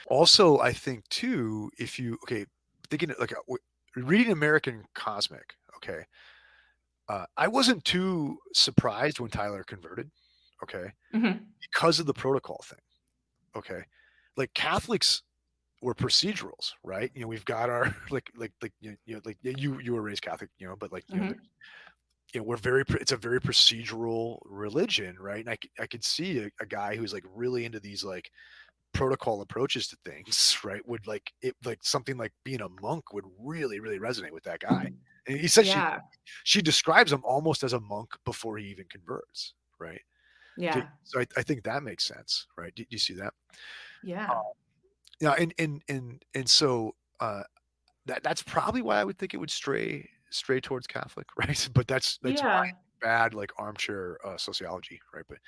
Also, I think too, if you thinking like reading American Cosmic, okay, I wasn't too surprised when Tyler converted, okay, Mhm. because of the protocol thing, okay, like Catholics were procedurals, right? We've got our like like you were raised Catholic, but like Mhm. we're it's a very procedural religion, right? And I could see a guy who's like really into these like protocol approaches to things, right? Would like it, like something like being a monk would really, really resonate with that guy. And he said Yeah. she describes him almost as a monk before he even converts, right? Okay, Yeah. so I think that makes sense, right? Do you see that? Yeah. Yeah, and so that's probably why I would think it would stray towards Catholic, right? But that's my Yeah. bad like armchair sociology, right? But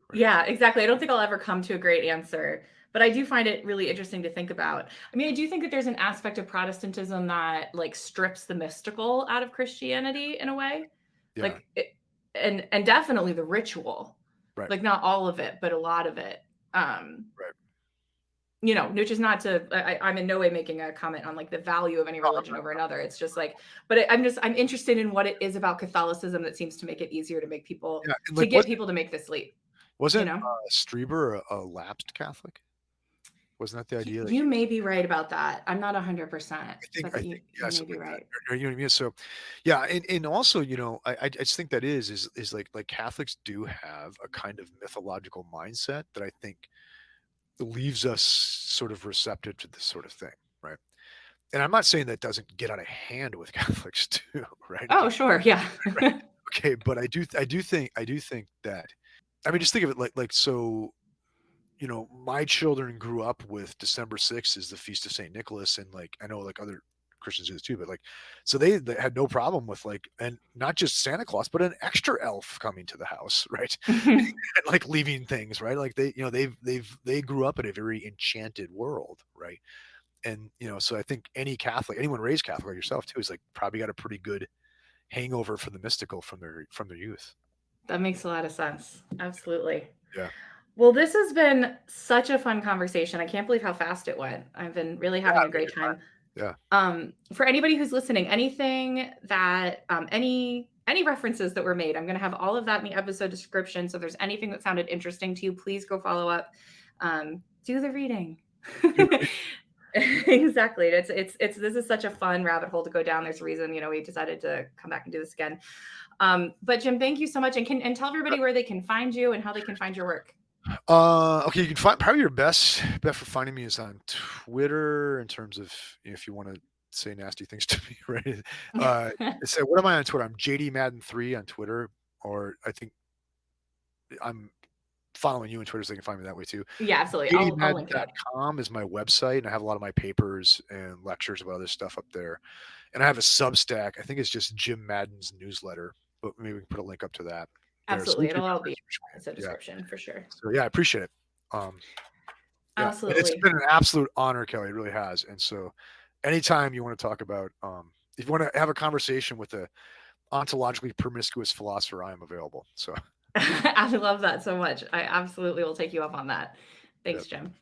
right, Yeah, exactly. I don't think I'll ever come to a great answer, but I do find it really interesting to think about. I mean, I do think that there's an aspect of Protestantism that like strips the mystical out of Christianity in a way. yeah, Like it, and definitely the ritual. right, Like not all of it, but a lot of it. Um, right. which is not to I'm in no way making a comment on like the value of any No, religion over another. It's just like, but I'm interested in what it is about Catholicism that seems to make it easier to make people yeah, and to like get people to make this leap, you wasn't know? Strieber a lapsed Catholic? Wasn't that the idea? Like You he was, may be right about that. I'm not 100%, but I you think, you yeah, may something be like that. right. Or you know what I mean? So, yeah, and also, I just think that is like Catholics do have a kind of mythological mindset that I think leaves us sort of receptive to this sort of thing, right? And I'm not saying that doesn't get out of hand with Catholics too, right? Oh, sure, yeah. Right. Okay, but I do think that, I mean, just think of it like so. My children grew up with December 6th is the feast of St. Nicholas, and like I know like other Christians do this too, but like so they had no problem with like, and not just Santa Claus, but an extra elf coming to the house, right? And like leaving things, right? Like they grew up in a very enchanted world, right? And so I think anyone raised Catholic like yourself too is like probably got a pretty good hangover for the mystical from their youth. That makes a lot of sense. Absolutely. Yeah. Well, this has been such a fun conversation. I can't believe how fast it went. I've been really Yeah, having a I great mean, time. yeah. For anybody who's listening, anything that any references that were made, I'm going to have all of that in the episode description. So if there's anything that sounded interesting to you, please go follow up. Do the reading. Exactly. It's this is such a fun rabbit hole to go down. There's a reason, we decided to come back and do this again. But Jim, thank you so much, and tell everybody where they can find you and how they can find your work. Okay, you can find probably your best bet for finding me is on Twitter in terms of if you want to say nasty things to me, right? Say what am I on Twitter? I'm JD Madden 3 on Twitter, or I think I'm following you on Twitter so they can find me that way too. Yeah, absolutely. I'll link it up. JDmadden.com is my website, and I have a lot of my papers and lectures about other stuff up there. And I have a Substack. I think it's just Jim Madden's newsletter, but maybe we can put a link up to that there. So Absolutely. those are It'll my all be in ways to reach the me. Yeah. description for sure. So yeah, I appreciate it. Um, Yeah, and it's Absolutely. been an absolute honor, Kelly. It really has. And so, anytime you want to talk about, if you want to have a conversation with a ontologically promiscuous philosopher, I am available. So, I love that so much. I absolutely will take you up on that. yeah. Thanks, Jim.